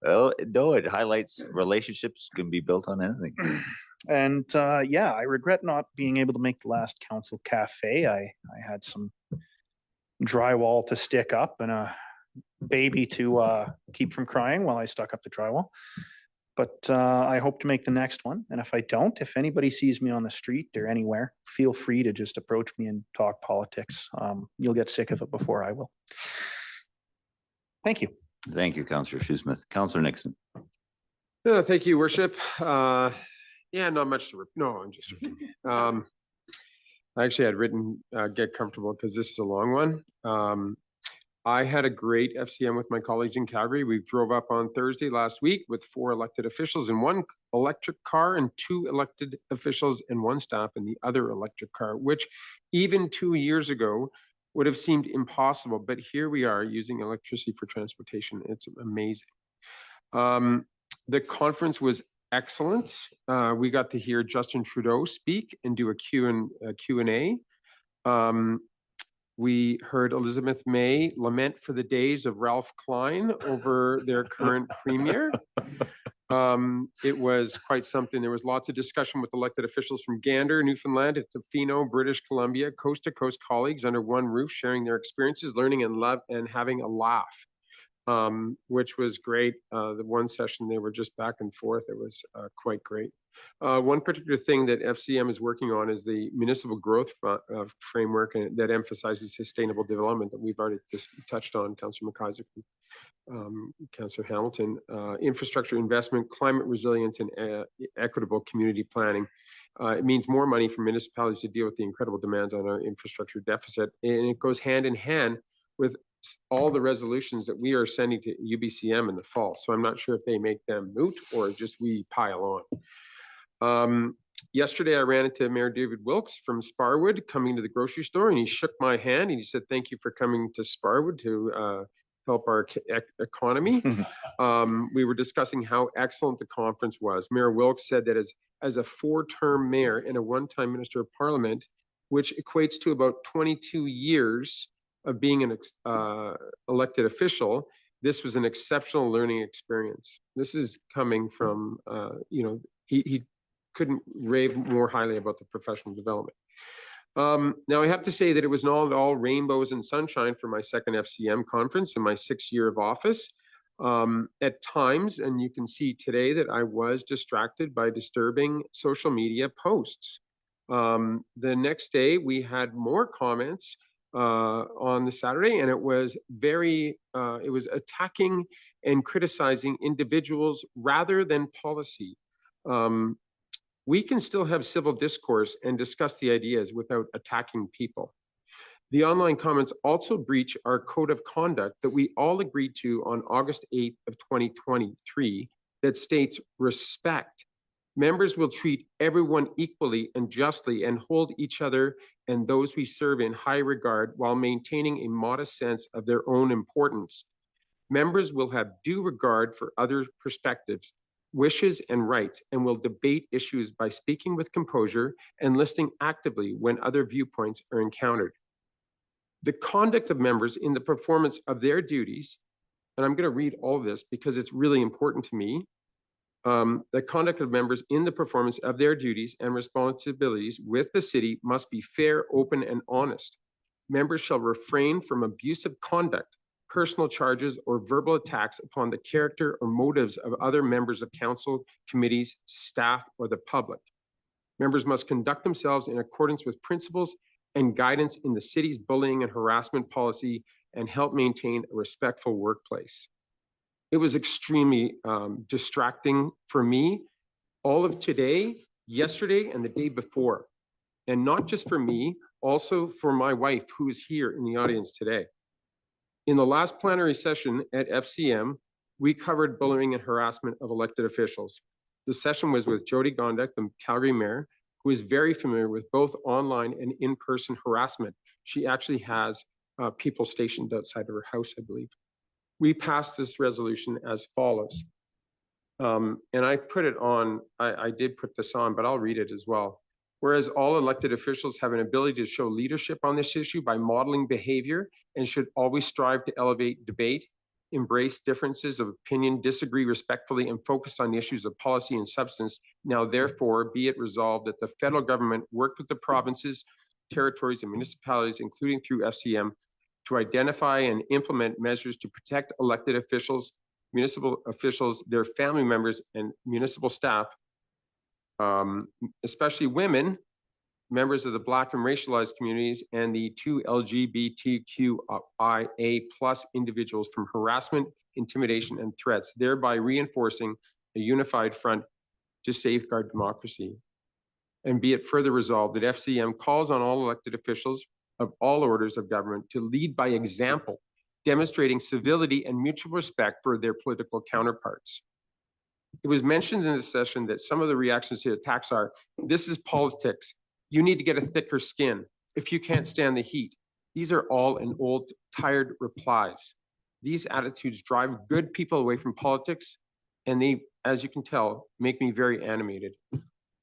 Well, no, it highlights relationships can be built on anything. And yeah, I regret not being able to make the last council cafe. I had some drywall to stick up and a baby to keep from crying while I stuck up the drywall. But I hope to make the next one. And if I don't, if anybody sees me on the street or anywhere, feel free to just approach me and talk politics. You'll get sick of it before I will. Thank you. Thank you, Councillor Shoesmith. Councillor Nixon. Thank you, Worship. Yeah, not much to no, I'm just joking. I actually had written get comfortable because this is a long one. I had a great FCM with my colleagues in Calgary. We drove up on Thursday last week with 4 elected officials in one electric car and 2 elected officials and 1 staff in the other electric car, which even 2 years ago would have seemed impossible. But here we are using electricity for transportation. It's amazing. The conference was excellent. We got to hear Justin Trudeau speak and do a Q&A. We heard Elizabeth May lament for the days of Ralph Klein over their current premier. It was quite something. There was lots of discussion with elected officials from Gander, Newfoundland, and Tofino, British Columbia, coast to coast colleagues under one roof, sharing their experiences, learning and love, and having a laugh, which was great. The one session, they were just back and forth. It was quite great. One particular thing that FCM is working on is the municipal growth framework that emphasizes sustainable development that we've already just touched on, Councillor McIsaac, Councillor Hamilton, infrastructure investment, climate resilience, and equitable community planning. It means more money for municipalities to deal with the incredible demands on our infrastructure deficit, and it goes hand in hand with all the resolutions that we are sending to UBCM in the fall. So I'm not sure if they make them moot or just we pile on. Yesterday, I ran into Mayor David Wilkes from Sparwood coming to the grocery store, and he shook my hand and he said, "Thank you for coming to Sparwood to help our economy." We were discussing how excellent the conference was. Mayor Wilkes said that as a 4-term mayor and a one-time minister of parliament, which equates to about 22 years of being an elected official, this was an exceptional learning experience. This is coming from, he couldn't rave more highly about the professional development. Now, I have to say that it was not all rainbows and sunshine for my second FCM conference in my 6th year of office. At times, and you can see today that I was distracted by disturbing social media posts. The next day, we had more comments on the Saturday, and it was attacking and criticizing individuals rather than policy. We can still have civil discourse and discuss the ideas without attacking people. The online comments also breach our code of conduct that we all agreed to on August 8th of 2023 that states respect. Members will treat everyone equally and justly and hold each other and those we serve in high regard while maintaining a modest sense of their own importance. Members will have due regard for other perspectives, wishes, and rights, and will debate issues by speaking with composure and listening actively when other viewpoints are encountered. The conduct of members in the performance of their duties, and I'm going to read all of this because it's really important to me. The conduct of members in the performance of their duties and responsibilities with the city must be fair, open, and honest. Members shall refrain from abusive conduct, personal charges, or verbal attacks upon the character or motives of other members of council, committees, staff, or the public. Members must conduct themselves in accordance with principles and guidance in the city's bullying and harassment policy and help maintain a respectful workplace. It was extremely distracting for me all of today, yesterday, and the day before. And not just for me, also for my wife, who is here in the audience today. In the last plenary session at FCM, we covered bullying and harassment of elected officials. The session was with Jody Gondek, the Calgary mayor, who is very familiar with both online and in-person harassment. She actually has people stationed outside of her house, I believe. We passed this resolution as follows. And I put it on, I did put this on, but I'll read it as well. Whereas all elected officials have an ability to show leadership on this issue by modeling behavior and should always strive to elevate debate, embrace differences of opinion, disagree respectfully, and focus on issues of policy and substance. Now, therefore, be it resolved that the federal government work with the provinces, territories, and municipalities, including through FCM, to identify and implement measures to protect elected officials, municipal officials, their family members, and municipal staff, especially women, members of the Black and racialized communities, and the 2 LGBTQIA+ individuals from harassment, intimidation, and threats, thereby reinforcing a unified front to safeguard democracy. And be it further resolved that FCM calls on all elected officials of all orders of government to lead by example demonstrating civility and mutual respect for their political counterparts. It was mentioned in the session that some of the reactions to the attacks are, this is politics. You need to get a thicker skin if you can't stand the heat. These are all in old, tired replies. These attitudes drive good people away from politics, and they, as you can tell, make me very animated.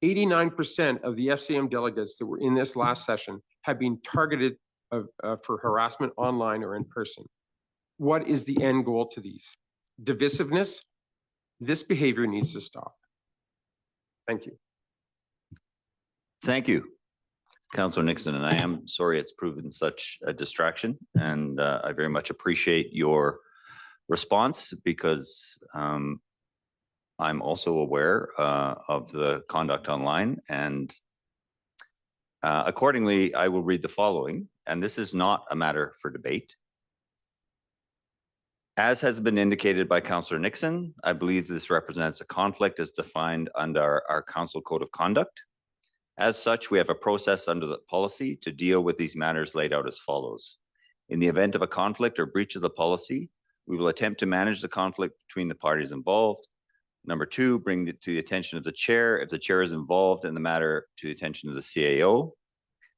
89% of the FCM delegates that were in this last session have been targeted for harassment online or in person. What is the end goal to these? Divisiveness? This behavior needs to stop. Thank you. Thank you, Councillor Nixon, and I am sorry it's proven such a distraction, and I very much appreciate your response because I'm also aware of the conduct online, and accordingly, I will read the following, and this is not a matter for debate. As has been indicated by Councillor Nixon, I believe this represents a conflict as defined under our Council Code of Conduct. As such, we have a process under the policy to deal with these matters laid out as follows. In the event of a conflict or breach of the policy, we will attempt to manage the conflict between the parties involved. Number two, bring it to the attention of the chair. If the chair is involved in the matter, to the attention of the CAO.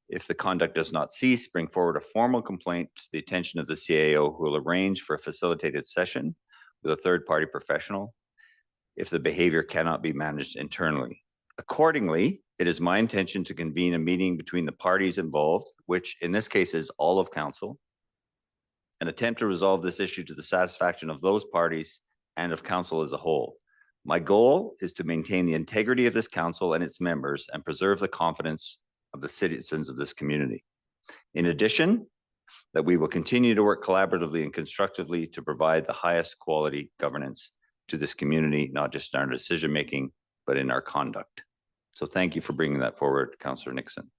If the conduct does not cease, bring forward a formal complaint to the attention of the CAO, who will arrange for a facilitated session with a third-party professional if the behavior cannot be managed internally. Accordingly, it is my intention to convene a meeting between the parties involved, which in this case is all of council, and attempt to resolve this issue to the satisfaction of those parties and of council as a whole. My goal is to maintain the integrity of this council and its members and preserve the confidence of the citizens of this community. In addition, that we will continue to work collaboratively and constructively to provide the highest quality governance to this community, not just in our decision-making, but in our conduct. So thank you for bringing that forward, Councillor Nixon.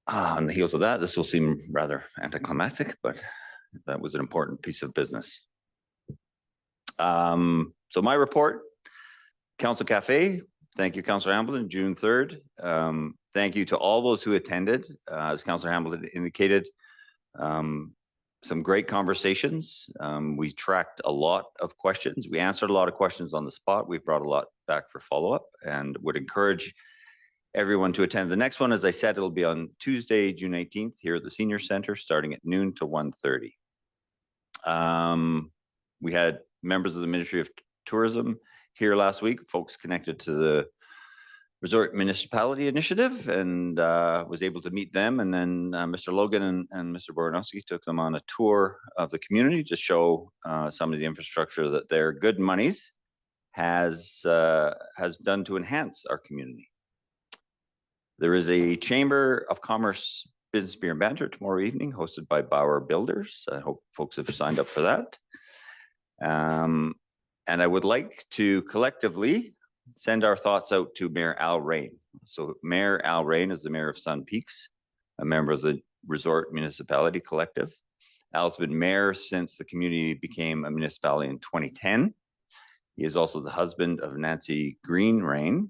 On the heels of that, this will seem rather anticlimactic, but that was an important piece of business. So my report, Council Cafe, thank you, Councillor Hamilton, June 3rd. Thank you to all those who attended. As Councillor Hamilton indicated, some great conversations. We tracked a lot of questions. We answered a lot of questions on the spot. We brought a lot back for follow-up and would encourage everyone to attend. The next one, as I said, it'll be on Tuesday, June 18th here at the Senior Center, starting at noon to 1:30. We had members of the Ministry of Tourism here last week, folks connected to the Resort Municipality Initiative, and was able to meet them. And then Mr. Logan and Mr. Boranowski took them on a tour of the community to show some of the infrastructure that their good monies has done to enhance our community. There is a Chamber of Commerce Business Beer and Banter tomorrow evening, hosted by Bauer Builders. I hope folks have signed up for that. And I would like to collectively send our thoughts out to Mayor Al Rain. So Mayor Al Rain is the mayor of Sun Peaks, a member of the Resort Municipality Collective. Al's been mayor since the community became a municipality in 2010. He is also the husband of Nancy Green Rain.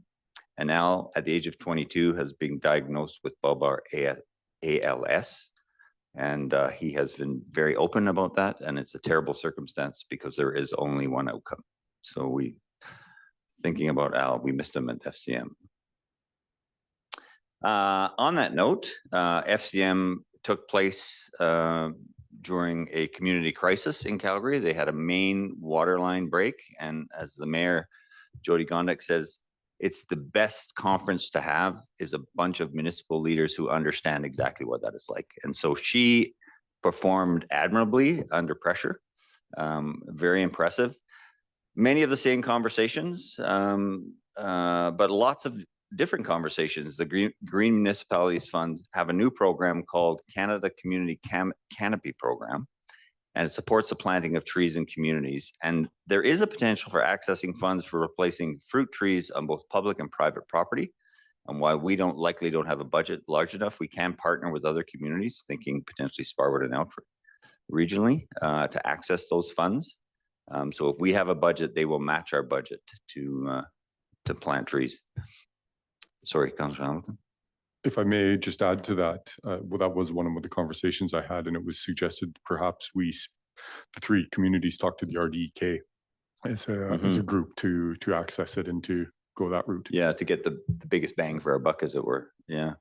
And Al, at the age of 22, has been diagnosed with bulbar ALS. And he has been very open about that. And it's a terrible circumstance because there is only one outcome. So thinking about Al, we missed him at FCM. On that note, FCM took place during a community crisis in Calgary. They had a main water line break. And as the mayor, Jody Gondek, says, it's the best conference to have is a bunch of municipal leaders who understand exactly what that is like. And so she performed admirably under pressure, very impressive. Many of the same conversations, but lots of different conversations. The Green Municipalities Fund have a new program called Canada Community Canopy Program, and it supports the planting of trees in communities. And there is a potential for accessing funds for replacing fruit trees on both public and private property. And while we likely don't have a budget large enough, we can partner with other communities, thinking potentially Sparwood and Alfred regionally, to access those funds. So if we have a budget, they will match our budget to plant trees. Sorry, Councillor Hamilton. If I may just add to that, well, that was one of the conversations I had, and it was suggested perhaps the three communities talk to the RDK as a group to access it and to go that route. Yeah, to get the biggest bang for our buck, as it were. Yeah,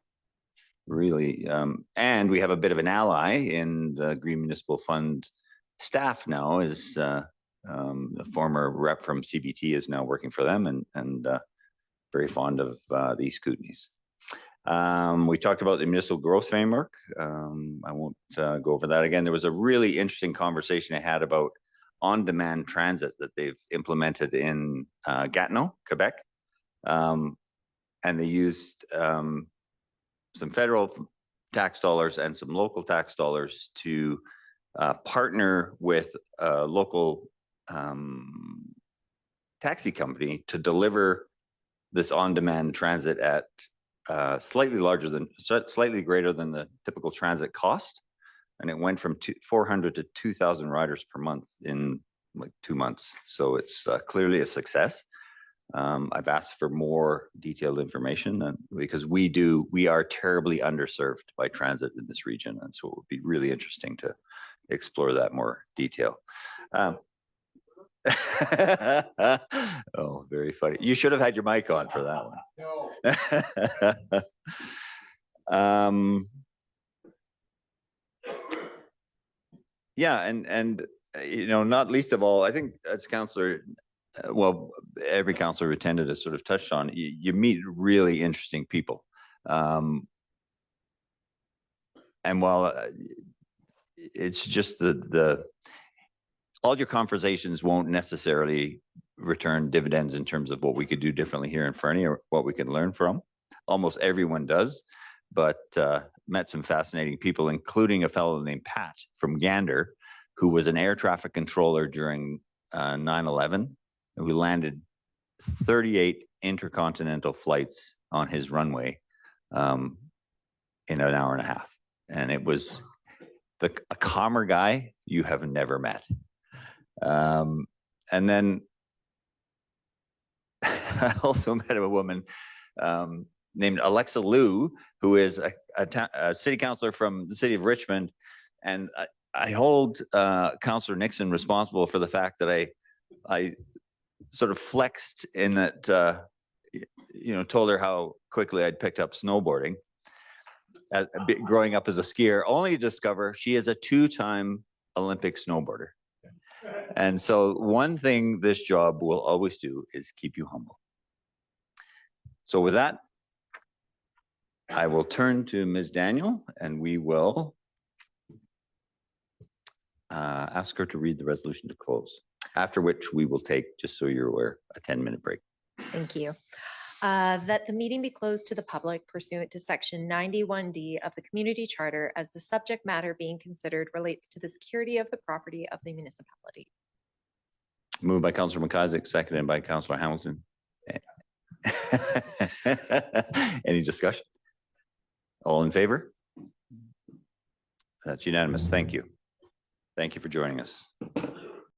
really. And we have a bit of an ally in the Green Municipal Fund staff now. Is a former rep from CBT is now working for them, and very fond of the East Kootenays. We talked about the municipal growth framework. I won't go over that again. There was a really interesting conversation I had about on-demand transit that they've implemented in Gatineau, Quebec. And they used some federal tax dollars and some local tax dollars to partner with a local taxi company to deliver this on-demand transit at slightly greater than the typical transit cost. And it went from 400 to 2,000 riders per month in like 2 months. So it's clearly a success. I've asked for more detailed information because we are terribly underserved by transit in this region. And so it would be really interesting to explore that more detail. Oh, very funny. You should have had your mic on for that one. No. Yeah, and you know, not least of all, I think as Councillor, well, every councillor who attended has sort of touched on, you meet really interesting people. And while it's just all your conversations won't necessarily return dividends in terms of what we could do differently here in Fernie or what we can learn from. Almost everyone does, but met some fascinating people, including a fellow named Pat from Gander, who was an air traffic controller during 9/11, who landed 38 intercontinental flights on his runway in an hour and a half. And it was a calmer guy you have never met. And then I also met a woman named Alexa Liu, who is a city councillor from the city of Richmond. And I hold Councillor Nixon responsible for the fact that I sort of flexed in that, you know, told her how quickly I'd picked up snowboarding growing up as a skier, only to discover she is a 2-time Olympic snowboarder. And so one thing this job will always do is keep you humble. So with that, I will turn to Ms. Daniel and we will ask her to read the resolution to close, after which we will take, just so you're aware, a 10-minute break. Thank you. That the meeting be closed to the public pursuant to section 91D of the community charter as the subject matter being considered relates to the security of the property of the municipality. Moved by Councillor McIsaac, seconded by Councillor Hamilton. Any discussion? All in favor? That's unanimous. Thank you. Thank you for joining us.